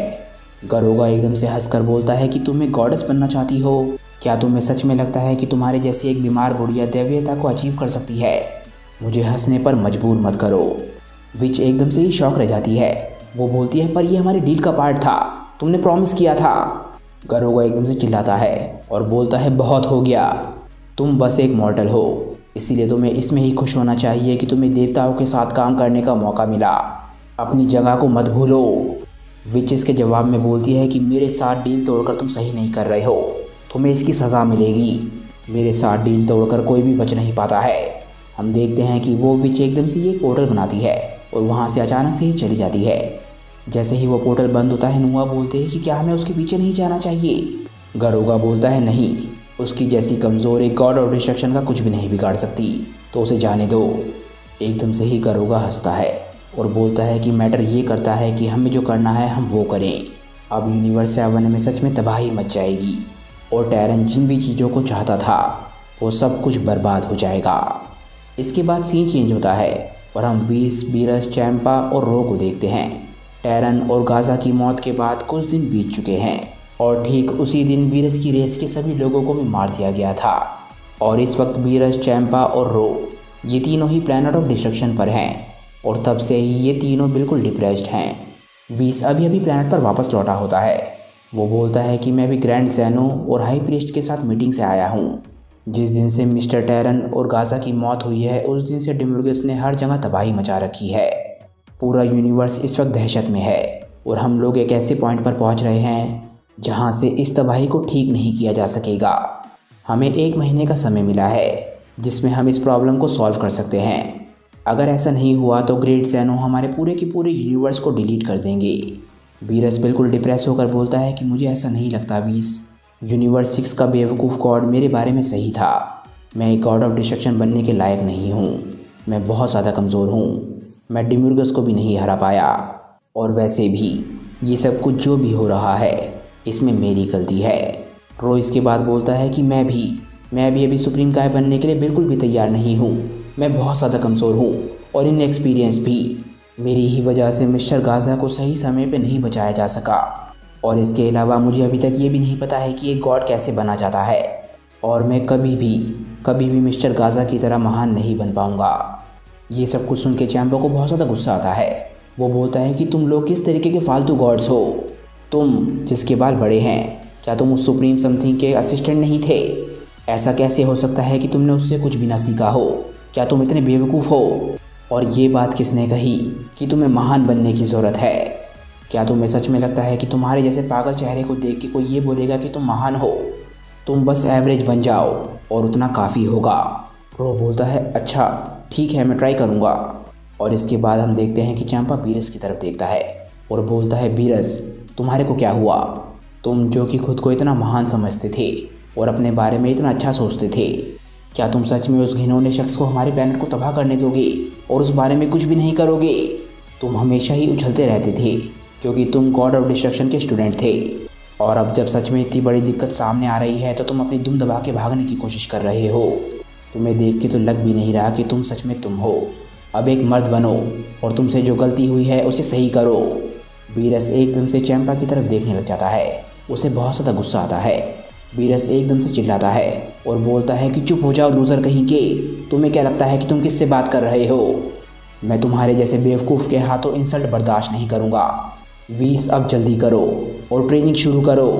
Speaker 1: गरोगा एकदम से हंसकर बोलता है कि तुम एक गॉडेस बनना चाहती हो? क्या तुम्हें सच में लगता है कि तुम्हारे जैसी एक बीमार बुढ़िया दैवीयता को अचीव कर सकती है? मुझे हंसने पर मजबूर मत करो। विच एकदम से ही शॉक रह जाती है। वो बोलती है, पर ये हमारे डील का पार्ट था, तुमने प्रॉमिस किया था। गरोगा एकदम से चिल्लाता है और बोलता है, बहुत हो गया, तुम बस एक मॉर्टल हो, इसीलिए तुम्हें इसमें ही खुश होना चाहिए कि तुम्हें देवताओं के साथ काम करने का मौका मिला। अपनी जगह को मत भूलो। विच इसके जवाब में बोलती है कि मेरे साथ डील तोड़कर तुम सही नहीं कर रहे हो, तुम्हें इसकी सज़ा मिलेगी। मेरे साथ डील तोड़कर कोई भी बच नहीं पाता है। हम देखते हैं कि वो विच एकदम से ये पोर्टल बनाती है और वहाँ से अचानक से ही चली जाती है। जैसे ही वो पोर्टल बंद होता है, नुआ बोलते हैं कि क्या हमें उसके पीछे नहीं जाना चाहिए? गरोगा बोलता है, नहीं, उसकी जैसी कमज़ोर एक गॉड ऑफ डिस्ट्रक्शन का कुछ भी नहीं बिगाड़ सकती, तो उसे जाने दो। एकदम से ही गरोगा हंसता है और बोलता है कि मैटर ये करता है कि हमें जो करना है हम वो करें। अब यूनिवर्स 7 में सच में तबाही मच जाएगी और टैरन जिन भी चीज़ों को चाहता था वो सब कुछ बर्बाद हो जाएगा। इसके बाद सीन चेंज होता है और हम वीस, बीरस, चैंपा और रो को देखते हैं। टैरन और गाज़ा की मौत के बाद कुछ दिन बीत चुके हैं और ठीक उसी दिन बीरस की रेस के सभी लोगों को भी मार दिया गया था। और इस वक्त बीरस, चैंपा और रो ये तीनों ही प्लैनेट ऑफ डिस्ट्रक्शन पर हैं और तब से ही ये तीनों बिल्कुल डिप्रेस्ड हैं। वीस अभी अभी प्लैनेट पर वापस लौटा होता है। वो बोलता है कि मैं भी ग्रैंड ज़ेनो और हाई प्रीस्ट के साथ मीटिंग से आया हूँ। जिस दिन से मिस्टर टैरन और गाज़ा की मौत हुई है उस दिन से डेमिर्गेस ने हर जगह तबाही मचा रखी है। पूरा यूनिवर्स इस वक्त दहशत में है और हम लोग एक ऐसे पॉइंट पर पहुंच रहे हैं जहां से इस तबाही को ठीक नहीं किया जा सकेगा। हमें 1 महीने का समय मिला है जिसमें हम इस प्रॉब्लम को सॉल्व कर सकते हैं। अगर ऐसा नहीं हुआ तो ग्रेट ज़ेनो हमारे पूरे के पूरे यूनिवर्स को डिलीट कर देंगे। बीरस बिल्कुल डिप्रेस होकर बोलता है कि मुझे ऐसा नहीं लगता वीस, यूनिवर्स 6 का बेवकूफ़ गॉड मेरे बारे में सही था। मैं एक गॉड ऑफ डिस्ट्रक्शन बनने के लायक नहीं हूँ। मैं बहुत ज़्यादा कमज़ोर हूँ। मैं डेमिर्गेस को भी नहीं हरा पाया और वैसे भी ये सब कुछ जो भी हो रहा है इसमें मेरी गलती है। रो इसके बाद बोलता है कि मैं भी अभी सुप्रीम काय बनने के लिए बिल्कुल भी तैयार नहीं हूँ। मैं बहुत ज़्यादा कमज़ोर हूँ और इनएक्सपीरियंस्ड भी। मेरी ही वजह से मिस्टर गाज़ा को सही समय पे नहीं बचाया जा सका और इसके अलावा मुझे अभी तक ये भी नहीं पता है कि एक गॉड कैसे बना जाता है और मैं कभी भी मिस्टर गाज़ा की तरह महान नहीं बन पाऊँगा। ये सब कुछ सुन के चैंपो को बहुत ज़्यादा गुस्सा आता है। वो बोलता है कि तुम लोग किस तरीके के फालतू गॉड्स हो? तुम जिसके बाल बड़े हैं, क्या तुम उस सुप्रीम समथिंग के असिस्टेंट नहीं थे? ऐसा कैसे हो सकता है कि तुमने उससे कुछ भी ना सीखा हो? क्या तुम इतने बेवकूफ़ हो? और ये बात किसने कही कि तुम्हें महान बनने की ज़रूरत है? क्या तुम्हें सच में लगता है कि तुम्हारे जैसे पागल चेहरे को देख के कोई ये बोलेगा कि तुम महान हो? तुम बस एवरेज बन जाओ और उतना काफ़ी होगा। रो बोलता है, अच्छा ठीक है, मैं ट्राई करूँगा। और इसके बाद हम देखते हैं कि चैंपा बीरस की तरफ देखता है और बोलता है, बीरस तुम्हारे को क्या हुआ? तुम जो कि खुद को इतना महान समझते थे और अपने बारे में इतना अच्छा सोचते थे, क्या तुम सच में उस घिनौने शख्स को हमारे प्लैनेट को तबाह करने दोगे और उस बारे में कुछ भी नहीं करोगे? तुम हमेशा ही उछलते रहते थे क्योंकि तुम गॉड ऑफ डिस्ट्रक्शन के स्टूडेंट थे और अब जब सच में इतनी बड़ी दिक्कत सामने आ रही है तो तुम अपनी दुम दबा के भागने की कोशिश कर रहे हो। तुम्हें देख के तो लग भी नहीं रहा कि तुम सच में तुम हो। अब एक मर्द बनो और तुमसे जो गलती हुई है उसे सही करो। बीरस एकदम से चैंपा की तरफ देखने लग जाता है। उसे बहुत ज़्यादा गुस्सा आता है। बीरस एकदम से चिल्लाता है और बोलता है कि चुप हो जाओ लूज़र कहीं के। तुम्हें क्या लगता है कि तुम किससे बात कर रहे हो? मैं तुम्हारे जैसे बेवकूफ़ के हाथों इंसल्ट बर्दाश्त नहीं करूँगा। वीस अब जल्दी करो और ट्रेनिंग शुरू करो।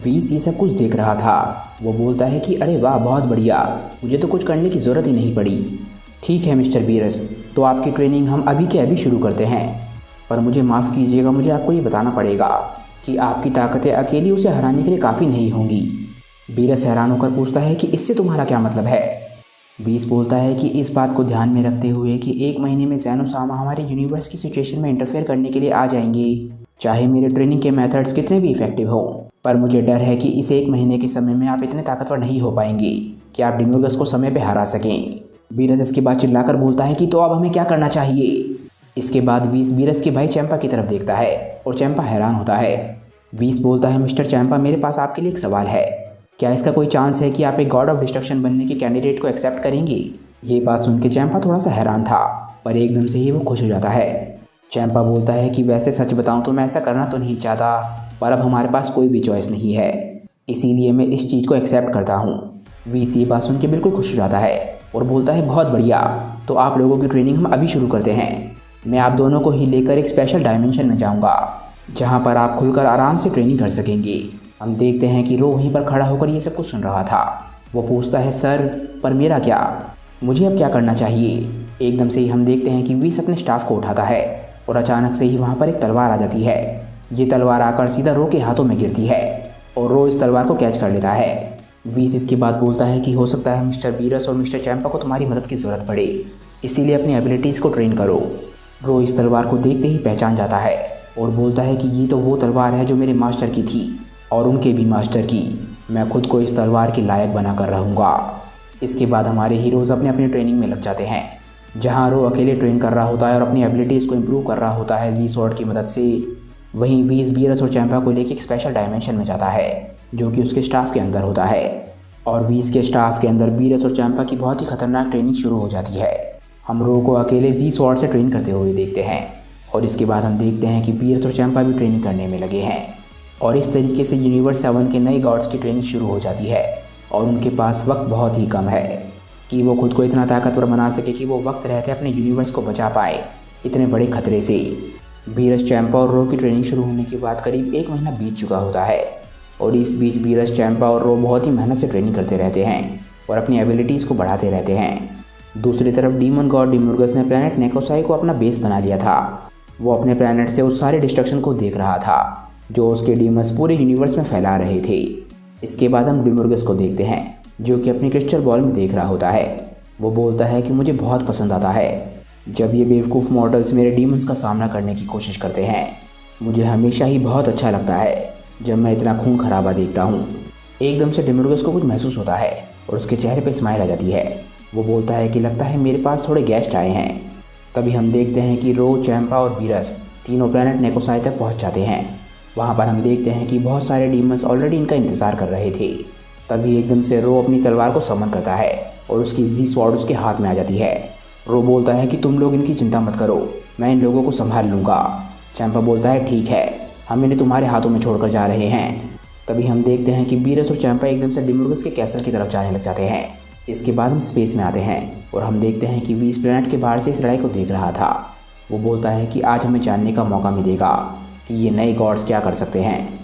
Speaker 1: वीस ये सब कुछ देख रहा था। वो बोलता है कि अरे वाह, बहुत बढ़िया, मुझे तो कुछ करने की ज़रूरत ही नहीं पड़ी। ठीक है मिस्टर बीरस, तो आपकी ट्रेनिंग हम अभी के अभी शुरू करते हैं, पर मुझे माफ़ कीजिएगा, मुझे आपको ये बताना पड़ेगा कि आपकी ताकतें अकेली उसे हराने के लिए काफ़ी नहीं होंगी। बीरस हैरान होकर पूछता है कि इससे तुम्हारा क्या मतलब है? बीस बोलता है कि इस बात को ध्यान में रखते हुए कि 1 महीने में ज़ेनो सामा हमारे यूनिवर्स की सिचुएशन में इंटरफेयर करने के लिए आ जाएंगे, चाहे मेरे ट्रेनिंग के मेथड्स कितने भी इफेक्टिव हो। पर मुझे डर है कि इस 1 महीने के समय में आप इतने ताकतवर नहीं हो पाएंगे कि आप डिमोर्गस को समय पे हरा सकें। वीरस इसके बाद चिल्लाकर बोलता है कि तो अब हमें क्या करना चाहिए। इसके बाद वीरस के भाई चैंपा की तरफ देखता है और चैंपा हैरान होता है। वीस बोलता है, मिस्टर चैंपा, मेरे पास आपके लिए एक सवाल है। क्या इसका कोई चांस है कि आप एक गॉड ऑफ डिस्ट्रक्शन बनने के कैंडिडेट को एक्सेप्ट करेंगे? ये बात सुन के चैंपा थोड़ा सा हैरान था, पर एकदम से ही वो खुश हो जाता है। चैंपा बोलता है कि वैसे सच बताऊं तो मैं ऐसा करना तो नहीं चाहता, पर अब हमारे पास कोई भी चॉइस नहीं है, इसीलिए मैं इस चीज़ को एक्सेप्ट करता हूँ। वीस ये बात सुन के बिल्कुल खुश हो जाता है और बोलता है, बहुत बढ़िया, तो आप लोगों की ट्रेनिंग हम अभी शुरू करते हैं। मैं आप दोनों को ही लेकर एक स्पेशल डायमेंशन में जाऊँगा जहाँ पर आप खुलकर आराम से ट्रेनिंग कर सकेंगे। हम देखते हैं कि रो वहीं पर खड़ा होकर ये सब कुछ सुन रहा था। वो पूछता है, सर पर मेरा क्या, मुझे अब क्या करना चाहिए? एकदम से ही हम देखते हैं कि वीस अपने स्टाफ को उठाता है और अचानक से ही वहाँ पर एक तलवार आ जाती है। ये तलवार आकर सीधा रो के हाथों में गिरती है और रो इस तलवार को कैच कर लेता है। वीस इसके बाद बोलता है कि हो सकता है मिस्टर वीरस और मिस्टर चैंपा को तुम्हारी मदद की ज़रूरत पड़े, इसीलिए अपनी एबिलिटीज़ को ट्रेन करो। रो इस तलवार को देखते ही पहचान जाता है और बोलता है कि ये तो वो तलवार है जो मेरे मास्टर की थी और उनके भी मास्टर की। मैं खुद को इस तलवार के लायक बना कर रहूँगा। इसके बाद हमारे हीरोज़ अपने अपनी ट्रेनिंग में लग जाते हैं, जहाँ रो अकेले ट्रेन कर रहा होता है और अपनी एबिलिटीज़ को इम्प्रूव कर रहा होता है जी स्वॉर्ड की मदद से। वहीं वीरस और चैंपा को लेकर एक स्पेशल डायमेंशन में जाता है जो कि उसके स्टाफ के अंदर होता है। और वीस के स्टाफ के अंदर वीरस और चैंपा की बहुत ही खतरनाक ट्रेनिंग शुरू हो जाती है। हम रो को अकेले जी स्वॉर्ड से ट्रेन करते हुए देखते हैं और इसके बाद हम देखते हैं कि वीरस और चैंपा भी ट्रेनिंग करने में लगे हैं। और इस तरीके से यूनिवर्स 7 के नए गॉड्स की ट्रेनिंग शुरू हो जाती है और उनके पास वक्त बहुत ही कम है कि वो खुद को इतना ताकतवर बना सके कि वो वक्त रहते अपने यूनिवर्स को बचा पाए इतने बड़े खतरे से। वीरस, चैंपा और रो की ट्रेनिंग शुरू होने के बाद करीब 1 महीना बीत चुका होता है और इस बीच वीरस, चैंपा और रो बहुत ही मेहनत से ट्रेनिंग करते रहते हैं और अपनी एबिलिटीज़ को बढ़ाते रहते हैं। दूसरी तरफ डीमन गॉड डिमोर्गस ने प्लैनेट नेकोसाई को अपना बेस बना लिया था। वो अपने प्लैनेट से उस सारे डिस्ट्रक्शन को देख रहा था जो उसके डीमंस पूरे यूनिवर्स में फैला रहे थे। इसके बाद हम डिमोर्गस को देखते हैं जो कि अपनी क्रिस्टल बॉल में देख रहा होता है। वो बोलता है कि मुझे बहुत पसंद आता है जब ये बेवकूफ़ मॉडल्स मेरे डीमंस का सामना करने की कोशिश करते हैं। मुझे हमेशा ही बहुत अच्छा लगता है जब मैं इतना खून खराबा देखता हूँ। एकदम से डिमोर्गस को कुछ महसूस होता है और उसके चेहरे पर स्माइल आ जाती है। वो बोलता है कि लगता है मेरे पास थोड़े गेस्ट आए हैं। तभी हम देखते हैं कि रो, चैंपा और वीरस तीनों प्लैनेट नेकोसाई तक पहुँच जाते हैं। वहाँ पर हम देखते हैं कि बहुत सारे डीमंस ऑलरेडी इनका इंतज़ार कर रहे थे। तभी एकदम से रो अपनी तलवार को समन करता है और उसकी जी स्वॉर्ड उसके हाथ में आ जाती है। रो बोलता है कि तुम लोग इनकी चिंता मत करो, मैं इन लोगों को संभाल लूँगा। चैंपा बोलता है, ठीक है, हम इन्हें तुम्हारे हाथों में छोड़कर जा रहे हैं। तभी हम देखते हैं कि वीरस और चैंपा एकदम से डिमोर्गस के कैसल की तरफ जाने लग जाते हैं। इसके बाद हम स्पेस में आते हैं और हम देखते हैं कि वीस प्लैनेट के बाहर से इस लड़ाई को देख रहा था। वो बोलता है कि आज हमें जानने का मौका मिलेगा कि ये नए गॉड्स क्या कर सकते हैं।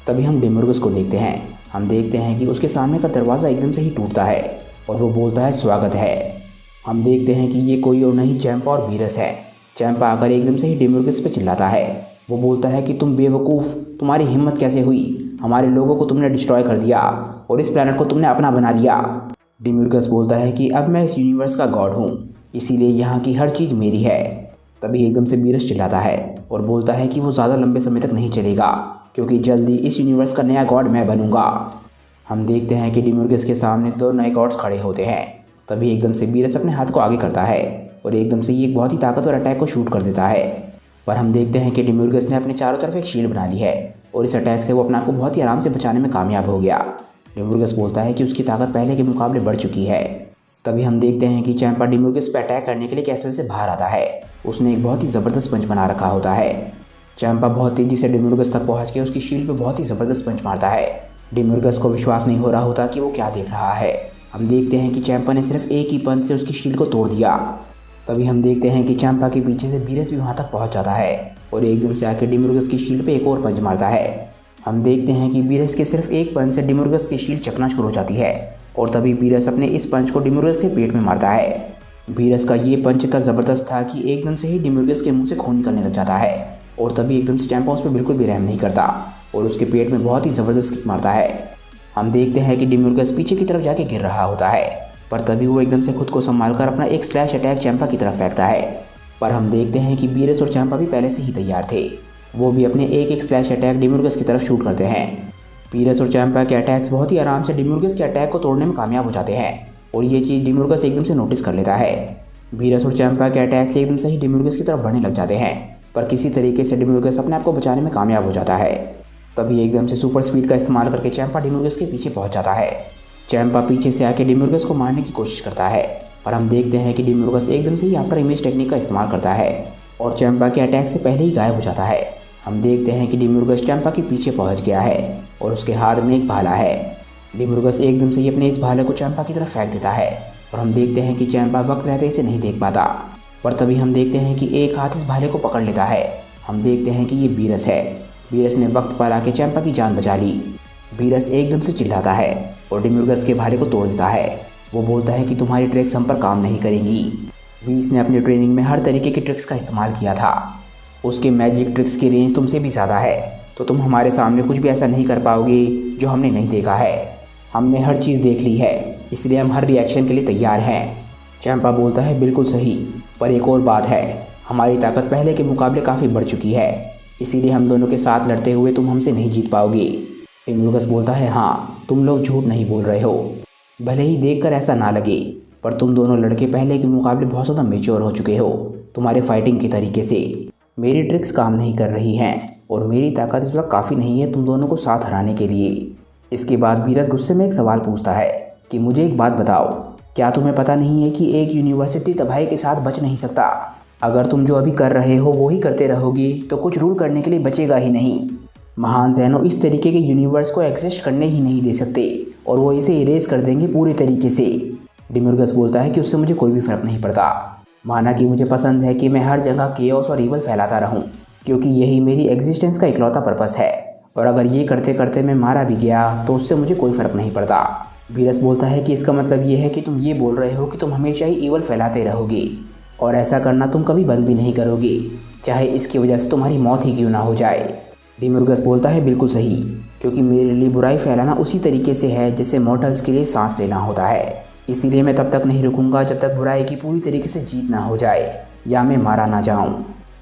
Speaker 1: तभी हम डिमोर्गस को देखते हैं। हम देखते हैं कि उसके सामने का दरवाज़ा एकदम से ही टूटता है और वो बोलता है, स्वागत है। हम देखते हैं कि ये कोई और नहीं चैंपा और वीरस है। चैंपा आकर एकदम से ही डिमोर्गस पे चिल्लाता है। वो बोलता है कि तुम बेवकूफ़, तुम्हारी हिम्मत कैसे हुई, हमारे लोगों को तुमने डिस्ट्रॉय कर दिया और इस प्लैनेट को तुमने अपना बना लिया। डिमोर्गस बोलता है कि अब मैं इस यूनिवर्स का गॉड हूँ, इसीलिए यहाँ की हर चीज़ मेरी है। तभी एकदम से वीरस चिल्लाता है और बोलता है कि वो ज़्यादा लंबे समय तक नहीं चलेगा क्योंकि जल्दी इस यूनिवर्स का नया गॉड मैं बनूंगा। हम देखते हैं कि डिमोर्गस के सामने 2 नए गॉड्स खड़े होते हैं। तभी एकदम से वीरस अपने हाथ को आगे करता है और एकदम से ये एक बहुत ही ताकतवर अटैक को शूट कर देता है। पर हम देखते हैं कि डिमोर्गस ने अपने चारों तरफ एक शील्ड बना ली है और इस अटैक से वो अपने आप को बहुत ही आराम से बचाने में कामयाब हो गया। डिमोर्गस बोलता है कि उसकी ताकत पहले के मुकाबले बढ़ चुकी है। तभी हम देखते हैं कि चैंपा डिमोर्गस पर अटैक करने के लिए कैसल से बाहर आता है। उसने एक बहुत ही ज़बरदस्त पंच बना रखा होता है। चैंपा बहुत तेज़ी से डिमोर्गस तक पहुंच के उसकी शील्ड पे बहुत ही ज़बरदस्त पंच मारता है। डिमोर्गस को विश्वास नहीं हो रहा होता कि वो क्या देख रहा है। हम देखते हैं कि चैंपा ने सिर्फ एक ही पंच से उसकी शील्ड को तोड़ दिया। तभी हम देखते हैं कि चैंपा के पीछे से वीरस भी वहाँ तक पहुँच जाता है और एकदम से आकर डिमोर्गस की शील्ड पे एक और पंच मारता है। हम देखते हैं कि वीरस के सिर्फ एक पंच से डिमोर्गस की शील्ड चकनाचूर हो जाती है और तभी वीरस अपने इस पंच को डिमोर्गस के पेट में मारता है। वीरस का ये पंच इतना ज़बरदस्त था कि एकदम से ही डिमोर्गस के मुंह से खून निकलने लग जाता है और तभी एकदम से चैंपा उस पर बिल्कुल भी रहम नहीं करता और उसके पेट में बहुत ही ज़बरदस्त किक मारता है। हम देखते हैं कि डिमोर्गस पीछे की तरफ जाके गिर रहा होता है, पर तभी वो एकदम से खुद को संभाल कर अपना एक स्लैश अटैक चैंपा की तरफ फेंकता है। पर हम देखते हैं कि वीरस और चैंपा भी पहले से ही तैयार थे। वो भी अपने एक स्लैश अटैक डिमोर्गस की तरफ शूट करते हैं। वीरस और चैंपा के अटैक्स बहुत ही आराम से डिमिर्गस के अटैक को तोड़ने में कामयाब हो जाते हैं और ये चीज़ डिमिर्गस एकदम से नोटिस कर लेता है। वीरस और चैंपा के अटैक्स एकदम से ही डिमिर्गस की तरफ बढ़ने लग जाते हैं, पर किसी तरीके से डिमिर्गस अपने आप को बचाने में कामयाब हो जाता है। तभी एकदम से सुपर स्पीड का इस्तेमाल करके चैंपा डिमिर्गस के पीछे पहुंच जाता है। चैंपा पीछे से आके डिमिर्गस को मारने की कोशिश करता है, पर हम देखते हैं कि डिमिर्गस एकदम से ही आफ्टर इमेज टेक्निक का इस्तेमाल करता है और चैंपा के अटैक से पहले ही गायब हो जाता है। हम देखते हैं कि डिमिर्गस चैंपा के पीछे पहुंच गया है और उसके हाथ में एक भाला है। डिमिर्गस एकदम से ही अपने इस भाले को चैंपा की तरफ फेंक देता है और हम देखते हैं कि चैंपा वक्त रहते इसे नहीं देख पाता, पर तभी हम देखते हैं कि एक हाथ इस भाले को पकड़ लेता है। हम देखते हैं कि ये वीरस है। वीरस ने वक्त पर आके चैंपा की जान बचा ली। वीरस एकदम से चिल्लाता है और डिमिर्गस के भाले को तोड़ देता है। वो बोलता है कि तुम्हारी ट्रिक्स हम पर काम नहीं करेंगी। वीस ने अपनी ट्रेनिंग में हर तरीके की ट्रिक्स का इस्तेमाल किया था। उसके मैजिक ट्रिक्स की रेंज तुमसे भी ज़्यादा है, तो तुम हमारे सामने कुछ भी ऐसा नहीं कर पाओगे जो हमने नहीं देखा है। हमने हर चीज़ देख ली है, इसलिए हम हर रिएक्शन के लिए तैयार हैं। चैंपा बोलता है बिल्कुल सही, पर एक और बात है, हमारी ताकत पहले के मुकाबले काफ़ी बढ़ चुकी है, इसीलिए हम दोनों के साथ लड़ते हुए तुम हमसे नहीं जीत पाओगे। डिमिर्गस बोलता है हाँ, तुम लोग झूठ नहीं बोल रहे हो। भले ही देखकर ऐसा ना लगे, पर तुम दोनों लड़के पहले के मुकाबले बहुत ज़्यादा मेच्योर हो चुके हो तुम्हारे फाइटिंग के तरीके से। मेरी ट्रिक्स काम नहीं कर रही हैं और मेरी ताकत इस वक्त काफ़ी नहीं है तुम दोनों को साथ हराने के लिए। इसके बाद वीरस गुस्से में एक सवाल पूछता है कि मुझे एक बात बताओ, क्या तुम्हें पता नहीं है कि एक यूनिवर्सिटी तबाही के साथ बच नहीं सकता? अगर तुम जो अभी कर रहे हो वो ही करते रहोगे तो कुछ रूल करने के लिए बचेगा ही नहीं। महान ज़ैनो इस तरीके के यूनिवर्स को एग्जिस्ट करने ही नहीं दे सकते और वो इसे इरेज कर देंगे पूरे तरीके से। डिमिर्गस बोलता है कि उससे मुझे कोई भी फ़र्क नहीं पड़ता। माना कि मुझे पसंद है कि मैं हर जगह केओस और ईवल फैलाता रहूं, क्योंकि यही मेरी एग्जिस्टेंस का इकलौता पर्पस है, और अगर ये करते करते मैं मारा भी गया तो उससे मुझे कोई फ़र्क नहीं पड़ता। वीरस बोलता है कि इसका मतलब ये है कि तुम ये बोल रहे हो कि तुम हमेशा ही ईवल फैलाते रहोगे और ऐसा करना तुम कभी बंद भी नहीं करोगे, चाहे इसकी वजह से तुम्हारी मौत ही क्यों ना हो जाए। डिमिर्गस बोलता है बिल्कुल सही, क्योंकि मेरे लिए बुराई फैलाना उसी तरीके से है जैसे मॉर्टल्स के लिए सांस लेना होता है। इसीलिए मैं तब तक नहीं रुकूंगा जब तक बुराई की पूरी तरीके से जीत ना हो जाए या मैं मारा ना जाऊं।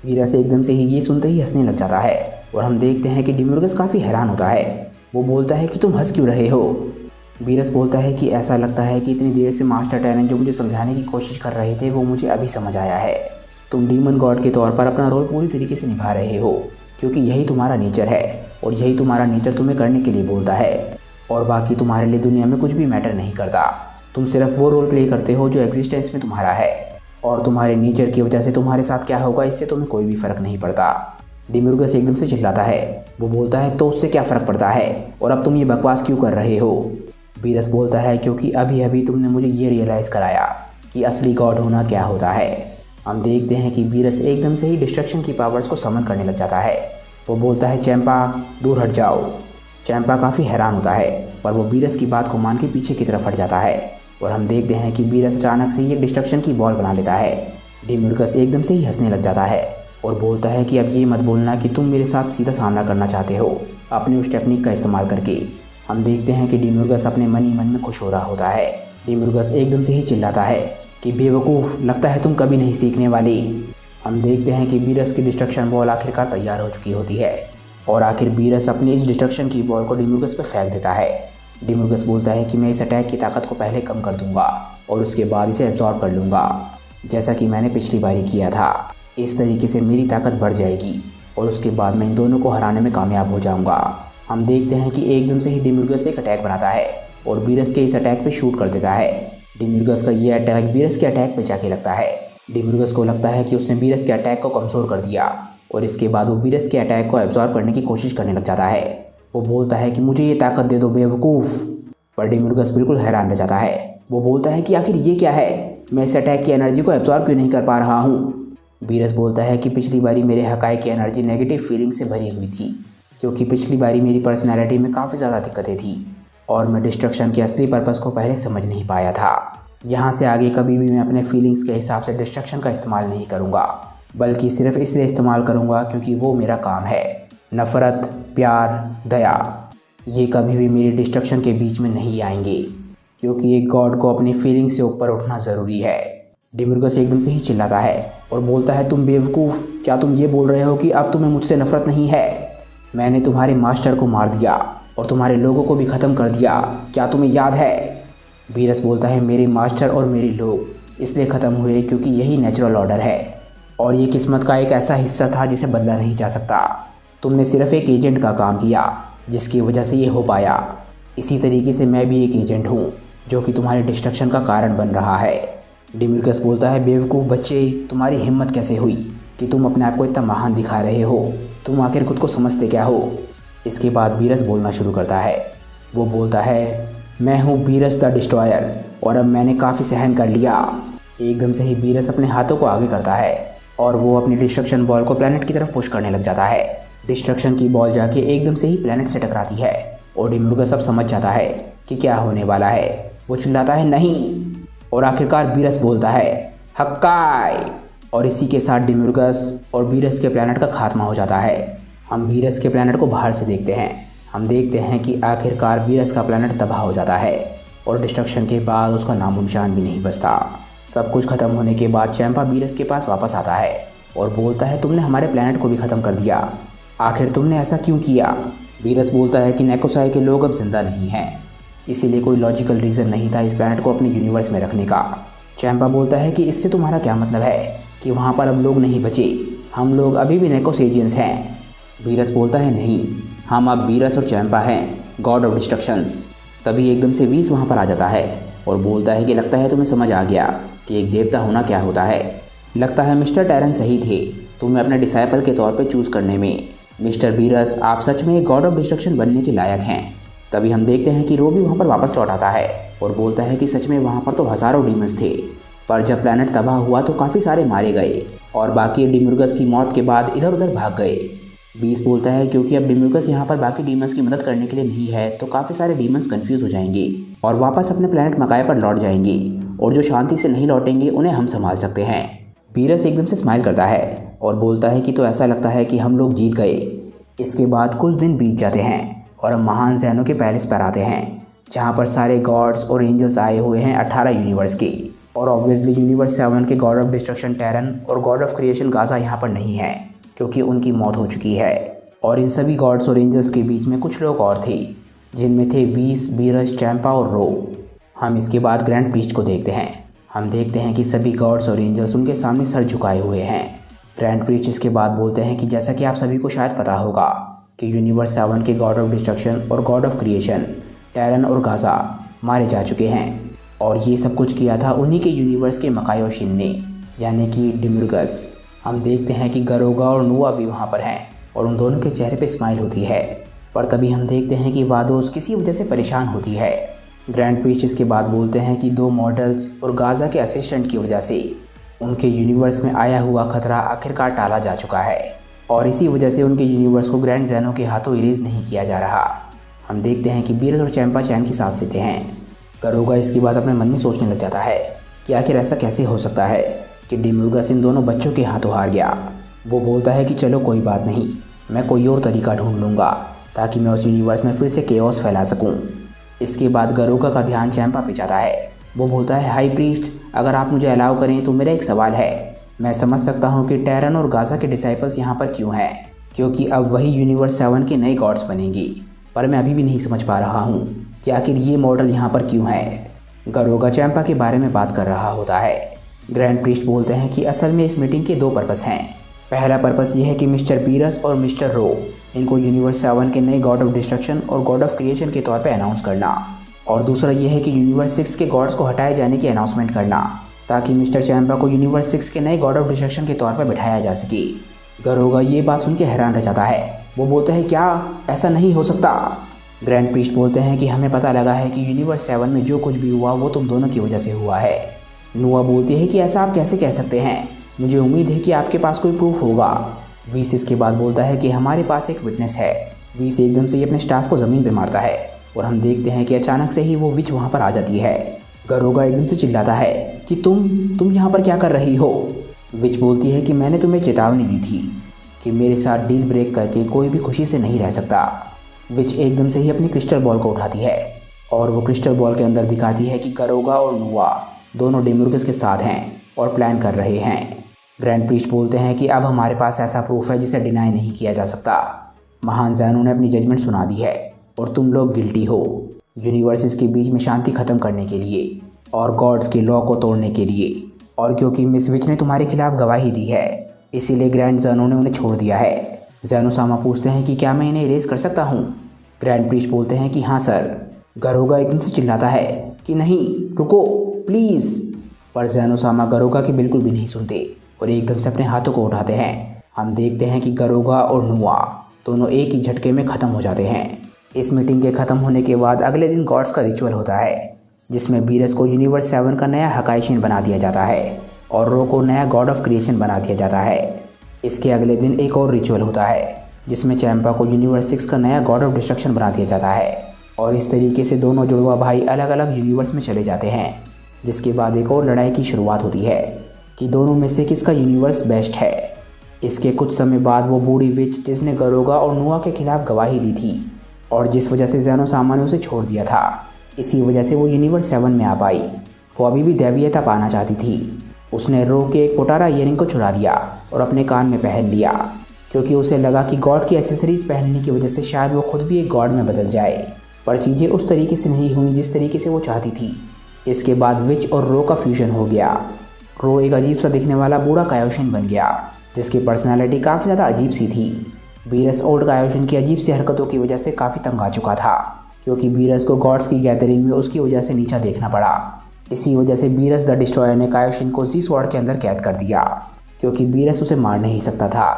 Speaker 1: वीरस एकदम से ही ये सुनते ही हंसने लग जाता है और हम देखते हैं कि डिमिर्गस काफ़ी हैरान होता है। वो बोलता है कि तुम हंस क्यों रहे हो? वीरस बोलता है कि ऐसा लगता है कि इतनी देर से मास्टर टैलेंट जो मुझे समझाने की कोशिश कर रहे थे वो मुझे अभी समझ आया है। तुम डीमन गॉड के तौर पर अपना रोल पूरी तरीके से निभा रहे हो, क्योंकि यही तुम्हारा नेचर है और यही तुम्हारा नेचर तुम्हें करने के लिए बोलता है, और बाकी तुम्हारे लिए दुनिया में कुछ भी मैटर नहीं करता। तुम सिर्फ वो रोल प्ले करते हो जो एग्जिस्टेंस में तुम्हारा है, और तुम्हारे नेचर की वजह से तुम्हारे साथ क्या होगा इससे तुम्हें कोई भी फ़र्क नहीं पड़ता। डिमिर्गस एकदम से चिल्लाता है। वो बोलता है तो उससे क्या फ़र्क पड़ता है, और अब तुम ये बकवास क्यों कर रहे हो? वीरस बोलता है क्योंकि अभी अभी तुमने मुझे ये रियलाइज़ कराया कि असली गॉड होना क्या होता है। हम देखते हैं कि वीरस एकदम से ही डिस्ट्रक्शन की पावर्स को समन करने लग जाता है। वो बोलता है चैंपा दूर हट जाओ। चैंपा काफ़ी हैरान होता है, पर वो वीरस की बात को मान के पीछे की तरफ हट जाता है और हम देखते हैं कि वीरस अचानक से ये डिस्ट्रक्शन की बॉल बना लेता है। डिमिर्गस एकदम से ही हंसने लग जाता है और बोलता है कि अब ये मत बोलना कि तुम मेरे साथ सीधा सामना करना चाहते हो अपनी उस टेक्निक का इस्तेमाल करके। हम देखते हैं कि डिमिर्गस अपने मन ही मन में खुश हो रहा होता है। डिमिर्गस एकदम से ही चिल्लाता है कि बेवकूफ़, लगता है तुम कभी नहीं सीखने वाली। हम देखते हैं कि वीरस की डिस्ट्रक्शन बॉल आखिरकार तैयार हो चुकी होती है और आखिर वीरस अपनी इस डिस्ट्रक्शन की बॉल को डिमिर्गस पर फेंक देता है। डिमिर्गस बोलता है कि मैं इस अटैक की ताकत को पहले कम कर दूंगा और उसके बाद इसे एब्जॉर्ब कर लूँगा, जैसा कि मैंने पिछली बारी किया था। इस तरीके से मेरी ताकत बढ़ जाएगी और उसके बाद मैं इन दोनों को हराने में कामयाब हो जाऊंगा। हम देखते हैं कि एकदम से ही डिमिर्गस एक अटैक बनाता है और वीरस के इस अटैक पे शूट कर देता है। डिमिर्गस का ये अटैक वीरस के अटैक पे जाके लगता है। डिमिर्गस को लगता है कि उसने वीरस के अटैक को कमज़ोर कर दिया और इसके बाद वो वीरस के अटैक को एब्जॉर्ब करने की कोशिश करने लग जाता है। वो बोलता है कि मुझे ये ताकत दे दो बेवकूफ़। पर डिमिर्गस बिल्कुल हैरान रह जाता है। वो बोलता है कि आखिर ये क्या है, मैं इस अटैक की एनर्जी को एब्जॉर्ब क्यों नहीं कर पा रहा हूँ। वीरस बोलता है कि पिछली बारी मेरे हकाए की एनर्जी नेगेटिव फीलिंग से भरी हुई थी, क्योंकि पिछली बारी मेरी पर्सनैलिटी में काफ़ी ज़्यादा दिक्कतें थी और मैं डिस्ट्रक्शन के असली पर्पस को पहले समझ नहीं पाया था। यहाँ से आगे कभी भी मैं अपने फीलिंग्स के हिसाब से डिस्ट्रक्शन का इस्तेमाल नहीं करूँगा, बल्कि सिर्फ इसलिए इस्तेमाल करूँगा क्योंकि वो मेरा काम है। नफ़रत, प्यार, दया, ये कभी भी मेरी डिस्ट्रक्शन के बीच में नहीं आएंगे, क्योंकि एक गॉड को अपनी फीलिंग से ऊपर उठना ज़रूरी है। डिमिर्गस एकदम से ही चिल्लाता है और बोलता है तुम बेवकूफ़, क्या तुम ये बोल रहे हो कि अब तुम्हें मुझसे नफ़रत नहीं है? मैंने तुम्हारे मास्टर को मार दिया और तुम्हारे लोगों को भी ख़त्म कर दिया, क्या तुम्हें याद है? वीरस बोलता है, मेरे मास्टर और मेरे लोग इसलिए ख़त्म हुए क्योंकि यही नेचुरल ऑर्डर है और ये किस्मत का एक ऐसा हिस्सा था जिसे बदला नहीं जा सकता। तुमने सिर्फ एक एजेंट का काम किया जिसकी वजह से ये हो पाया। इसी तरीके से मैं भी एक एजेंट हूँ जो कि तुम्हारे डिस्ट्रक्शन का कारण बन रहा है। डिमिर्गस बोलता है, बेवकूफ़ बच्चे, तुम्हारी हिम्मत कैसे हुई कि तुम अपने आप को इतना महान दिखा रहे हो? तुम आखिर खुद को समझते क्या हो? इसके बाद वीरस बोलना शुरू करता है। वो बोलता है, मैं हूँ वीरस द डिस्ट्रॉयर और अब मैंने काफ़ी सहन कर लिया। एकदम से ही वीरस अपने हाथों को आगे करता है और वो अपनी डिस्ट्रक्शन बॉल को प्लैनेट की तरफ पुश करने लग जाता है। डिस्ट्रक्शन की बॉल जाके एकदम से ही प्लैनेट से टकराती है और डिमिर्गस अब समझ जाता है कि क्या होने वाला है। वो चिल्लाता है, नहीं, और आखिरकार वीरस बोलता है, हक्काई, और इसी के साथ डिमिर्गस और वीरस के प्लैनेट का खात्मा हो जाता है। हम वीरस के प्लैनेट को बाहर से देखते हैं। हम देखते हैं कि आखिरकार वीरस का प्लैनेट तबाह हो जाता है और डिस्ट्रक्शन के बाद उसका नामो निशान भी नहीं बचता। सब कुछ खत्म होने के बाद चैंपा वीरस के पास वापस आता है और बोलता है, तुमने हमारे प्लैनेट को भी ख़त्म कर दिया, आखिर तुमने ऐसा क्यों किया? वीरस बोलता है कि नेकोसाई के लोग अब जिंदा नहीं हैं, इसीलिए कोई लॉजिकल रीज़न नहीं था इस प्लैनेट को अपने यूनिवर्स में रखने का। चैंपा बोलता है कि इससे तुम्हारा क्या मतलब है कि वहाँ पर अब लोग नहीं बचे, हम लोग अभी भी नेकोसेजियंस हैं। वीरस बोलता है, नहीं, हम अब वीरस और चैंपा हैं, गॉड ऑफ डिस्ट्रक्शंस। तभी एकदम से वीस वहाँ पर आ जाता है और बोलता है कि लगता है तुम्हें समझ आ गया कि एक देवता होना क्या होता है। लगता है मिस्टर टैरन सही थे तुम्हें अपने डिसाइपल के तौर पे चूज़ करने में। मिस्टर वीरस, आप सच में एक गॉड ऑफ डिस्ट्रक्शन बनने के लायक हैं। तभी हम देखते हैं कि रोबी वहाँ पर वापस लौट आता है और बोलता है कि सच में वहाँ पर तो हज़ारों डीमंस थे, पर जब प्लैनेट तबाह हुआ तो काफ़ी सारे मारे गए और बाकी डिमिर्गस की मौत के बाद इधर उधर भाग गए। वीस बोलता है, क्योंकि अब डिमिर्गस यहाँ पर बाकी डीमंस की मदद करने के लिए नहीं है तो काफ़ी सारे डीमंस कंफ्यूज हो जाएंगे और वापस अपने प्लैनेट मकाए पर लौट जाएंगे और जो शांति से नहीं लौटेंगे उन्हें हम संभाल सकते हैं। वीरस एकदम से स्माइल करता है और बोलता है कि तो ऐसा लगता है कि हम लोग जीत गए। इसके बाद कुछ दिन बीत जाते हैं और हम महान ज़ैनो के पैलेस पर आते हैं जहाँ पर सारे गॉड्स और एंजल्स आए हुए हैं 18 यूनिवर्स के, और ऑब्वियसली यूनिवर्स 7 के गॉड ऑफ डिस्ट्रक्शन टैरन और गॉड ऑफ क्रिएशन गाजा यहाँ पर नहीं है क्योंकि उनकी मौत हो चुकी है। और इन सभी गॉड्स और एंजल्स के बीच में कुछ लोग और थे जिनमें थे वीस, वीरस, चैंपा और रो। हम इसके बाद ग्रैंड प्रीस्ट को देखते हैं। हम देखते हैं कि सभी गॉड्स और एंजल्स उनके सामने सर झुकाए हुए हैं। ग्रैंड प्रीस्ट इसके बाद बोलते हैं कि जैसा कि आप सभी को शायद पता होगा कि यूनिवर्स 7 के गॉड ऑफ डिस्ट्रक्शन और गॉड ऑफ क्रिएशन टैरन और गाजा मारे जा चुके हैं और ये सब कुछ किया था उन्हीं के यूनिवर्स के मकायोशिन ने, यानी कि डिमिर्गस। हम देखते हैं कि गरोगा और नुआ भी वहाँ पर हैं और उन दोनों के चेहरे पे स्माइल होती है, पर तभी हम देखते हैं कि वादोस किसी वजह से परेशान होती है। ग्रैंड प्रीस्ट इसके बाद बोलते हैं कि 2 मॉडल्स और गाजा के असिस्टेंट की वजह से उनके यूनिवर्स में आया हुआ खतरा आखिरकार टाला जा चुका है और इसी वजह से उनके यूनिवर्स को ग्रैंड ज़ैनो के हाथों इरेज नहीं किया जा रहा। हम देखते हैं कि वीरस और चैंपा चैन की सांस लेते हैं। गरोगा इसके बाद अपने मन में सोचने लग जाता है कि आखिर ऐसा कैसे हो सकता है कि डिमिर्गस इन दोनों बच्चों के हाथों हार गया। वो बोलता है कि चलो कोई बात नहीं, मैं कोई और तरीका ढूंढ लूँगा ताकि मैं उस यूनिवर्स में फिर से केओस फैला सकूँ। इसके बाद गरोगा का ध्यान चैंपा पे जाता है। वो बोलता है, हाई प्रीस्ट, अगर आप मुझे अलाउ करें तो मेरा एक सवाल है। मैं समझ सकता हूँ कि टैरन और गाजा के डिसाइपल्स यहाँ पर क्यों हैं, क्योंकि अब वही यूनिवर्स 7 के नए गॉड्स बनेंगी, पर मैं अभी भी नहीं समझ पा रहा हूँ कि आखिर ये मॉडल यहाँ पर क्यों है। गरोगा चैंपा के बारे में बात कर रहा होता है। ग्रैंड प्रीस्ट बोलते हैं कि असल में इस मीटिंग के 2 पर्पस हैं। पहला पर्पस ये है कि मिस्टर वीरस और मिस्टर रो इनको यूनिवर्स 7 के नए गॉड ऑफ डिस्ट्रक्शन और गॉड ऑफ क्रिएशन के तौर पे अनाउंस करना, और दूसरा ये है कि यूनिवर्स 6 के गॉड्स को हटाए जाने की अनाउंसमेंट करना ताकि मिस्टर चैंपा को यूनिवर्स 6 के नए गॉड ऑफ डिस्ट्रक्शन के तौर पर बिठाया जा सके। गरोगा ये बात सुन के हैरान रह जाता है। वो बोलता है, क्या ऐसा नहीं हो सकता? ग्रैंड प्रीस्ट बोलते हैं कि हमें पता लगा है कि यूनिवर्स 7 में जो कुछ भी हुआ वो तुम दोनों की वजह से हुआ है। नुआ बोलती है कि ऐसा आप कैसे कह सकते हैं, मुझे उम्मीद है कि आपके पास कोई प्रूफ होगा। वीस इसके बाद बोलता है कि हमारे पास एक विटनेस है। वीस एकदम से ही अपने स्टाफ को ज़मीन पे मारता है और हम देखते हैं कि अचानक से ही वो विच वहाँ पर आ जाती है। गरोगा एकदम से चिल्लाता है कि तुम यहाँ पर क्या कर रही हो? विच बोलती है कि मैंने तुम्हें चेतावनी दी थी कि मेरे साथ डील ब्रेक करके कोई भी खुशी से नहीं रह सकता। विच एकदम से ही अपनी क्रिस्टल बॉल को उठाती है और वो क्रिस्टल बॉल के अंदर दिखाती है कि गरोगा और नुआ दोनों डिमिर्गस के साथ हैं और प्लान कर रहे हैं। ग्रैंड प्रीस्ट बोलते हैं कि अब हमारे पास ऐसा प्रूफ है जिसे डिनाई नहीं किया जा सकता। महान ज़ैनो ने अपनी जजमेंट सुना दी है और तुम लोग गिल्टी हो यूनिवर्सेस के बीच में शांति ख़त्म करने के लिए और गॉड्स के लॉ को तोड़ने के लिए। और क्योंकि मिस विच ने तुम्हारे खिलाफ गवाही दी है, इसीलिए ग्रैंड ज़ेनो ने उन्हें छोड़ दिया है। ज़ेनो सामा पूछते हैं कि क्या मैं इन्हें इरेज कर सकता हूँ। ग्रैंड प्रीस्ट बोलते हैं कि हाँ सर। गरोगा एकदम से चिल्लाता है कि नहीं, रुको प्लीज़। पर ज़ेनो सामा गरोगा की बिल्कुल भी नहीं सुनते और एकदम से अपने हाथों को उठाते हैं। हम देखते हैं कि गरोगा और नुआ दोनों एक ही झटके में ख़त्म हो जाते हैं। इस मीटिंग के ख़त्म होने के बाद अगले दिन गॉड्स का रिचुअल होता है, जिसमें बीरस को यूनिवर्स 7 का नया हकाइशियन बना दिया जाता है और रो को नया गॉड ऑफ क्रिएशन बना दिया जाता है। इसके अगले दिन एक और रिचुअल होता है, जिसमें चैंपा को यूनिवर्स 6 का नया गॉड ऑफ डिस्ट्रक्शन बना दिया जाता है। और इस तरीके से दोनों जुड़वा भाई अलग अलग यूनिवर्स में चले जाते हैं। जिसके बाद एक और लड़ाई की शुरुआत होती है कि दोनों में से किसका यूनिवर्स बेस्ट है। इसके कुछ समय बाद वो बूढ़ी विच जिसने गरोगा और नुआ के खिलाफ गवाही दी थी और जिस वजह से ज़ेनो सामा ने उसे छोड़ दिया था, इसी वजह से वो यूनिवर्स 7 में आ पाई। वो अभी भी दैवीयता पाना चाहती थी। उसने रो के एक पोटारा ईयरिंग को चुरा लिया और अपने कान में पहन लिया, क्योंकि उसे लगा कि गॉड की एसेसरीज पहनने की वजह से शायद वो खुद भी एक गॉड में बदल जाए। पर चीज़ें उस तरीके से नहीं हुई जिस तरीके से वो चाहती थी। इसके बाद विच और रो का फ्यूजन हो गया। रो एक अजीब सा दिखने वाला बूढ़ा कायोशिन बन गया, जिसकी पर्सनैलिटी काफ़ी ज़्यादा अजीब सी थी। बीरस ओल्ड कायोशिन की अजीब सी हरकतों की वजह से काफ़ी तंग आ चुका था, क्योंकि बीरस को गॉड्स की गैदरिंग में उसकी वजह से नीचा देखना पड़ा। इसी वजह से बीरस द डिस्ट्रॉयर ने कायोशिन को जी स्वॉर्ड के अंदर कैद कर दिया, क्योंकि बीरस उसे मार नहीं सकता था।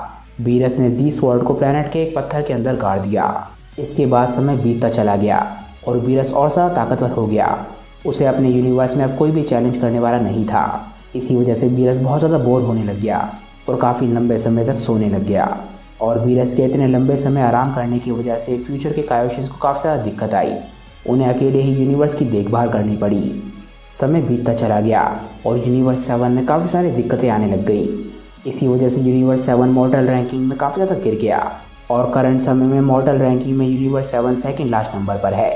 Speaker 1: बीरस ने जी स्वॉर्ड को प्लैनेट के एक पत्थर के अंदर गाड़ दिया। इसके बाद समय बीतता चला गया और बीरस और ज़्यादा ताकतवर हो गया। उसे अपने यूनिवर्स में अब कोई भी चैलेंज करने वाला नहीं था। इसी वजह से बीरस बहुत ज़्यादा बोर होने लग गया और काफ़ी लंबे समय तक सोने लग गया। और बीरस के इतने लंबे समय आराम करने की वजह से फ्यूचर के कायोशिन्स को काफ़ी ज़्यादा दिक्कत आई। उन्हें अकेले ही यूनिवर्स की देखभाल करनी पड़ी। समय बीतता चला गया और यूनिवर्स 7 में काफ़ी सारी दिक्कतें आने लग गई। इसी वजह से यूनिवर्स 7 मॉर्टल रैंकिंग में काफ़ी ज़्यादा गिर गया और करंट समय में मॉर्टल रैंकिंग में यूनिवर्स 7 सेकंड लास्ट नंबर पर है।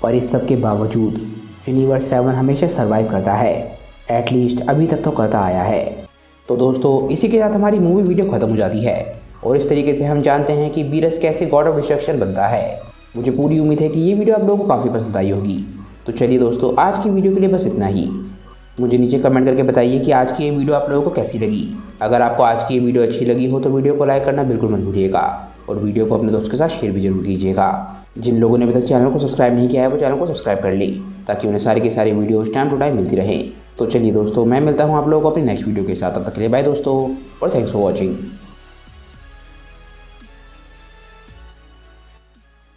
Speaker 1: पर इस सब के बावजूद यूनिवर्स 7 हमेशा सर्वाइव करता है, एटलीस्ट अभी तक तो करता आया है। तो दोस्तों, इसी के साथ हमारी मूवी वीडियो ख़त्म हो जाती है और इस तरीके से हम जानते हैं कि बीरस कैसे गॉड ऑफ डिस्ट्रक्शन बनता है। मुझे पूरी उम्मीद है कि ये वीडियो आप लोगों को काफ़ी पसंद आई होगी। तो चलिए दोस्तों, आज की वीडियो के लिए बस इतना ही। मुझे नीचे कमेंट करके बताइए कि आज की ये वीडियो आप लोगों को कैसी लगी। अगर आपको आज की ये वीडियो अच्छी लगी हो तो वीडियो को लाइक करना बिल्कुल मत भूलिएगा और वीडियो को अपने दोस्त के साथ शेयर भी जरूर कीजिएगा। जिन लोगों ने अभी तक चैनल को सब्सक्राइब नहीं किया है वो चैनल को सब्सक्राइब कर लें, ताकि उन्हें सारी की सारी वीडियोस टाइम टू टाइम मिलती रहे। तो चलिए दोस्तों, मैं मिलता हूँ आप लोगों को अपनी नेक्स्ट वीडियो के साथ। तब तक के लिए बाय दोस्तों और थैंक्स फॉर वॉचिंग।